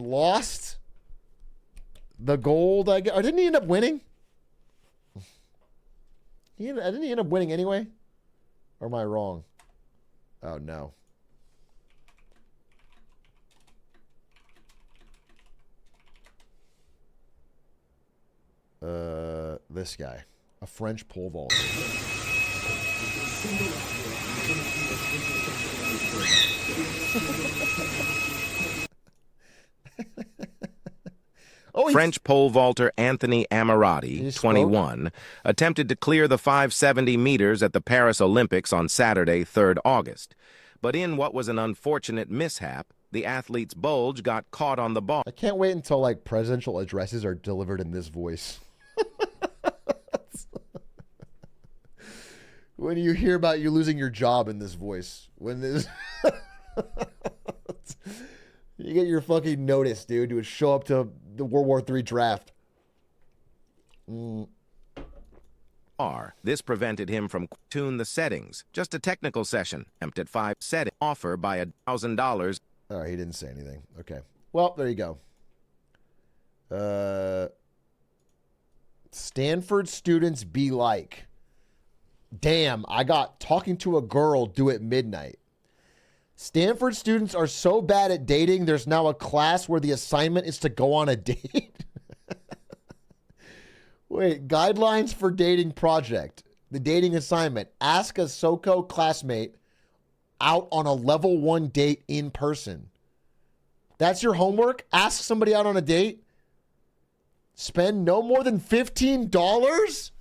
lost the gold. I guess. Or didn't he end up winning? Didn't he end up winning anyway? Or am I wrong? Oh, no. This guy. A French pole vaulter.
French pole vaulter Anthony Amirati, 21, attempted to clear the 570 meters at the Paris Olympics on Saturday, 3rd August. But in what was an unfortunate mishap, the athlete's bulge got caught on the bar.
I can't wait until like presidential addresses are delivered in this voice. When you hear about you losing your job in this voice, when this you get your fucking notice, dude, to show up to the World War III draft.
This prevented him from tune the settings. Just a technical session. At 5 setting offer by $1,000.
All right, he didn't say anything. Okay. Well, there you go. Stanford students be like, damn, I got talking to a girl due at midnight. Stanford students are so bad at dating, there's now a class where the assignment is to go on a date. Wait, guidelines for dating project. The dating assignment. Ask a SoCo classmate out on a level 1 date in person. That's your homework? Ask somebody out on a date? Spend no more than $15?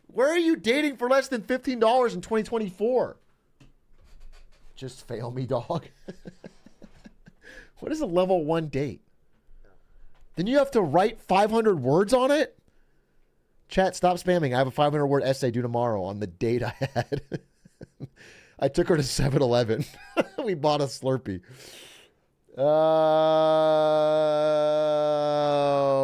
Where are you dating for less than $15 in 2024? Just fail me, dog. What is a level 1 date? Then you have to write 500 words on it? Chat, stop spamming. I have a 500-word essay due tomorrow on the date I had. I took her to 7-Eleven. We bought a Slurpee.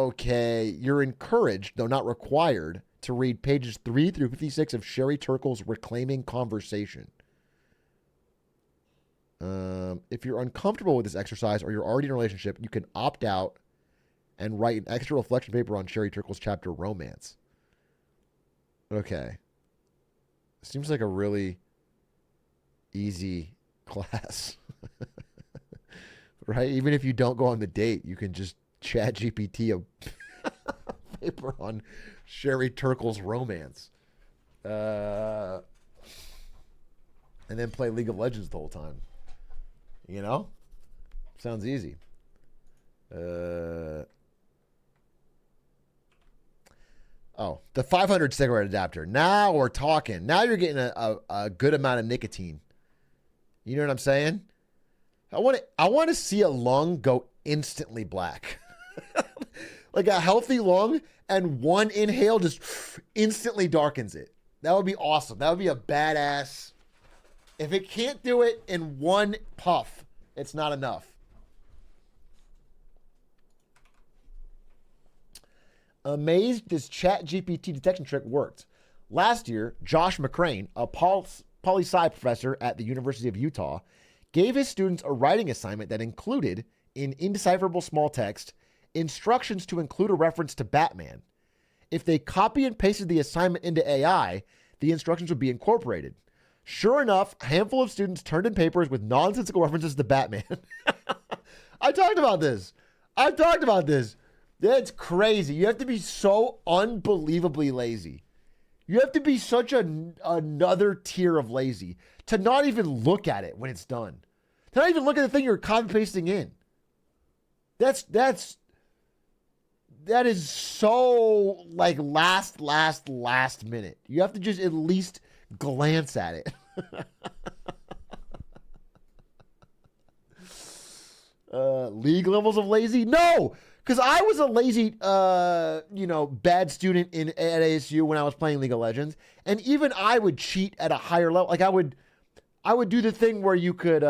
Okay. You're encouraged, though not required, to read pages 3 through 56 of Sherry Turkle's Reclaiming Conversation. If you're uncomfortable with this exercise or you're already in a relationship, you can opt out and write an extra reflection paper on Sherry Turkle's chapter Romance. Okay. Seems like a really easy class. Right? Even if you don't go on the date, you can just chat GPT a paper on Sherry Turkle's Romance. And then play League of Legends the whole time. You know? Sounds easy. Oh, the 500 cigarette adapter. Now we're talking. Now you're getting a good amount of nicotine. You know what I'm saying? I want to see a lung go instantly black. Like a healthy lung, and one inhale just instantly darkens it. That would be awesome. That would be a badass. If it can't do it in one puff, it's not enough. Amazed this chat GPT detection trick worked. Last year, Josh McCrane, a poli-sci professor at the University of Utah, gave his students a writing assignment that included, in indecipherable small text, instructions to include a reference to Batman. If they copy and pasted the assignment into AI, the instructions would be incorporated. Sure enough, a handful of students turned in papers with nonsensical references to Batman. I talked about this. That's crazy. You have to be so unbelievably lazy. You have to be such another tier of lazy to not even look at it when it's done. To not even look at the thing you're copy pasting in. That is so like last minute. You have to just at least glance at it. League levels of lazy? No, because I was a lazy, bad student at ASU when I was playing League of Legends, and even I would cheat at a higher level. Like I would do the thing where you could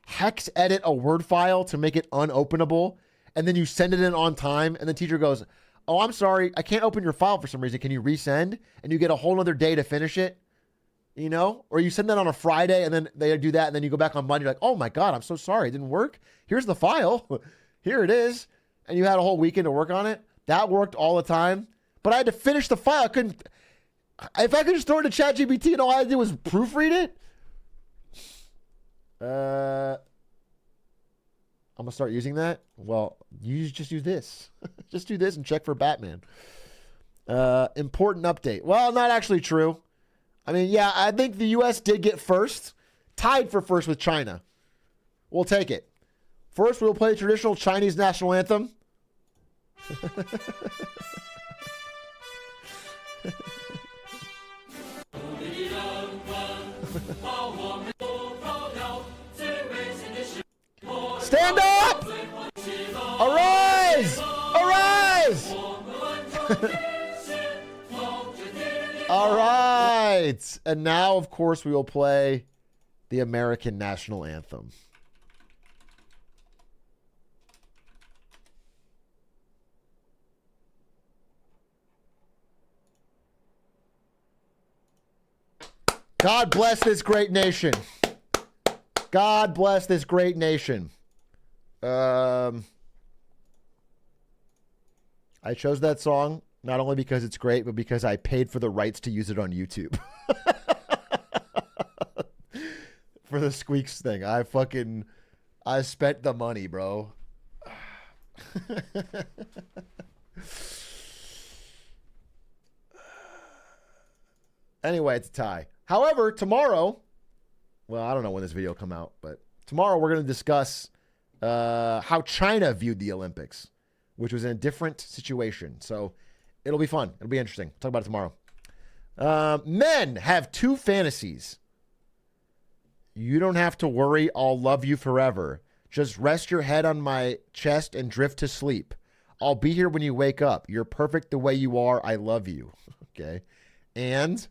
hex edit a Word file to make it unopenable, and then you send it in on time, and the teacher goes, "Oh, I'm sorry, I can't open your file for some reason. Can you resend?" And you get a whole other day to finish it. You know, or you send that on a Friday and then they do that. And then you go back on Monday. You're like, oh my God, I'm so sorry. It didn't work. Here's the file. Here it is. And you had a whole weekend to work on it. That worked all the time. But I had to finish the file. If I could just throw it to ChatGPT and all I had to do was proofread it. I'm going to start using that. Well, you just use this. Just do this and check for Batman. Important update. Well, not actually true. I mean, yeah, I think the U.S. did get first, tied for first with China. We'll take it. First, we'll play the traditional Chinese national anthem. Stand up! Arise! Arise! All right. And now, of course, we will play the American national anthem. God bless this great nation. God bless this great nation. I chose that song not only because it's great, but because I paid for the rights to use it on YouTube. For the Squeaks thing. I spent the money, bro. Anyway, it's a tie. However, tomorrow, well, I don't know when this video will come out, but tomorrow we're going to discuss how China viewed the Olympics, which was in a different situation. So it'll be fun. It'll be interesting. Talk about it tomorrow. Men have two fantasies. You don't have to worry. I'll love you forever. Just rest your head on my chest and drift to sleep. I'll be here when you wake up. You're perfect the way you are. I love you. Okay. And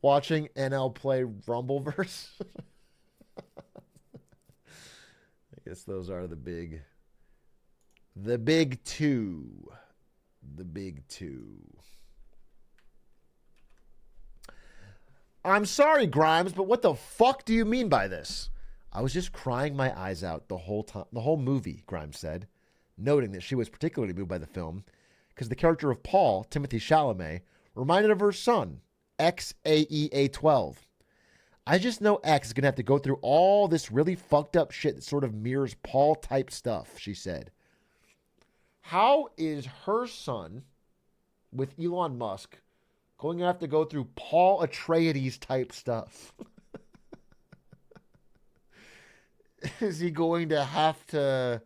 watching NL play Rumbleverse. I guess those are the big two. The big two. I'm sorry, Grimes, but what the fuck do you mean by this? I was just crying my eyes out the whole time, the whole movie, Grimes said, noting that she was particularly moved by the film because the character of Paul, Timothy Chalamet, reminded of her son, XAEA12. I just know X is going to have to go through all this really fucked up shit that sort of mirrors Paul-type stuff, she said. How is her son, with Elon Musk, going to have to go through Paul Atreides-type stuff? Is he going to have to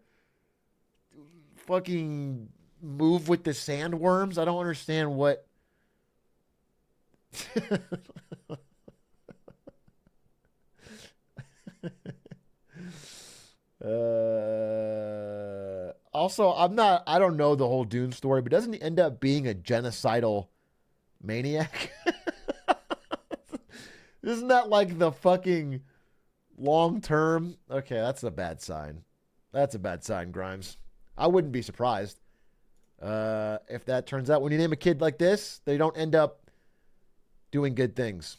fucking move with the sandworms? I don't understand what... Also, I don't know the whole Dune story, but doesn't he end up being a genocidal maniac? Isn't that like the fucking long term? Okay, that's a bad sign. That's a bad sign, Grimes. I wouldn't be surprised if that turns out when you name a kid like this, they don't end up doing good things.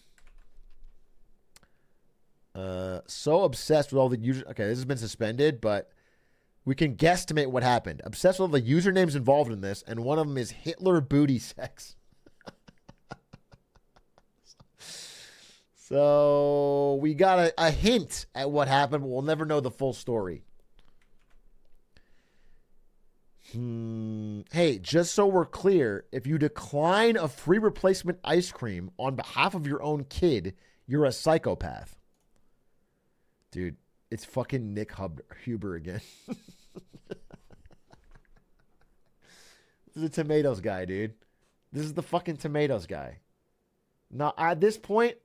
So obsessed with all the usual. Okay, this has been suspended, but We can guesstimate what happened. Obsessed with the usernames involved in this, and one of them is Hitler booty sex. So we got a hint at what happened, but we'll never know the full story. Hey, just so we're clear, if you decline a free replacement ice cream on behalf of your own kid, you're a psychopath. Dude, it's fucking Nick Huber again. This is the tomatoes guy, dude. This is the fucking tomatoes guy. Now, at this point,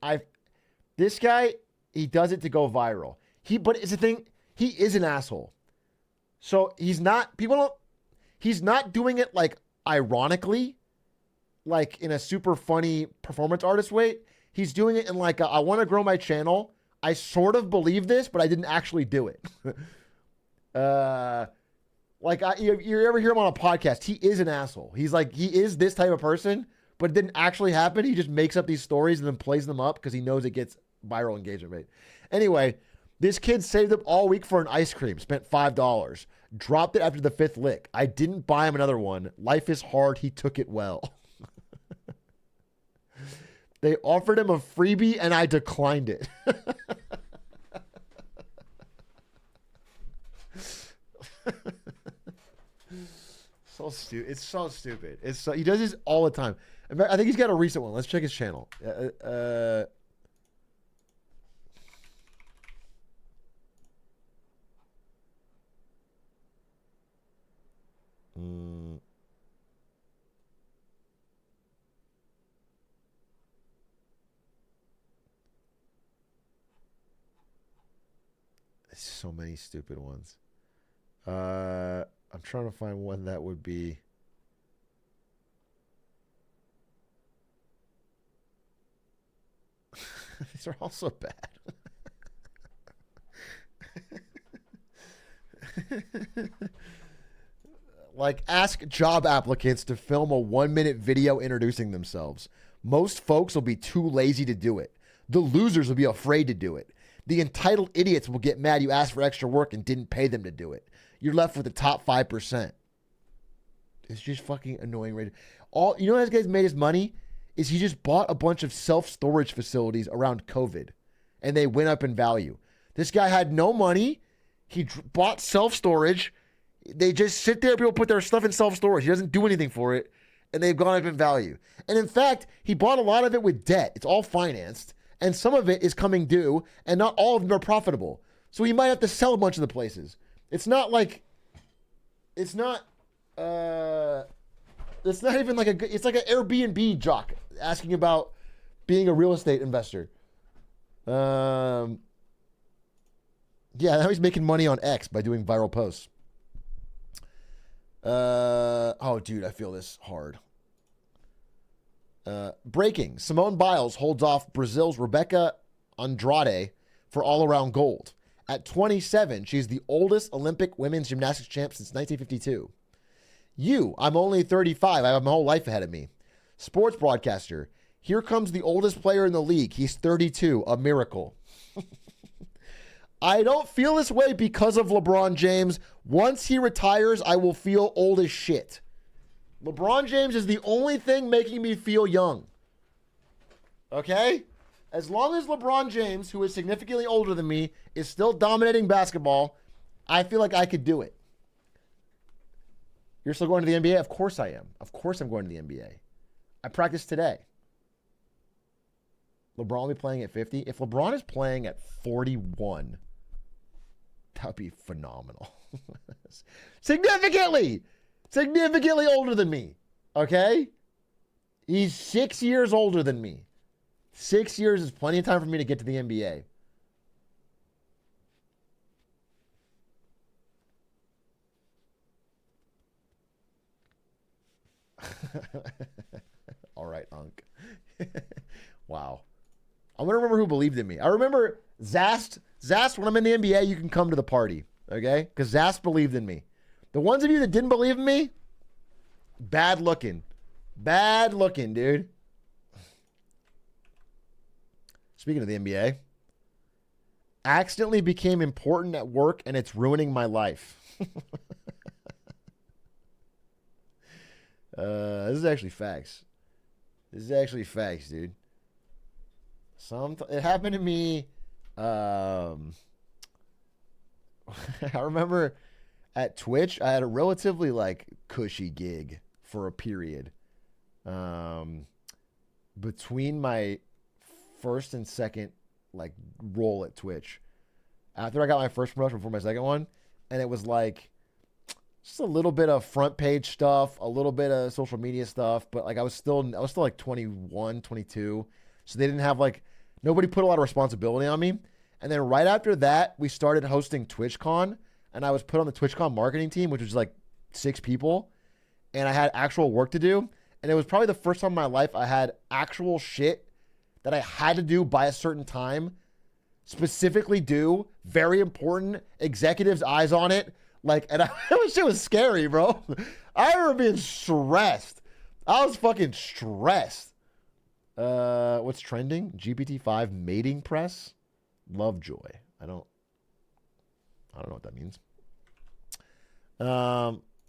this guy, he does it to go viral. But it's the thing, he is an asshole. So he's not doing it like ironically, like in a super funny performance artist way. He's doing it in like I want to grow my channel. I sort of believe this, but I didn't actually do it. You ever hear him on a podcast? He is an asshole. He is this type of person, but it didn't actually happen. He just makes up these stories and then plays them up because he knows it gets viral engagement rate. Anyway, this kid saved up all week for an ice cream, spent $5, dropped it after the 5th lick. I didn't buy him another one. Life is hard. He took it well. They offered him a freebie and I declined it. So stupid. It's so stupid. He does this all the time. In fact, I think he's got a recent one. Let's check his channel. So many stupid ones. I'm trying to find one that would be. These are all so bad. Like, ask job applicants to film a 1-minute video introducing themselves. Most folks will be too lazy to do it. The losers will be afraid to do it. The entitled idiots will get mad you asked for extra work and didn't pay them to do it. You're left with the top 5%. It's just fucking annoying. You know how this guy's made his money? Is he just bought a bunch of self-storage facilities around COVID, and they went up in value. This guy had no money. He bought self-storage. They just sit there, people put their stuff in self-storage. He doesn't do anything for it, and they've gone up in value. And in fact, he bought a lot of it with debt. It's all financed, and some of it is coming due, and not all of them are profitable. So he might have to sell a bunch of the places. It's not even like it's like an Airbnb jock asking about being a real estate investor. Yeah, now he's making money on X by doing viral posts. Oh, dude, I feel this hard. Breaking. Simone Biles holds off Brazil's Rebecca Andrade for all-around gold. At 27, she's the oldest Olympic women's gymnastics champ since 1952. I'm only 35. I have my whole life ahead of me. Sports broadcaster. Here comes the oldest player in the league. He's 32. A miracle. I don't feel this way because of LeBron James. Once he retires, I will feel old as shit. LeBron James is the only thing making me feel young. Okay? As long as LeBron James, who is significantly older than me, is still dominating basketball, I feel like I could do it. You're still going to the NBA? Of course I am. Of course I'm going to the NBA. I practiced today. LeBron will be playing at 50. If LeBron is playing at 41, that would be phenomenal. Significantly older than me. Okay? He's 6 years older than me. 6 years is plenty of time for me to get to the NBA. All right, Unc. Wow. I'm going to remember who believed in me. I remember Zast. Zast, when I'm in the NBA, you can come to the party. Okay? Because Zast believed in me. The ones of you that didn't believe in me, bad looking. Bad looking, dude. Speaking of the NBA, accidentally became important at work and it's ruining my life. This is actually facts. This is actually facts, dude. It happened to me. I remember at Twitch, I had a relatively like cushy gig for a period. Between my first and second like role at Twitch, after I got my first promotion before my second one, and it was like just a little bit of front page stuff, a little bit of social media stuff, but like I was still like 21, 22. So they didn't have like, nobody put a lot of responsibility on me. And then right after that, we started hosting TwitchCon, and I was put on the TwitchCon marketing team, which was like 6 people, and I had actual work to do. And it was probably the first time in my life I had actual shit that I had to do by a certain time, specifically do, very important, executives' eyes on it. Like, and shit was scary, bro. I remember being stressed. I was fucking stressed. What's trending? GPT-5 mating press? Lovejoy. I don't know what that means.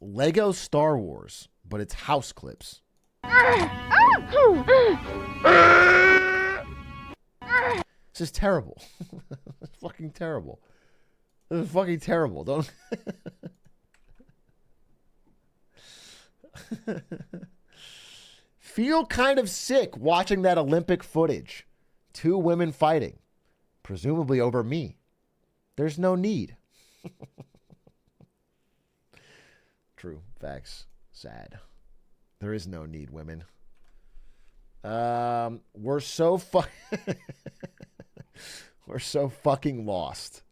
Lego Star Wars, but it's house clips. This is terrible. It's fucking terrible. This is fucking terrible. Don't. Feel kind of sick watching that Olympic footage. 2 women fighting, presumably over me. There's no need. True. Facts. Sad. There is no need, women. We're so fucking lost.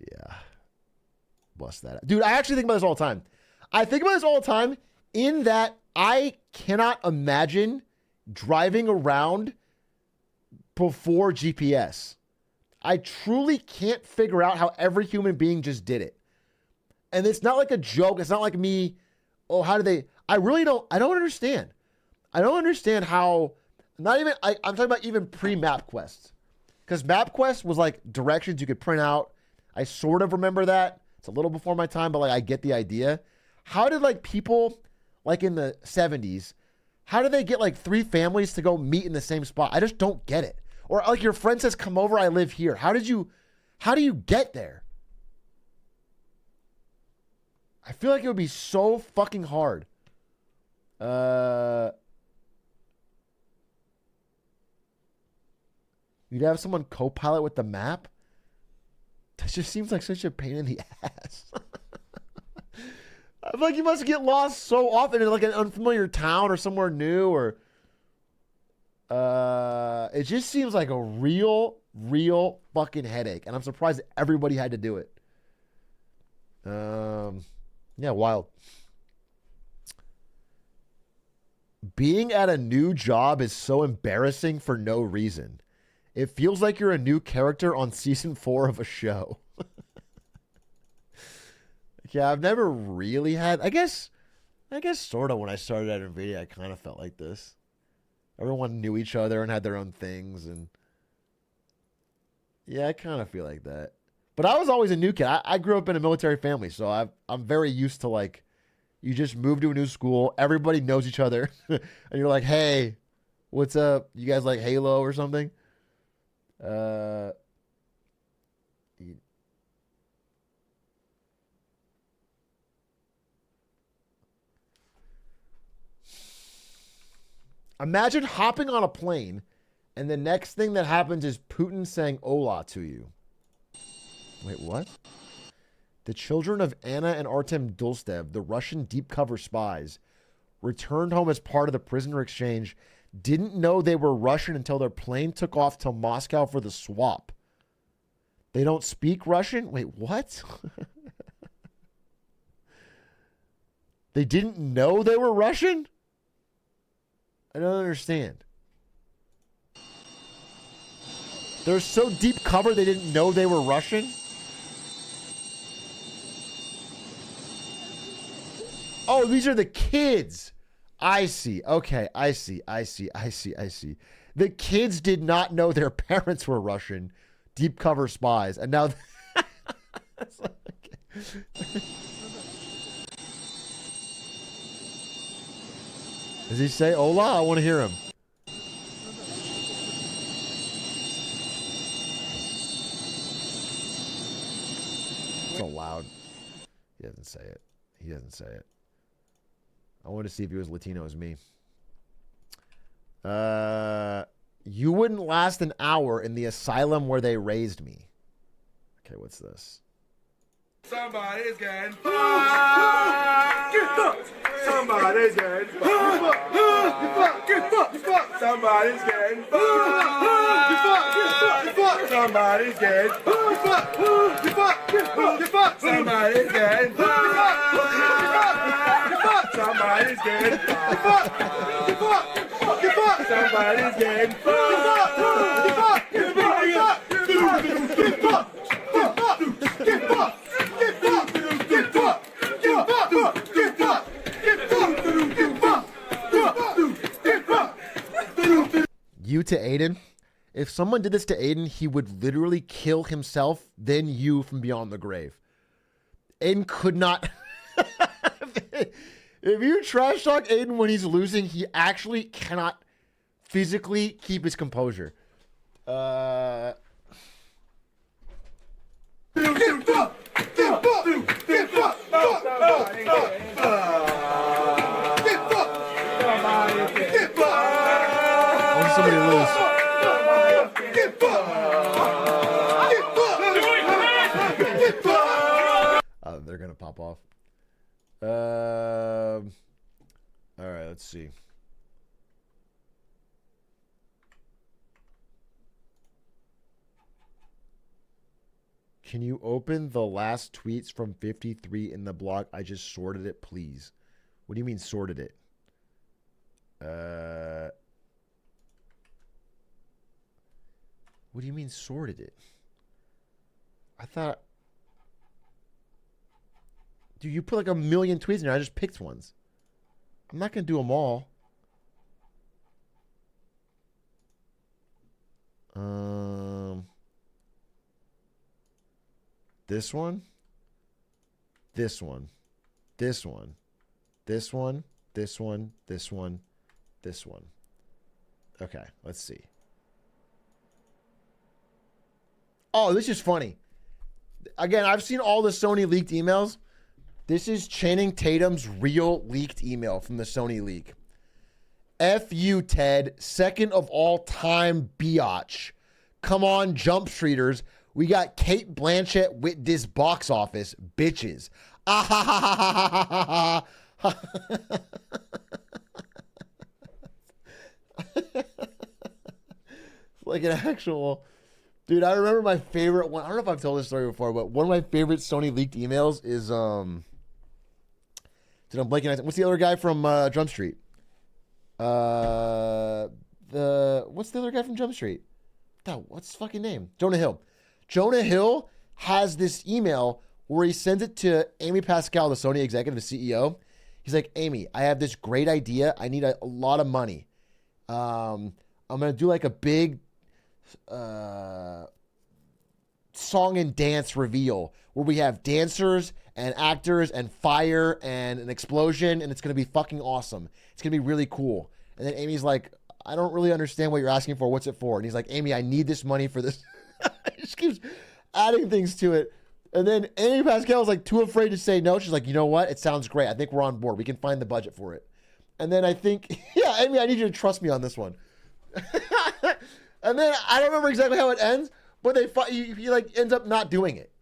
Yeah. Bust that out. Dude, I actually think about this all the time. I think about this all the time in that I cannot imagine driving around before GPS. I truly can't figure out how every human being just did it. And it's not like a joke. It's not like me, oh, how did they... I don't understand. I don't understand how... I'm talking about even pre-MapQuest. Because MapQuest was like directions you could print out. I sort of remember that. It's a little before my time, but like I get the idea. How did like people like in the 70s, how did they get like 3 families to go meet in the same spot? I just don't get it. Or like your friend says, come over, I live here. How do you get there? I feel like it would be so fucking hard. You'd have someone co-pilot with the map? That just seems like such a pain in the ass. I feel like you must get lost so often in like an unfamiliar town or somewhere new, or it just seems like a real fucking headache. And I'm surprised everybody had to do it. Yeah, wild. Being at a new job is so embarrassing for no reason. It feels like you're a new character on season 4 of a show. Yeah, I've never really had... I guess sort of when I started at NVIDIA, I kind of felt like this. Everyone knew each other and had their own things. And yeah, I kind of feel like that. But I was always a new kid. I grew up in a military family, so I'm very used to like... You just move to a new school. Everybody knows each other. And you're like, hey, what's up? You guys like Halo or something? Imagine hopping on a plane and the next thing that happens is Putin saying hola to you. Wait, what? The children of Anna and Artem Dulstev, the Russian deep cover spies, returned home as part of the prisoner exchange, didn't know they were Russian until their plane took off to Moscow for the swap. They don't speak Russian? Wait, what? They didn't know they were Russian? I don't understand. They're so deep cover they didn't know they were Russian? Oh, these are the kids. I see. Okay, I see. The kids did not know their parents were Russian. deep cover spies, and now. Does he say hola? I want to hear him. So loud. He doesn't say it. He doesn't say it. I wanted to see if he was Latino as me. You wouldn't last an hour in the asylum where they raised me. Okay, what's this?
Somebody's getting fucked. Get fucked. Somebody's getting fucked. Get fucked. Get fucked. Somebody's getting fucked. Get fucked. Get fucked. Somebody's getting fucked. Get fucked. Get fucked. Somebody's getting fucked. Get fucked. Somebody's getting fucked. Get fucked. Get fucked. Somebody's getting fucked. Get fucked. Get fucked. Get fucked. Get fucked.
You to Aiden? If someone did this to Aiden, he would literally kill himself, then you from beyond the grave. Aiden could not. If you trash talk Aiden when he's losing, he actually cannot physically keep his composure. Somebody lose. They're gonna pop off. All right, let's see. Can you open the last tweets from 53 in the blog? I just sorted it, please. What do you mean sorted it? What do you mean sorted it? I thought... Dude, you put like a million tweets in there. I just picked ones. I'm not going to do them all. This one? This one. This one. This one. This one. This one. This one. Okay, let's see. Oh, this is funny. Again, I've seen all the Sony leaked emails. This is Channing Tatum's real leaked email from the Sony leak. F you, Ted. Second of all time, biatch. Come on, Jump Streeters. We got Kate Blanchett with this box office. Bitches. Ah ha ha ha ha ha ha. Like an actual... Dude, I remember my favorite one. I don't know if I've told this story before, but one of my favorite Sony leaked emails is Dude, I'm blanking. What's the other guy from Jump Street? What's the other guy from Jump Street? What's his fucking name? Jonah Hill. Jonah Hill has this email where he sends it to Amy Pascal, the Sony executive, the CEO. He's like, Amy, I have this great idea. I need a lot of money. I'm going to do like a big song and dance reveal where we have dancers and actors and fire and an explosion, and it's going to be fucking awesome. It's going to be really cool. And then Amy's like, I don't really understand what you're asking for. What's it for? And he's like, Amy, I need this money for this. He just keeps adding things to it. And then Amy Pascal was like too afraid to say no. She's like, you know what? It sounds great. I think we're on board. We can find the budget for it. And then I think, yeah, Amy, I need you to trust me on this one. And then I don't remember exactly how it ends, but he like ends up not doing it.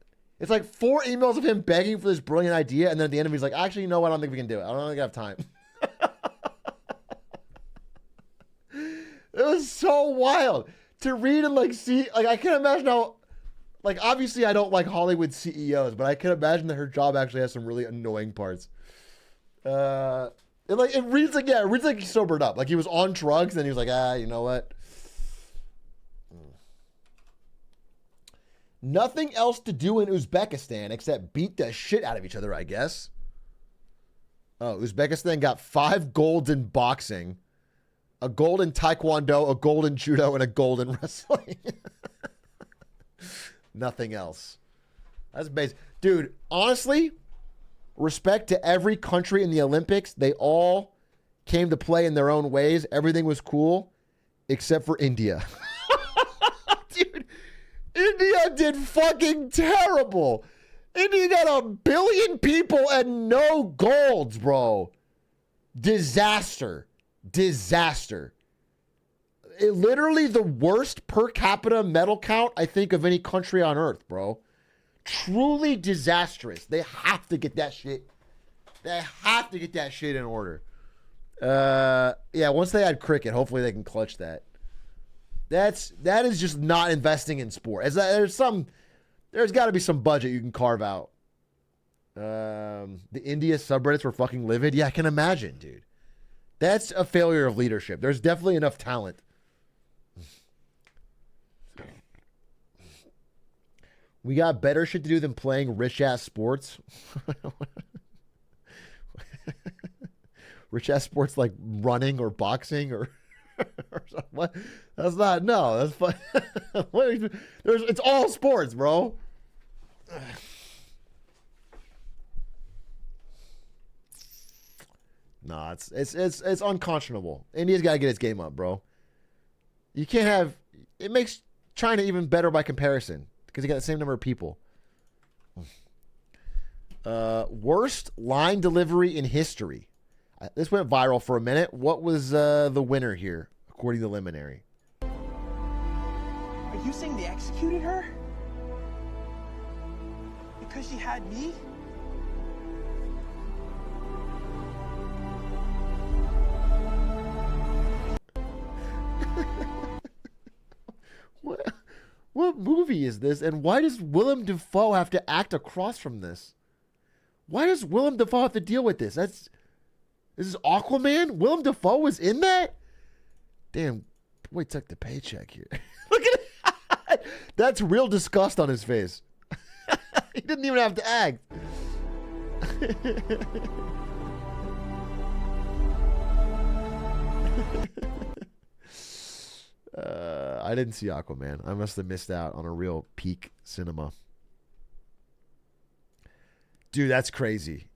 It's like 4 emails of him begging for this brilliant idea, and then at the end of it, he's like, actually, you know what? I don't think we can do it. I don't think I have time. It was so wild to read and like see. Like I can't imagine how. Like obviously, I don't like Hollywood CEOs, but I can imagine that her job actually has some really annoying parts. It reads like he's sobered up. Like he was on drugs, and he was like, you know what? Nothing else to do in Uzbekistan except beat the shit out of each other, I guess. Oh, Uzbekistan got 5 golds in boxing, a gold in taekwondo, a gold in judo, and a gold in wrestling. Nothing else. That's basic. Dude, honestly, respect to every country in the Olympics. They all came to play in their own ways. Everything was cool except for India. Dude, India did fucking terrible. India got 1 billion people and no golds, bro. Disaster. Literally the worst per capita medal count, I think, of any country on earth, bro. Truly disastrous. They have to get that shit. They have to get that shit in order. Yeah, once they add cricket, hopefully they can clutch that. That is just not investing in sport. There's got to be some budget you can carve out. The India subreddits were fucking livid. Yeah, I can imagine, dude. That's a failure of leadership. There's definitely enough talent. We got better shit to do than playing rich-ass sports. Rich-ass sports like running or boxing or what? That's not, no, that's fun. It's all sports, bro. Nah, it's unconscionable. India's got to get its game up, bro. You can't have, it makes China even better by comparison because you got the same number of people. Worst line delivery in history. This went viral for a minute. What was the winner here, according to Liminary?
Are you saying they executed her? Because she had me?
What movie is this? And why does Willem Dafoe have to act across from this? Why does Willem Dafoe have to deal with this? This is Aquaman? Willem Dafoe was in that? Damn, boy took the paycheck here. Look at it. That's real disgust on his face. He didn't even have to act. I didn't see Aquaman. I must have missed out on a real peak cinema. Dude, that's crazy.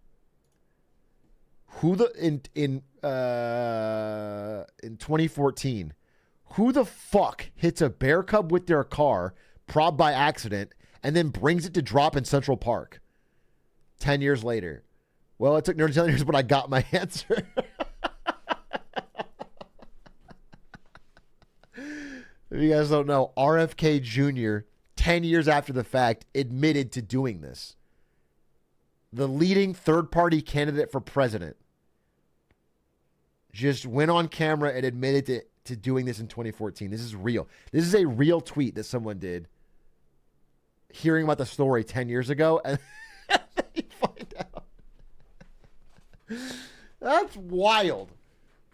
Who in 2014, who the fuck hits a bear cub with their car, prob by accident, and then brings it to drop in Central Park 10 years later? Well, it took nearly 10 years, but I got my answer. If you guys don't know, RFK Jr., 10 years after the fact, admitted to doing this. The leading third-party candidate for president just went on camera and admitted to doing this in 2014. This is real. This is a real tweet that someone did hearing about the story 10 years ago, and then you find out. That's wild.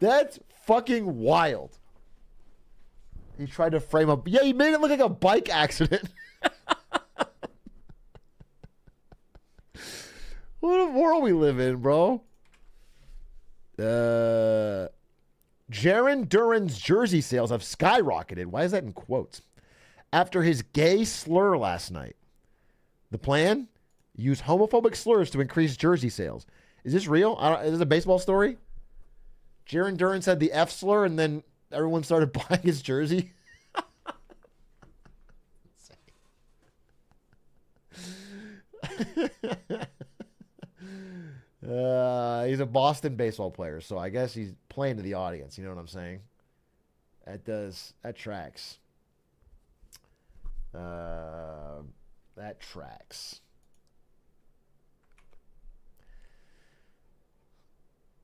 That's fucking wild. He tried to frame up. Yeah, he made it look like a bike accident. What a world we live in, bro. Jaron Duran's jersey sales have skyrocketed. Why is that in quotes? After his gay slur last night. The plan? Use homophobic slurs to increase jersey sales. Is this real? Is this a baseball story? Jaron Duran said the F slur and then everyone started buying his jersey. He's a Boston baseball player, so I guess he's playing to the audience. You know what I'm saying? That tracks. That tracks.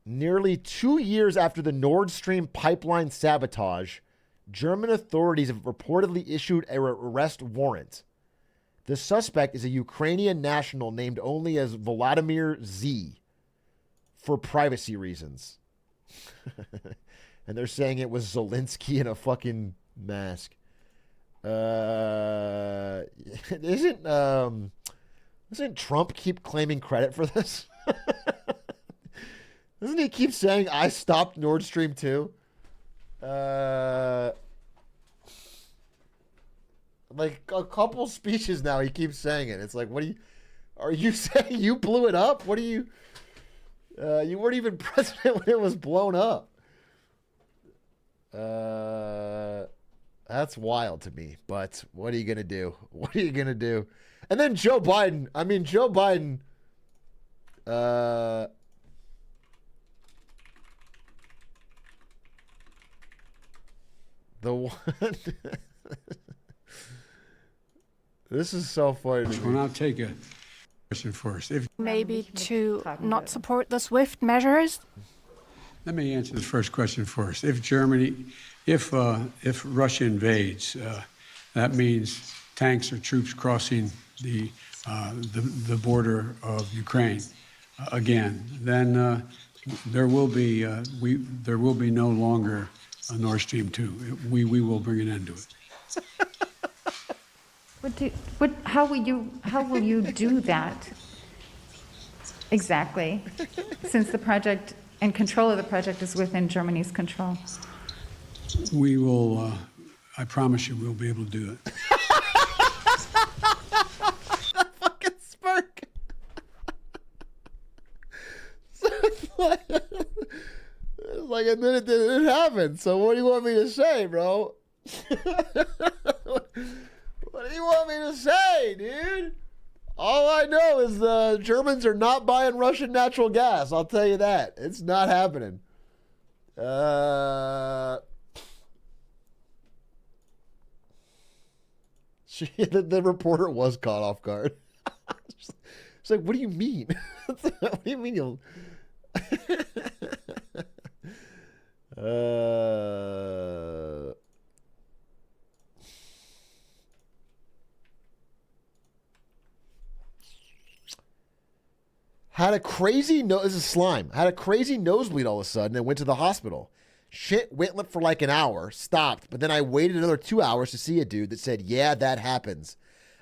Nearly 2 years after the Nord Stream pipeline sabotage, German authorities have reportedly issued an arrest warrant. The suspect is a Ukrainian national named only as Volodymyr Z for privacy reasons. And they're saying it was Zelensky in a fucking mask. Doesn't Trump keep claiming credit for this? Doesn't he keep saying, I stopped Nord Stream 2? Like a couple speeches now, he keeps saying it. It's like, are you saying you blew it up? What are you? You weren't even president when it was blown up. That's wild to me. But what are you gonna do? What are you gonna do? And then Joe Biden. I mean, Joe Biden. The one. This is so funny to me.
I'll take a question first.
Maybe to not support the SWIFT measures?
Let me answer the first question first. If Russia invades, that means tanks or troops crossing the border of Ukraine again. Then there will be no longer a Nord Stream 2. We will bring an end to it.
How will you do that exactly? Since the project and control of the project is within Germany's control.
We will. I promise you, we'll be able to do it.
Fucking smirk. It's like, and then it didn't happen. So what do you want me to say, bro? What do you want me to say, dude? All I know is the Germans are not buying Russian natural gas. I'll tell you that. It's not happening. The reporter was caught off guard. It's like, what do you mean? What do you mean you'll... Had a crazy this is slime. Had a crazy nosebleed all of a sudden and went to the hospital. Shit went for like an hour, stopped, but then I waited another 2 hours to see a dude that said, yeah, that happens.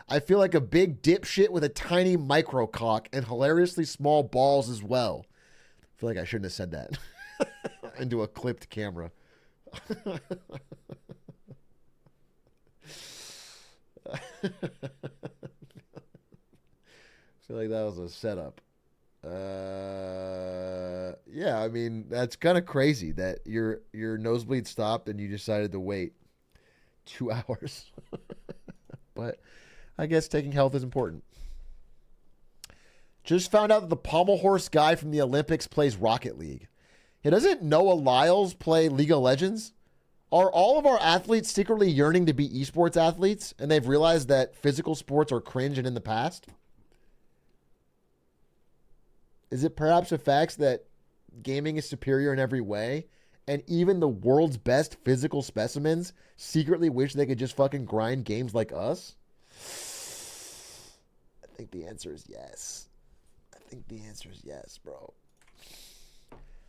I feel like a big dipshit with a tiny micro cock and hilariously small balls as well. I feel like I shouldn't have said that into a clipped camera. I feel like that was a setup. Yeah, I mean, that's kind of crazy that your nosebleed stopped and you decided to wait 2 hours. But I guess taking health is important. Just found out that the pommel horse guy from the Olympics plays Rocket League. Hey, doesn't Noah Lyles play League of Legends? Are all of our athletes secretly yearning to be esports athletes and they've realized that physical sports are cringe and in the past? Is it perhaps a fact that gaming is superior in every way, and even the world's best physical specimens secretly wish they could just fucking grind games like us? I think the answer is yes. I think the answer is yes, bro.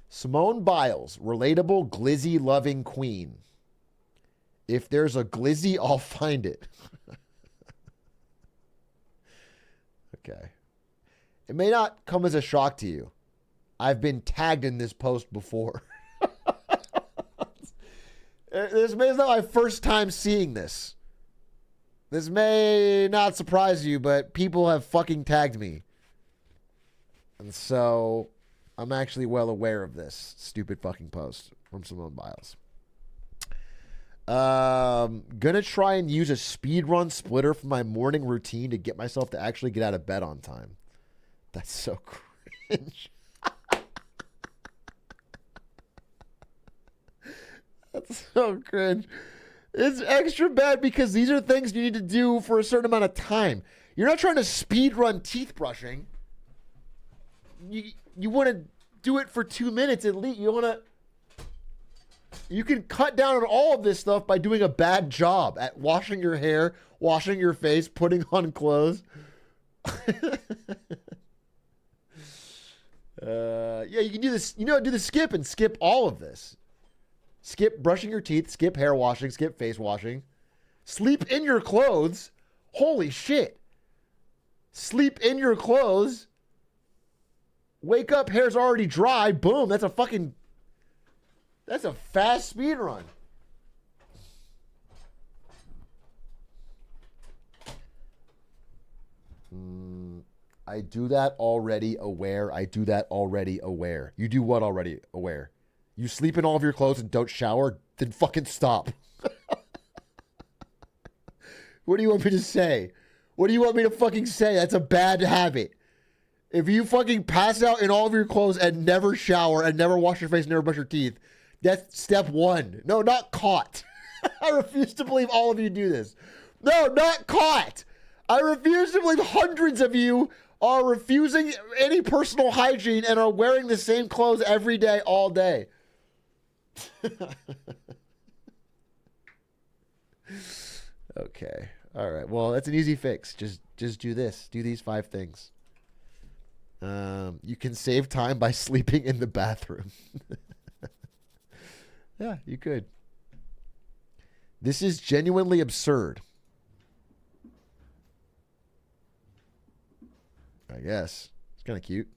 Simone Biles, relatable, glizzy-loving queen. If there's a glizzy, I'll find it. Okay. It may not come as a shock to you. I've been tagged in this post before. This may not be my first time seeing this. This may not surprise you, but people have fucking tagged me. And so I'm actually well aware of this stupid fucking post from Simone Biles. Gonna try and use a speedrun splitter for my morning routine to get myself to actually get out of bed on time. That's so cringe. That's so cringe. It's extra bad because these are things you need to do for a certain amount of time. You're not trying to speed run teeth brushing. You want to do it for 2 minutes at least. You can cut down on all of this stuff by doing a bad job at washing your hair, washing your face, putting on clothes. Yeah, you can do this. Do the skip and skip all of this. Skip brushing your teeth, skip hair washing, skip face washing. Sleep in your clothes. Holy shit. Sleep in your clothes. Wake up, hair's already dry. Boom, that's a fast speed run. I do that already aware. I do that already aware. You do what already aware? You sleep in all of your clothes and don't shower? Then fucking stop. What do you want me to say? What do you want me to fucking say? That's a bad habit. If you fucking pass out in all of your clothes and never shower and never wash your face and never brush your teeth, that's step one. No, not caught. I refuse to believe all of you do this. No, not caught. I refuse to believe hundreds of you are refusing any personal hygiene and are wearing the same clothes every day, all day. Okay. All right. Well, that's an easy fix. Just do this. Do these 5 things. You can save time by sleeping in the bathroom. Yeah, you could. This is genuinely absurd. I guess. It's kind of cute.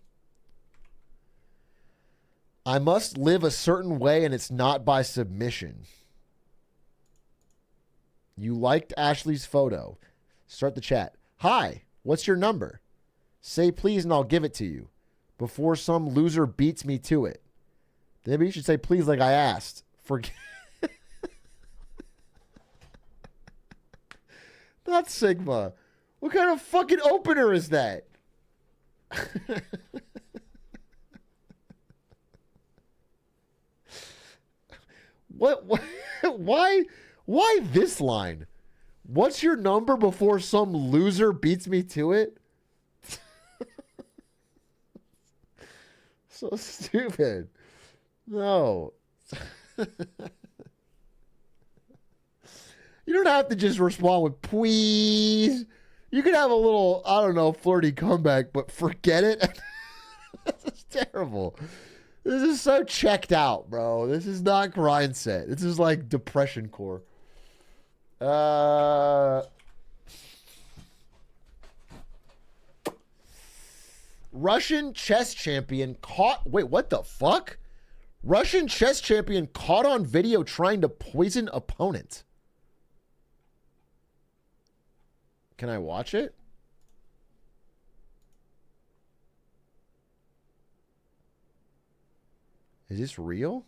I must live a certain way and it's not by submission. You liked Ashley's photo. Start the chat. Hi, what's your number? Say please and I'll give it to you. Before some loser beats me to it. Maybe you should say please like I asked. Forget. Not Sigma. What kind of fucking opener is that? What? Why this line? What's your number before some loser beats me to it? So stupid. No. You don't have to just respond with please. You could have a little, I don't know, flirty comeback, but forget it. This is terrible. This is so checked out, bro. This is not grind set. This is like depression core. Russian chess champion caught. Wait, what the fuck? Russian chess champion caught on video trying to poison opponent. Can I watch it? Is this real?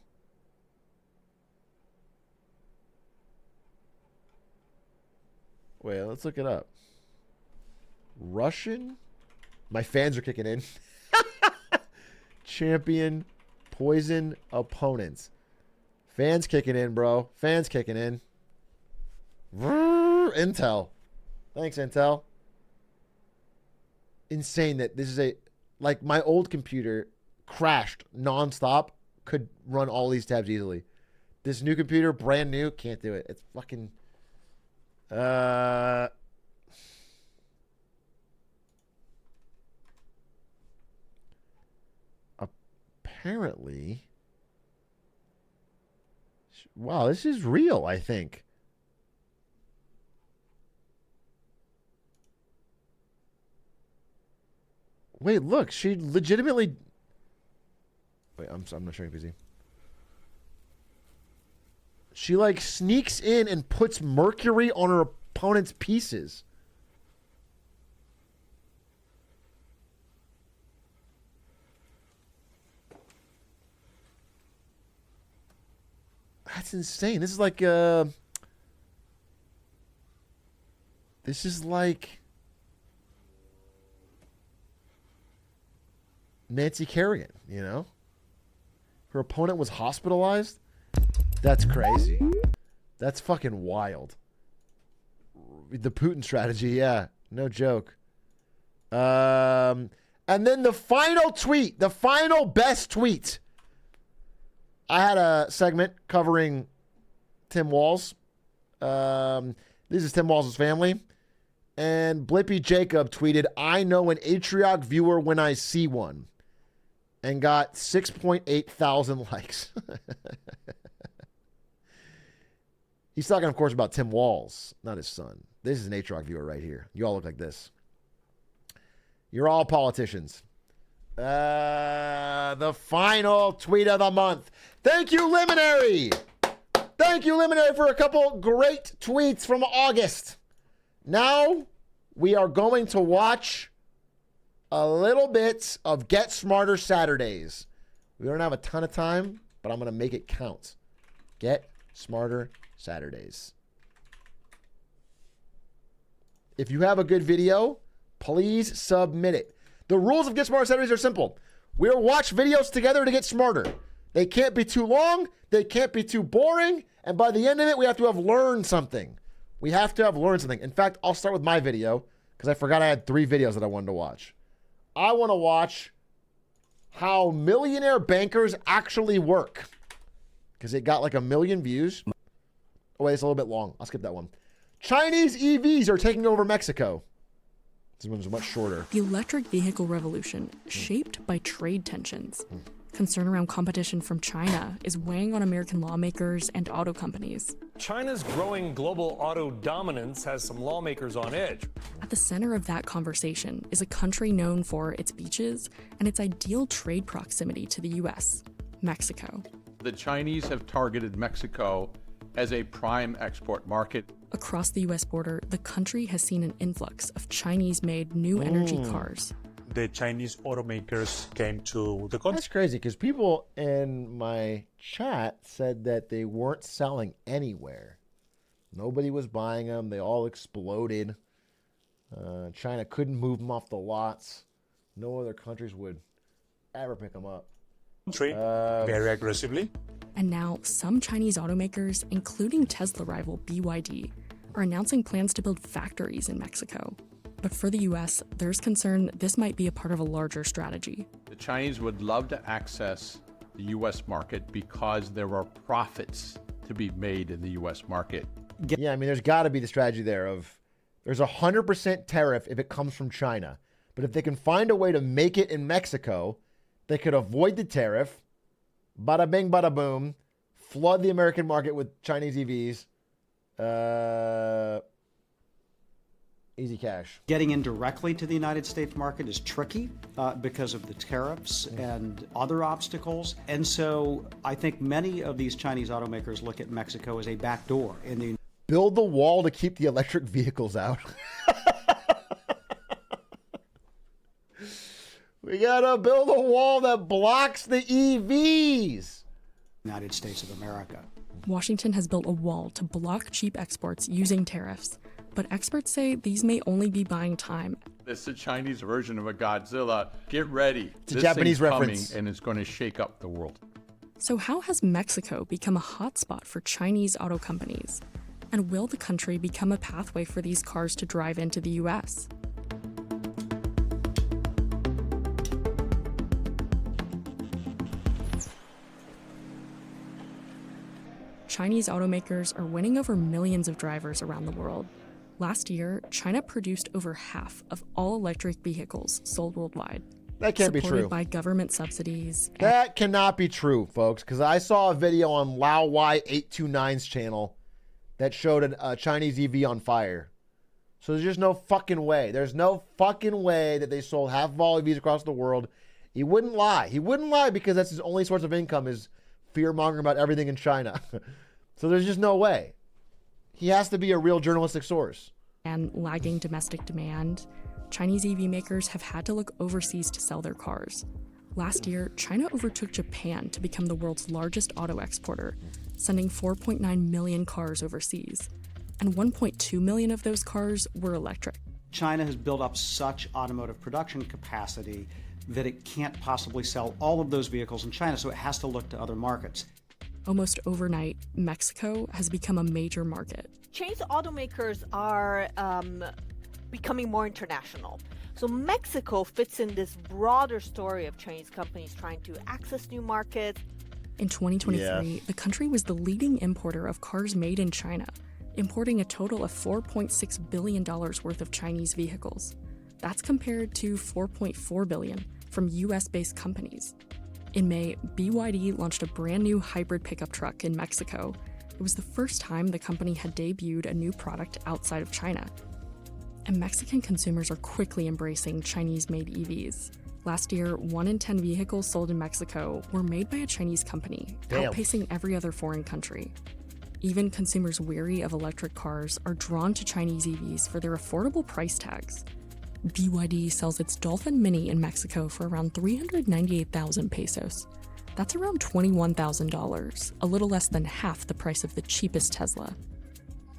Wait, let's look it up. Russian? My fans are kicking in. Champion poison opponents. Fans kicking in, bro. Fans kicking in. Intel. Thanks, Intel. Insane that this is like my old computer crashed nonstop, could run all these tabs easily. This new computer, brand new, can't do it. It's fucking apparently. Wow, this is real, I think. Wait, look, she legitimately. Wait, I'm not showing PC. She like sneaks in and puts mercury on her opponent's pieces. That's insane. This is like Nancy Kerrigan, you know? Her opponent was hospitalized? That's crazy. That's fucking wild. The Putin strategy, yeah. No joke. And then the final tweet, the final best tweet. I had a segment covering Tim Walz. This is Tim Walz's family. And Blippy Jacob tweeted, I know an Atrioc viewer when I see one. And got 6.8 thousand likes. He's talking, of course, about Tim Walz, not his son. This is an Atrioc viewer right here. You all look like this. You're all politicians. The final tweet of the month. Thank you, Liminary. Thank you, Liminary, for a couple great tweets from August. Now we are going to watch a little bit of Get Smarter Saturdays. We don't have a ton of time, but I'm going to make it count. Get Smarter Saturdays. If you have a good video, please submit it. The rules of Get Smarter Saturdays are simple. We'll watch videos together to get smarter. They can't be too long. They can't be too boring. And by the end of it, we have to have learned something. We have to have learned something. In fact, I'll start with my video because I forgot I had 3 videos that I wanted to watch. I want to watch how millionaire bankers actually work because it got like 1 million views. Oh, wait, it's a little bit long. I'll skip that one. Chinese EVs are taking over Mexico. This one's much shorter.
The electric vehicle revolution, shaped by trade tensions. Concern around competition from China is weighing on American lawmakers and auto companies.
China's growing global auto dominance has some lawmakers on edge.
At the center of that conversation is a country known for its beaches and its ideal trade proximity to the U.S., Mexico.
The Chinese have targeted Mexico as a prime export market.
Across the U.S. border, the country has seen an influx of Chinese-made new energy cars.
The Chinese automakers came to the country.
That's crazy because people in my chat said that they weren't selling anywhere. Nobody was buying them. They all exploded. China couldn't move them off the lots. No other countries would ever pick them up.
Very aggressively.
And now some Chinese automakers, including Tesla rival BYD, are announcing plans to build factories in Mexico. But for the U.S., there's concern this might be a part of a larger strategy.
The Chinese would love to access the U.S. market because there are profits to be made in the U.S. market.
Yeah, I mean, there's got to be the strategy there of there's 100% tariff if it comes from China. But if they can find a way to make it in Mexico, they could avoid the tariff, bada bing, bada boom, flood the American market with Chinese EVs. Easy cash.
Getting in directly to the United States market is tricky because of the tariffs and other obstacles. And so I think many of these Chinese automakers look at Mexico as a backdoor.
Build the wall to keep the electric vehicles out. We gotta build a wall that blocks the EVs.
United States of America.
Washington has built a wall to block cheap exports using tariffs. But experts say these may only be buying time.
This is a Chinese version of a Godzilla. Get ready.
It's a Japanese reference.
Coming and it's going to shake up the world.
So how has Mexico become a hotspot for Chinese auto companies? And will the country become a pathway for these cars to drive into the U.S.? Chinese automakers are winning over millions of drivers around the world. Last year, China produced over half of all electric vehicles sold worldwide.
That can't be true.
Supported by government subsidies.
That cannot be true, folks, because I saw a video on Lao Y829's channel that showed a Chinese EV on fire. So there's just no fucking way. There's no fucking way that they sold half of all EVs across the world. He wouldn't lie. He wouldn't lie because that's his only source of income is fear-mongering about everything in China. So there's just no way. He has to be a real journalistic source.
And lagging domestic demand, Chinese EV makers have had to look overseas to sell their cars. Last year, China overtook Japan to become the world's largest auto exporter, sending 4.9 million cars overseas. And 1.2 million of those cars were electric.
China has built up such automotive production capacity that it can't possibly sell all of those vehicles in China, so it has to look to other markets.
Almost overnight, Mexico has become a major market.
Chinese automakers are becoming more international. So Mexico fits in this broader story of Chinese companies trying to access new markets.
In 2023, the country was the leading importer of cars made in China, importing a total of $4.6 billion worth of Chinese vehicles. That's compared to $4.4 billion from US-based companies. In May, BYD launched a brand new hybrid pickup truck in Mexico. It was the first time the company had debuted a new product outside of China. And Mexican consumers are quickly embracing Chinese-made EVs. Last year, 1 in 10 vehicles sold in Mexico were made by a Chinese company,
Damn.
outpacing every other foreign country. Even consumers weary of electric cars are drawn to Chinese EVs for their affordable price tags. BYD sells its Dolphin Mini in Mexico for around 398,000 pesos. That's around $21,000, a little less than half the price of the cheapest Tesla.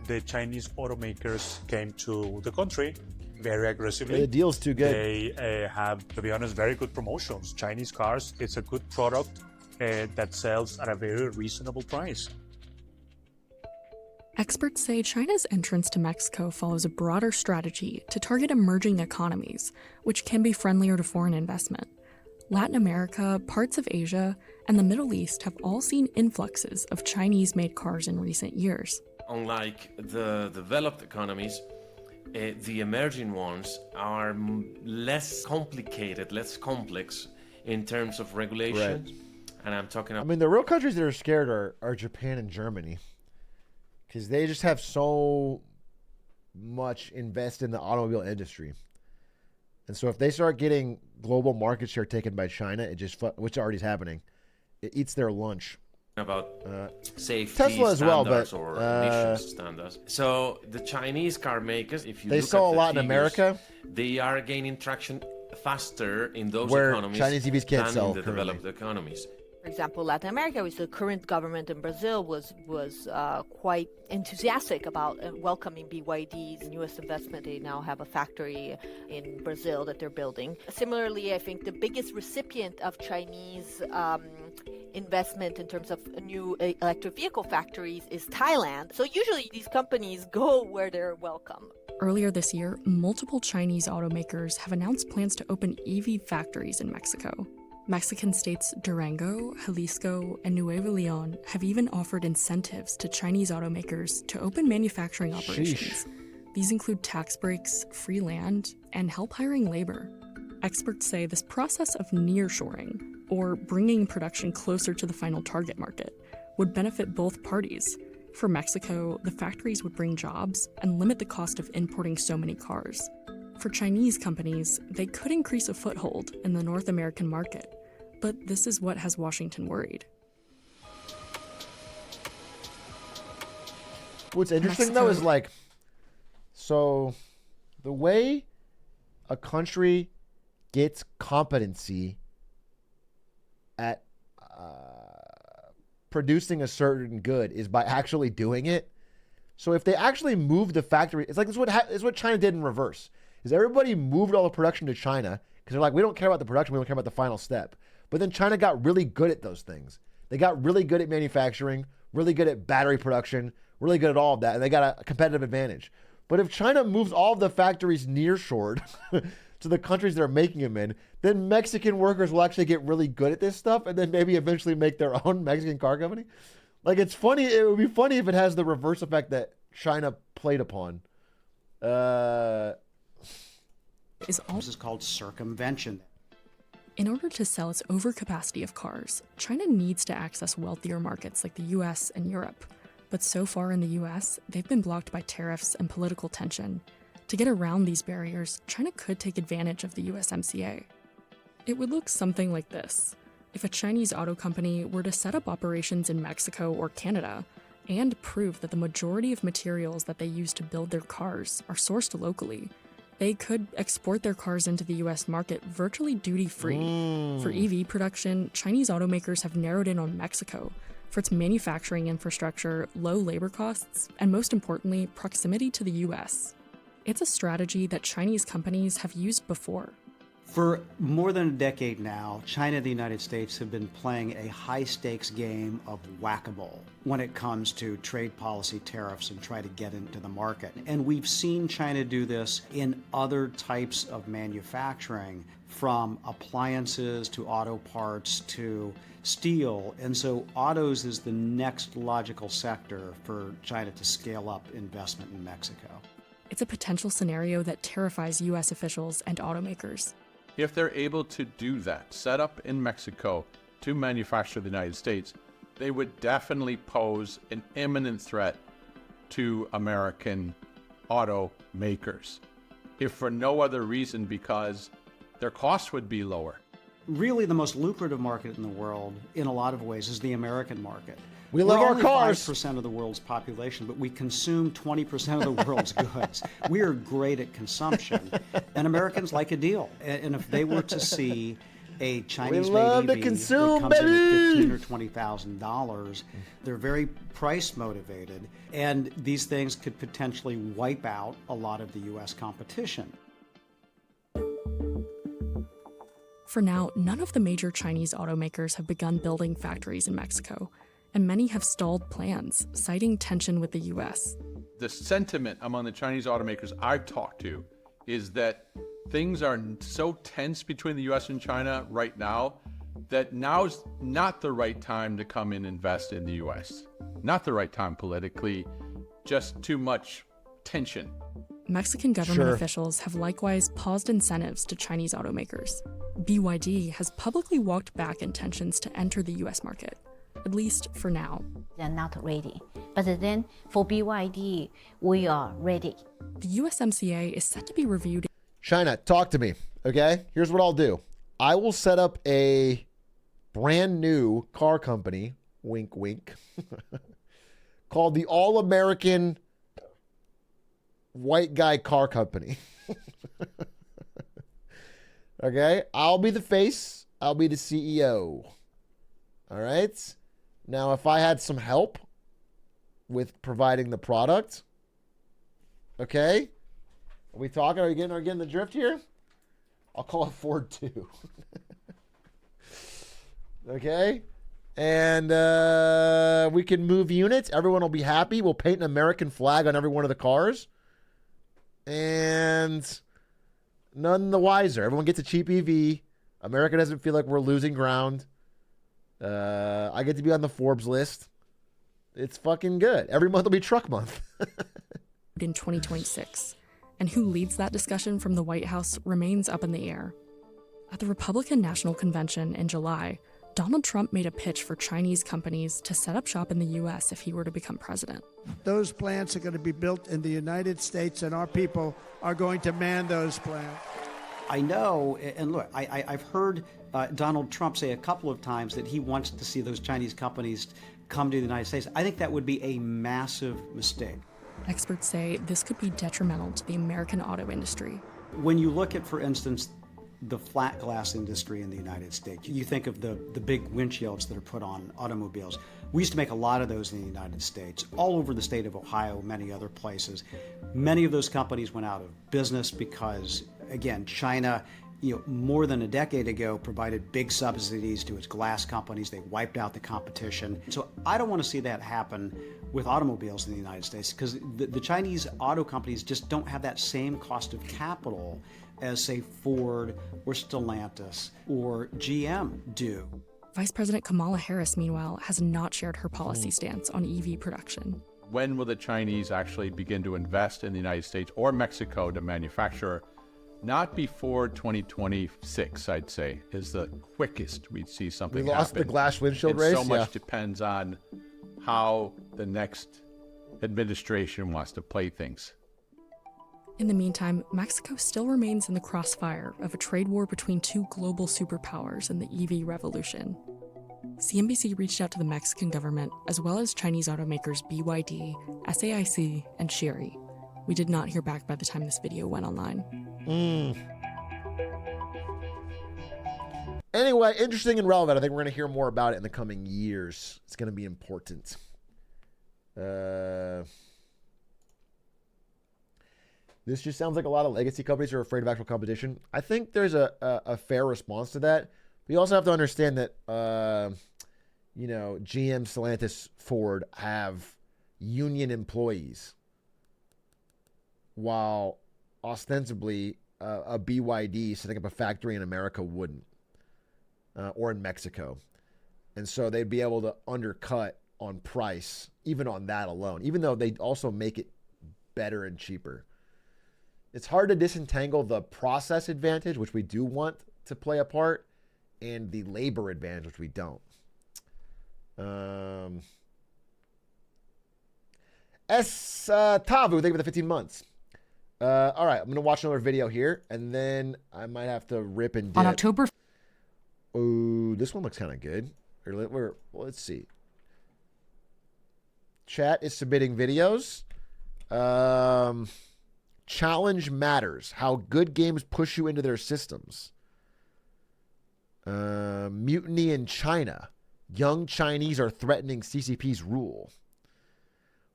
The Chinese automakers came to the country very aggressively.
The deal's too good.
They have, to be honest, very good promotions. Chinese cars, it's a good product that sells at a very reasonable price.
Experts say China's entrance to Mexico follows a broader strategy to target emerging economies, which can be friendlier to foreign investment. Latin America, parts of Asia, and the Middle East have all seen influxes of Chinese-made cars in recent years.
Unlike the developed economies, the emerging ones are less complicated, less complex in terms of regulation.
Right.
And I'm talking about...
I mean, the real countries that are scared are Japan and Germany, because they just have so much invested in the automobile industry. And so if they start getting global market share taken by China, it just, which already is happening, it eats their lunch.
About safety
Tesla as well,
standards
but
or emissions standards. So the Chinese car makers, if you
they
look
sell
at
a
the
lot in
figures,
America,
they are gaining traction faster in those
where
economies
Chinese EVs can't
than
sell
in the
currently.
developed economies.
For example, Latin America, which the current government in Brazil was quite enthusiastic about welcoming BYD's newest investment. They now have a factory in Brazil that they're building. Similarly, I think the biggest recipient of Chinese investment in terms of new electric vehicle factories is Thailand. So usually these companies go where they're welcome.
Earlier this year, multiple Chinese automakers have announced plans to open EV factories in Mexico. Mexican states Durango, Jalisco, and Nuevo Leon have even offered incentives to Chinese automakers to open manufacturing operations. These include tax breaks, free land, and help hiring labor. Experts say this process of nearshoring, or bringing production closer to the final target market, would benefit both parties. For Mexico, the factories would bring jobs and limit the cost of importing so many cars. For Chinese companies, they could increase a foothold in the North American market. But this is what has Washington worried.
What's interesting, though, is like, so the way a country gets competency at producing a certain good is by actually doing it. So if they actually move the factory, it's like this is what China did in reverse. Is everybody moved all the production to China because they're like, we don't care about the production, we don't care about the final step. But then China got really good at those things. They got really good at manufacturing, really good at battery production, really good at all of that, and they got a competitive advantage. But if China moves all of the factories nearshored to the countries that are making them in, then Mexican workers will actually get really good at this stuff and then maybe eventually make their own Mexican car company. Like, it's funny. It would be funny if it has the reverse effect that China played upon.
This is called circumvention.
In order to sell its overcapacity of cars, China needs to access wealthier markets like the US and Europe. But so far in the US, they've been blocked by tariffs and political tension. To get around these barriers, China could take advantage of the USMCA. It would look something like this. If a Chinese auto company were to set up operations in Mexico or Canada and prove that the majority of materials that they use to build their cars are sourced locally, they could export their cars into the US market virtually duty-free. For EV production, Chinese automakers have narrowed in on Mexico for its manufacturing infrastructure, low labor costs, and most importantly, proximity to the US. It's a strategy that Chinese companies have used before.
For more than a decade now, China and the United States have been playing a high-stakes game of whack-a-mole when it comes to trade policy, tariffs, and try to get into the market. And we've seen China do this in other types of manufacturing, from appliances to auto parts to steel. And so autos is the next logical sector for China to scale up investment in Mexico.
It's a potential scenario that terrifies US officials and automakers.
If they're able to do that, set up in Mexico to manufacture the United States, they would definitely pose an imminent threat to American automakers. If for no other reason, because their costs would be lower.
really the most lucrative market in the world, in a lot of ways, is the American market.
We love our cars.
We're only 5% of the world's population, but we consume 20% of the world's goods. We are great at consumption, and Americans like a deal. And if they were to see a Chinese-made EV
consume,
that comes
baby.
in at $15,000 or $20,000, they're very price motivated, and these things could potentially wipe out a lot of the U.S. competition.
For now, none of the major Chinese automakers have begun building factories in Mexico, and many have stalled plans, citing tension with the US.
The sentiment among the Chinese automakers I've talked to is that things are so tense between the US and China right now that now's not the right time to come and invest in the US. Not the right time politically, just too much tension.
Mexican government officials have likewise paused incentives to Chinese automakers. BYD has publicly walked back intentions to enter the US market, at least for now.
They're not ready. But then for BYD, we are ready.
The USMCA is set to be reviewed.
China, talk to me, okay? Here's what I'll do. I will set up a brand new car company, wink, wink, called the All-American White Guy Car Company. Okay? I'll be the face. I'll be the CEO. All right? Now, if I had some help with providing the product, okay? Are we talking? Are you getting the drift here? I'll call it Ford 2. Okay? And we can move units. Everyone will be happy. We'll paint an American flag on every one of the cars. And none the wiser. Everyone gets a cheap EV. America doesn't feel like we're losing ground. I get to be on the Forbes list. It's fucking good. Every month will be truck month.
In 2026. And who leads that discussion from the White House remains up in the air. At the Republican National Convention in July, Donald Trump made a pitch for Chinese companies to set up shop in the U.S. if he were to become president.
Those plants are going to be built in the United States, and our people are going to man those plants.
I know, and look, I've heard Donald Trump say a couple of times that he wants to see those Chinese companies come to the United States. I think that would be a massive mistake.
Experts say this could be detrimental to the American auto industry.
When you look at, for instance, the flat glass industry in the United States, you think of the big windshields that are put on automobiles. We used to make a lot of those in the United States, all over the state of Ohio, many other places. Many of those companies went out of business because, again, China, more than a decade ago, provided big subsidies to its glass companies. They wiped out the competition. So I don't want to see that happen with automobiles in the United States because the Chinese auto companies just don't have that same cost of capital as, say, Ford or Stellantis or GM do.
Vice President Kamala Harris, meanwhile, has not shared her policy stance on EV production.
When will the Chinese actually begin to invest in the United States or Mexico to manufacture? Not before 2026, I'd say, is the quickest we'd see something happen.
We lost the glass windshield
and
race?
So much depends on how the next administration wants to play things.
In the meantime, Mexico still remains in the crossfire of a trade war between two global superpowers in the EV revolution. CNBC reached out to the Mexican government, as well as Chinese automakers BYD, SAIC, and Chery. We did not hear back by the time this video went online.
Anyway, interesting and relevant. I think we're going to hear more about it in the coming years. It's going to be important. This just sounds like a lot of legacy companies are afraid of actual competition. I think there's a fair response to that. But you also have to understand that, GM, Stellantis, Ford have union employees, while ostensibly a BYD setting up a factory in America wouldn't, or in Mexico. And so they'd be able to undercut on price, even on that alone, even though they also make it better and cheaper. It's hard to disentangle the process advantage, which we do want to play a part, and the labor advantage, which we don't. Tavu, thank you for the 15 months. All right, I'm going to watch another video here, and then I might have to rip and dip.
On October...
Ooh, this one looks kind of good. Let's see. Chat is submitting videos. Challenge matters. How good games push you into their systems. Mutiny in China. Young Chinese are threatening CCP's rule.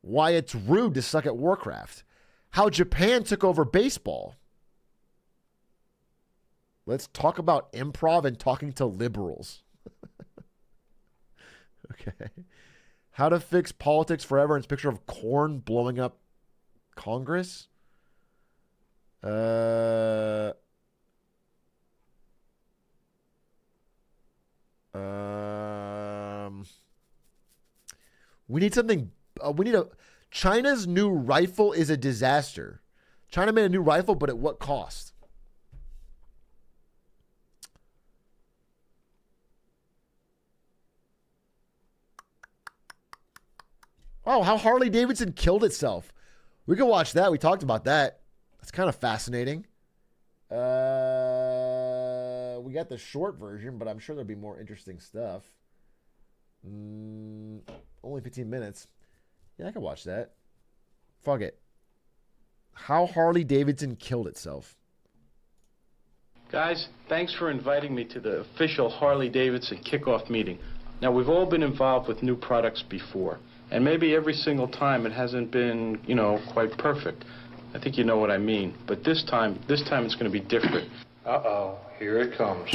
Why it's rude to suck at Warcraft. How Japan took over baseball. Let's talk about improv and talking to liberals. Okay. How to fix politics forever. And it's a picture of corn blowing up Congress. We need something. China's new rifle is a disaster. China made a new rifle, but at what cost? Oh, how Harley Davidson killed itself. We could watch that. We talked about that. That's kind of fascinating. We got the short version, but I'm sure there'll be more interesting stuff. Only 15 minutes. Yeah, I could watch that. Fuck it. How Harley Davidson killed itself.
Guys, thanks for inviting me to the official Harley Davidson kickoff meeting. Now, we've all been involved with new products before, and maybe every single time it hasn't been, quite perfect. I think you know what I mean. But this time it's going to be different.
Uh-oh, here it comes.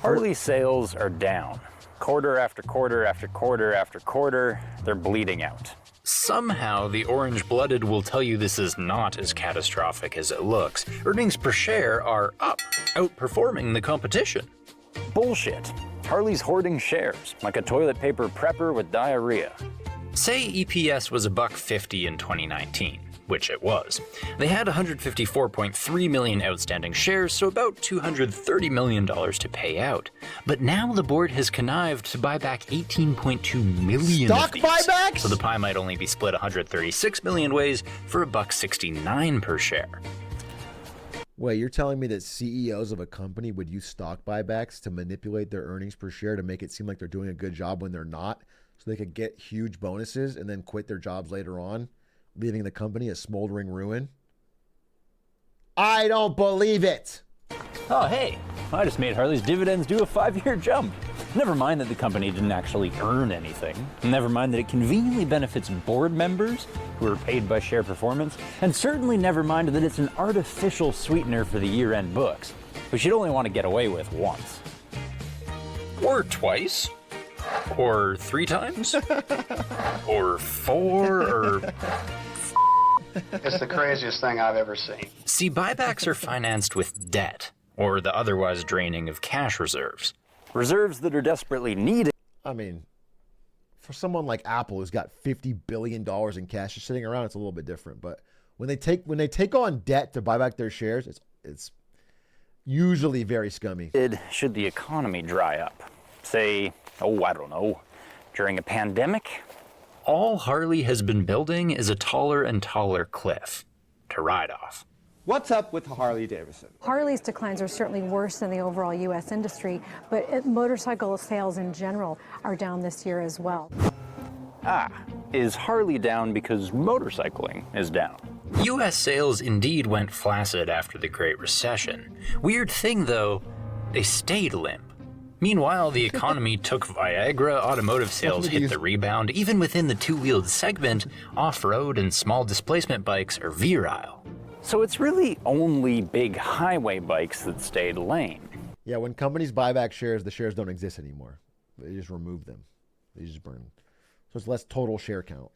Harley sales are down. Quarter after quarter after quarter after quarter, they're bleeding out.
Somehow, the orange-blooded will tell you this is not as catastrophic as it looks. Earnings per share are up, outperforming the competition.
Bullshit. Harley's hoarding shares, like a toilet paper prepper with diarrhea.
Say EPS was $1.50 in 2019, which it was. They had 154.3 million outstanding shares, so about $230 million to pay out. But now the board has connived to buy back 18.2 million
Stock
of these.
buybacks?
So the pie might only be split 136 million ways for $1.69 per share.
Wait, you're telling me that CEOs of a company would use stock buybacks to manipulate their earnings per share to make it seem like they're doing a good job when they're not, so they could get huge bonuses and then quit their jobs later on, leaving the company a smoldering ruin? I don't believe it.
Oh, hey, I just made Harley's dividends do a 5-year jump. Never mind that the company didn't actually earn anything. Never mind that it conveniently benefits board members who are paid by share performance. And certainly never mind that it's an artificial sweetener for the year-end books, which you'd only want to get away with once.
Or twice. Or 3 times. Or 4, or...
It's the craziest thing I've ever seen.
See, buybacks are financed with debt, or the otherwise draining of cash reserves.
Reserves that are desperately needed.
I mean, for someone like Apple who's got $50 billion in cash just sitting around, it's a little bit different. But when they take on debt to buy back their shares, it's usually very scummy.
Should the economy dry up? Say, I don't know, during a pandemic?
All Harley has been building is a taller and taller cliff to ride off.
What's up with Harley Davidson?
Harley's declines are certainly worse than the overall U.S. industry, but motorcycle sales in general are down this year as well.
Is Harley down because motorcycling is down?
U.S. sales indeed went flaccid after the Great Recession. Weird thing, though, they stayed limp. Meanwhile, the economy took Viagra, automotive sales hit the rebound. Even within the two-wheeled segment, off-road and small displacement bikes are virile.
So it's really only big highway bikes that stayed lame.
Yeah, when companies buy back shares, the shares don't exist anymore. They just remove them. They just burn. So it's less total share count.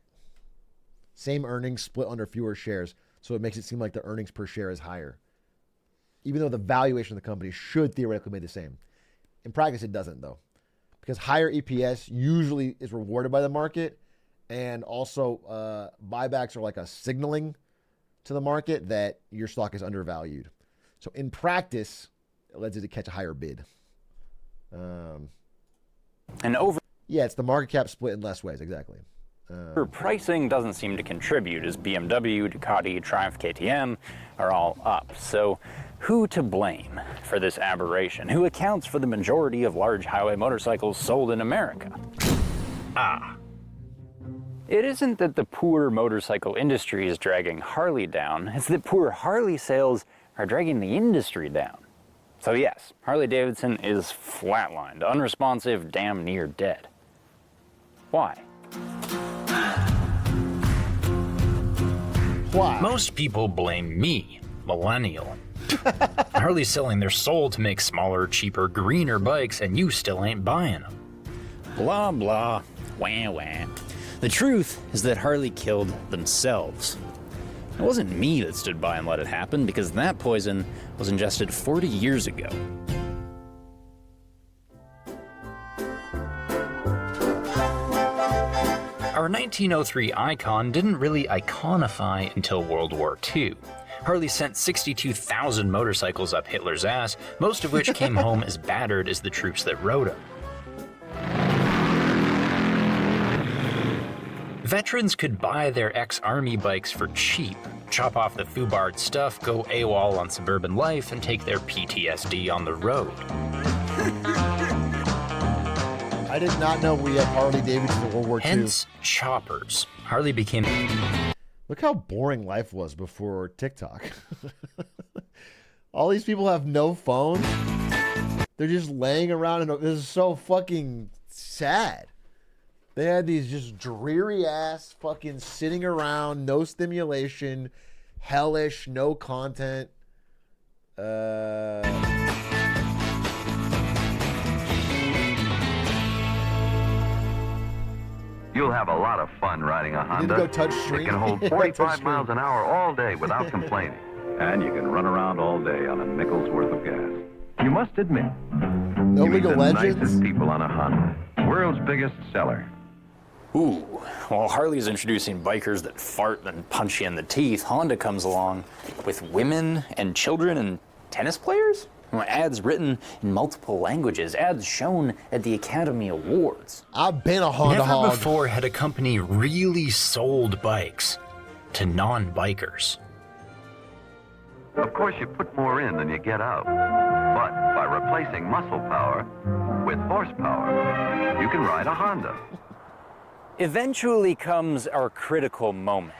Same earnings split under fewer shares, so it makes it seem like the earnings per share is higher. Even though the valuation of the company should theoretically be the same. In practice, it doesn't, though. Because higher EPS usually is rewarded by the market, and also buybacks are like a signaling to the market that your stock is undervalued. So in practice, it lets it to catch a higher bid.
Yeah,
it's the market cap split in less ways, exactly.
Pricing doesn't seem to contribute, as BMW, Ducati, Triumph, KTM are all up. So who to blame for this aberration? Who accounts for the majority of large highway motorcycles sold in America? It isn't that the poor motorcycle industry is dragging Harley down, it's that poor Harley sales are dragging the industry down. So yes, Harley-Davidson is flatlined, unresponsive, damn near dead. Why?
Why?
Most people blame me, millennial. Harley's selling their soul to make smaller, cheaper, greener bikes, and you still ain't buying them.
Blah, blah, wah, wah. The truth is that Harley killed themselves. It wasn't me that stood by and let it happen, because that poison was ingested 40 years ago.
Our 1903 icon didn't really iconify until World War II. Harley sent 62,000 motorcycles up Hitler's ass, most of which came home as battered as the troops that rode them. Veterans could buy their ex-army bikes for cheap, chop off the foobarred stuff, go AWOL on suburban life, and take their PTSD on the road.
I did not know we had Harley-Davidson in World War II.
Hence, choppers. Harley became...
Look how boring life was before TikTok. All these people have no phones. They're just laying around, and this is so fucking sad. They had these just dreary ass fucking sitting around, no stimulation, hellish, no content. You'll
have a lot of fun riding a Honda.
Go touch
it
screen.
can hold 45 miles an hour all day without complaining. And you can run around all day on a nickel's worth of gas. You must admit,
no
you meet
League of
the
Legends?
nicest people on a Honda. World's biggest seller.
Ooh, while Harley's introducing bikers that fart and punch you in the teeth, Honda comes along with women and children and tennis players? Ads written in multiple languages, ads shown at the Academy Awards.
I've been a Honda
Never
hog.
before had a company really sold bikes to non-bikers.
Of course, you put more in than you get out. But by replacing muscle power with horsepower, you can ride a Honda.
Eventually comes our critical moment.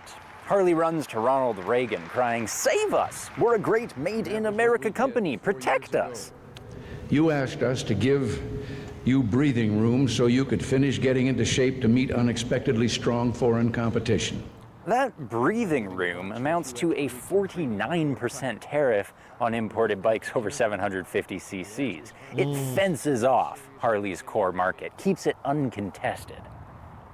Harley runs to Ronald Reagan crying, "Save us! We're a great made-in-America company. Protect us!"
You asked us to give you breathing room so you could finish getting into shape to meet unexpectedly strong foreign competition.
That breathing room amounts to a 49% tariff on imported bikes over 750 cc's. It fences off Harley's core market, keeps it uncontested.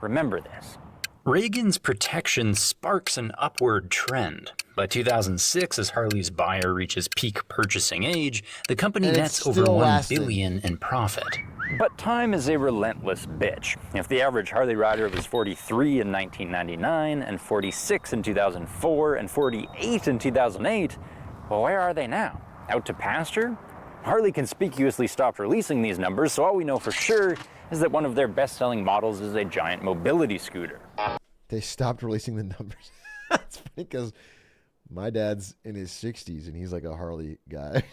Remember this.
Reagan's protection sparks an upward trend. By 2006, as Harley's buyer reaches peak purchasing age, the company nets over $1 billion in profit.
But time is a relentless bitch. If the average Harley rider was 43 in 1999, and 46 in 2004, and 48 in 2008, well, where are they now? Out to pasture? Harley conspicuously stopped releasing these numbers, so all we know for sure is that one of their best-selling models is a giant mobility scooter.
They stopped releasing the numbers. That's funny because my dad's in his 60s and he's like a Harley guy.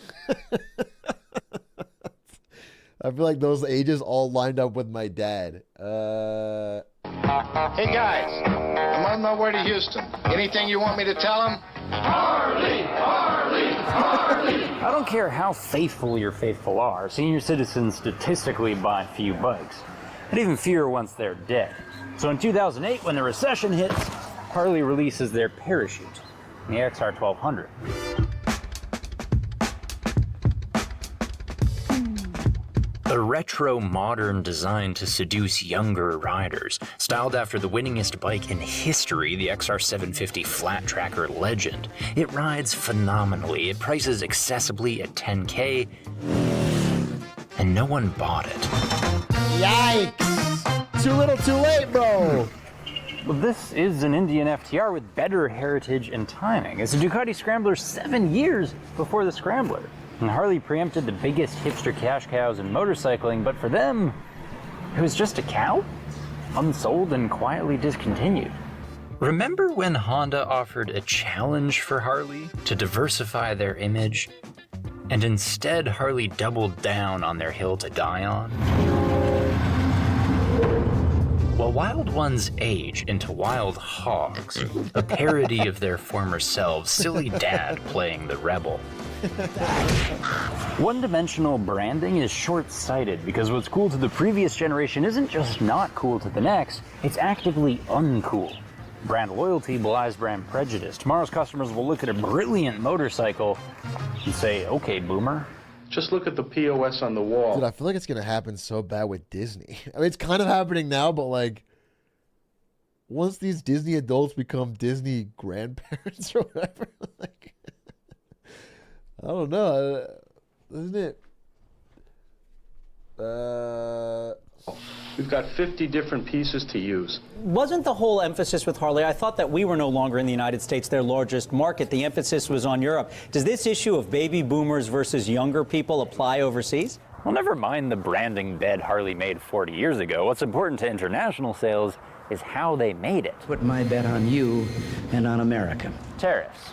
I feel like those ages all lined up with my dad.
Hey guys, I'm on my way to Houston. Anything you want me to tell them? Harley, Harley, Harley.
I don't care how faithful your faithful are, senior citizens statistically buy few bikes, and even fewer once they're dead. So in 2008, when the recession hits, Harley releases their parachute, the XR 1200.
A retro modern design to seduce younger riders, styled after the winningest bike in history, the XR 750 Flat Tracker Legend. It rides phenomenally, it prices accessibly at $10K, and no one bought it.
Yikes! Too little, too late, bro!
Well, this is an Indian FTR with better heritage and timing. It's a Ducati Scrambler 7 years before the Scrambler. And Harley preempted the biggest hipster cash cows in motorcycling, but for them, it was just a cow? unsold and quietly discontinued.
Remember when Honda offered a challenge for Harley to diversify their image? And instead, Harley doubled down on their hill to die on? Well, wild ones age into wild hogs, a parody of their former selves, silly dad playing the rebel.
One-dimensional branding is short-sighted because what's cool to the previous generation isn't just not cool to the next, it's actively uncool. Brand loyalty belies brand prejudice. Tomorrow's customers will look at a brilliant motorcycle and say, okay, boomer.
Just look at the POS on the wall.
Dude, I feel like it's going to happen so bad with Disney. I mean, it's kind of happening now, but like, once these Disney adults become Disney grandparents or whatever, like, I don't know, isn't it?
We've got 50 different pieces to use.
Wasn't the whole emphasis with Harley, I thought that we were no longer in the United States, their largest market. The emphasis was on Europe. Does this issue of baby boomers versus younger people apply overseas?
Well, never mind the branding bed Harley made 40 years ago. What's important to international sales is how they made it.
Put my bet on you and on America.
Tariffs.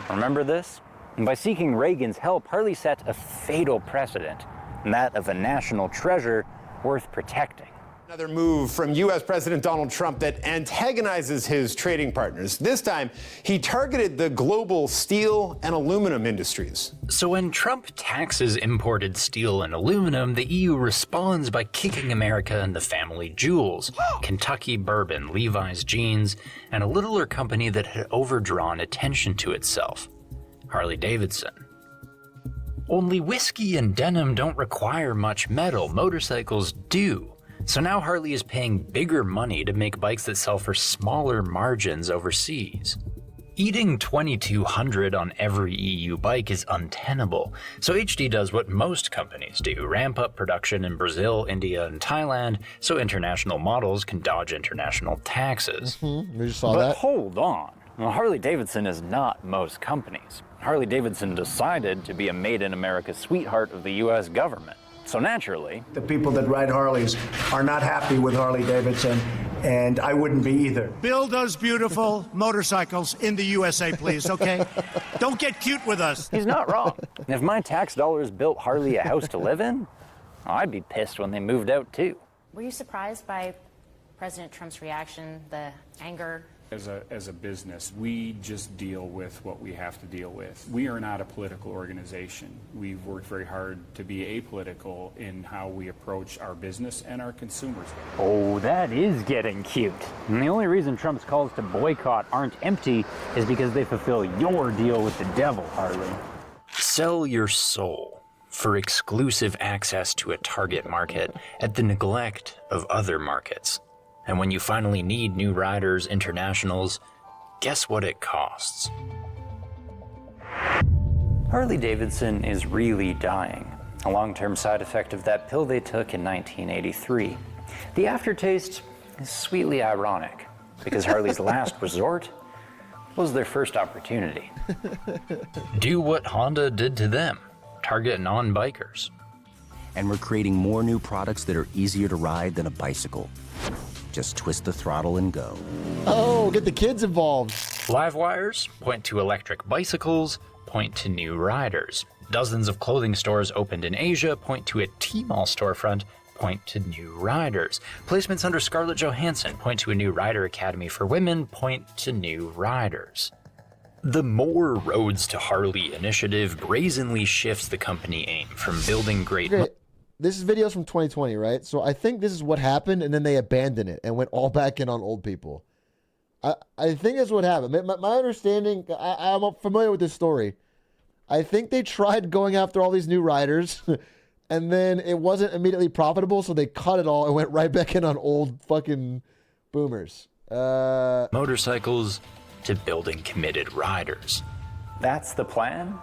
Remember this? And by seeking Reagan's help, Harley set a fatal precedent, and that of a national treasure worth protecting.
Another move from U.S. President Donald Trump that antagonizes his trading partners. This time, he targeted the global steel and aluminum industries.
So when Trump taxes imported steel and aluminum, the EU responds by kicking America and the family jewels, Kentucky bourbon, Levi's jeans, and a littler company that had overdrawn attention to itself, Harley-Davidson. Only whiskey and denim don't require much metal, motorcycles do. So now Harley is paying bigger money to make bikes that sell for smaller margins overseas. Eating 2,200 on every EU bike is untenable, so HD does what most companies do, ramp up production in Brazil, India, and Thailand so international models can dodge international taxes.
We just saw
but
that.
Hold on. Well, Harley-Davidson is not most companies. Harley-Davidson decided to be a made-in-America sweetheart of the U.S. government. So naturally,
the people that ride Harleys are not happy with Harley-Davidson, and I wouldn't be either.
Build those beautiful motorcycles in the USA, please, okay? Don't get cute with us.
he's not wrong. If my tax dollars built Harley a house to live in, I'd be pissed when they moved out too.
Were you surprised by President Trump's reaction, the anger?
As a business, we just deal with what we have to deal with. We are not a political organization. We've worked very hard to be apolitical in how we approach our business and our consumers.
Oh, that is getting cute. And the only reason Trump's calls to boycott aren't empty is because they fulfill your deal with the devil, Harley.
Sell your soul for exclusive access to a target market at the neglect of other markets. And when you finally need new riders, internationals, guess what it costs?
Harley-Davidson is really dying, a long-term side effect of that pill they took in 1983. The aftertaste is sweetly ironic, because Harley's last resort was their first opportunity.
Do what Honda did to them. Target non-bikers.
And we're creating more new products that are easier to ride than a bicycle. Just twist the throttle and go.
Oh, get the kids involved.
Live wires point to electric bicycles, point to new riders. Dozens of clothing stores opened in Asia point to a Tmall storefront, point to new riders. Placements under Scarlett Johansson point to a new rider academy for women, point to new riders. The More Roads to Harley initiative brazenly shifts the company aim from building great...
Okay. This is videos from 2020, right? So I think this is what happened, and then they abandoned it and went all back in on old people. I think that's what happened. My understanding, I'm familiar with this story. I think they tried going after all these new riders, and then it wasn't immediately profitable, so they cut it all and went right back in on old fucking boomers.
Motorcycles to building committed riders.
That's the plan?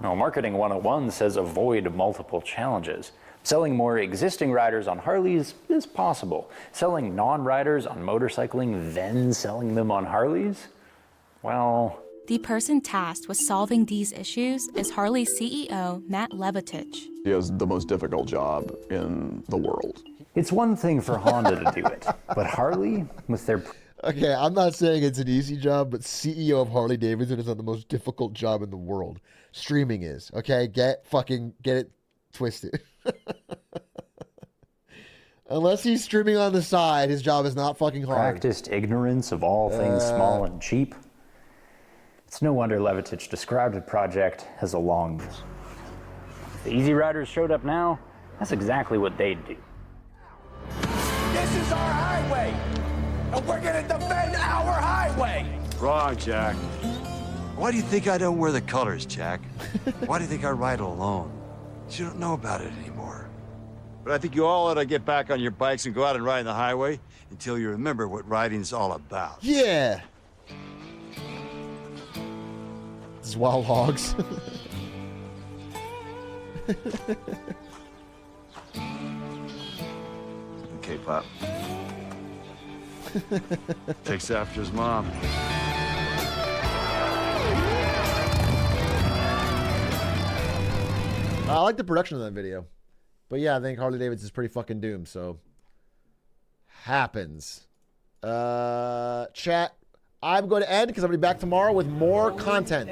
No, Marketing 101 says avoid multiple challenges. Selling more existing riders on Harleys is possible. Selling non-riders on motorcycling, then selling them on Harleys? Well...
The person tasked with solving these issues is Harley's CEO, Matt Levatich.
He has the most difficult job in the world.
It's one thing for Honda to do it, but Harley, with their...
Okay, I'm not saying it's an easy job, but CEO of Harley Davidson is not the most difficult job in the world. Streaming is, okay? Get it twisted. Unless he's streaming on the side, his job is not fucking hard.
Practiced ignorance of all things small and cheap. It's no wonder Levitich described the project as a long one. If the Easy Riders showed up now, that's exactly what they'd do.
This is our highway, and we're gonna defend our highway.
Wrong, Jack. Why do you think I don't wear the colors, Jack? Why do you think I ride alone? You don't know about it anymore. But I think you all ought to get back on your bikes and go out and ride on the highway until you remember what riding's all about.
Yeah. This is Wild Hogs.
Okay, Pop. Takes after his mom.
I like the production of that video. But yeah, I think Harley Davidson is pretty fucking doomed, so happens. Chat, I'm going to end because I'm going to be back tomorrow with more content.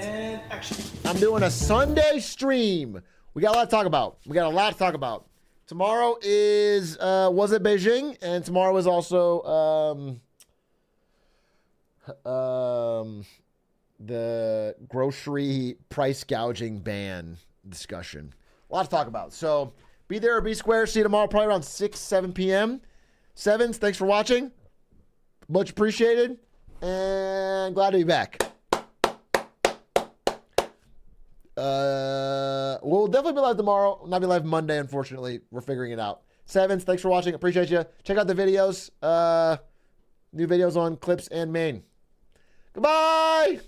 I'm doing a Sunday stream. We got a lot to talk about. Tomorrow is, was it Beijing? And tomorrow is also the grocery price gouging ban discussion. A lot to talk about. So be there or be square. See you tomorrow, probably around 7 p.m. Sevens, thanks for watching. Much appreciated. And glad to be back. We'll definitely be live tomorrow. Not be live Monday, unfortunately. We're figuring it out. Sevens, thanks for watching. Appreciate you. Check out the videos. New videos on Clips and Maine. Goodbye!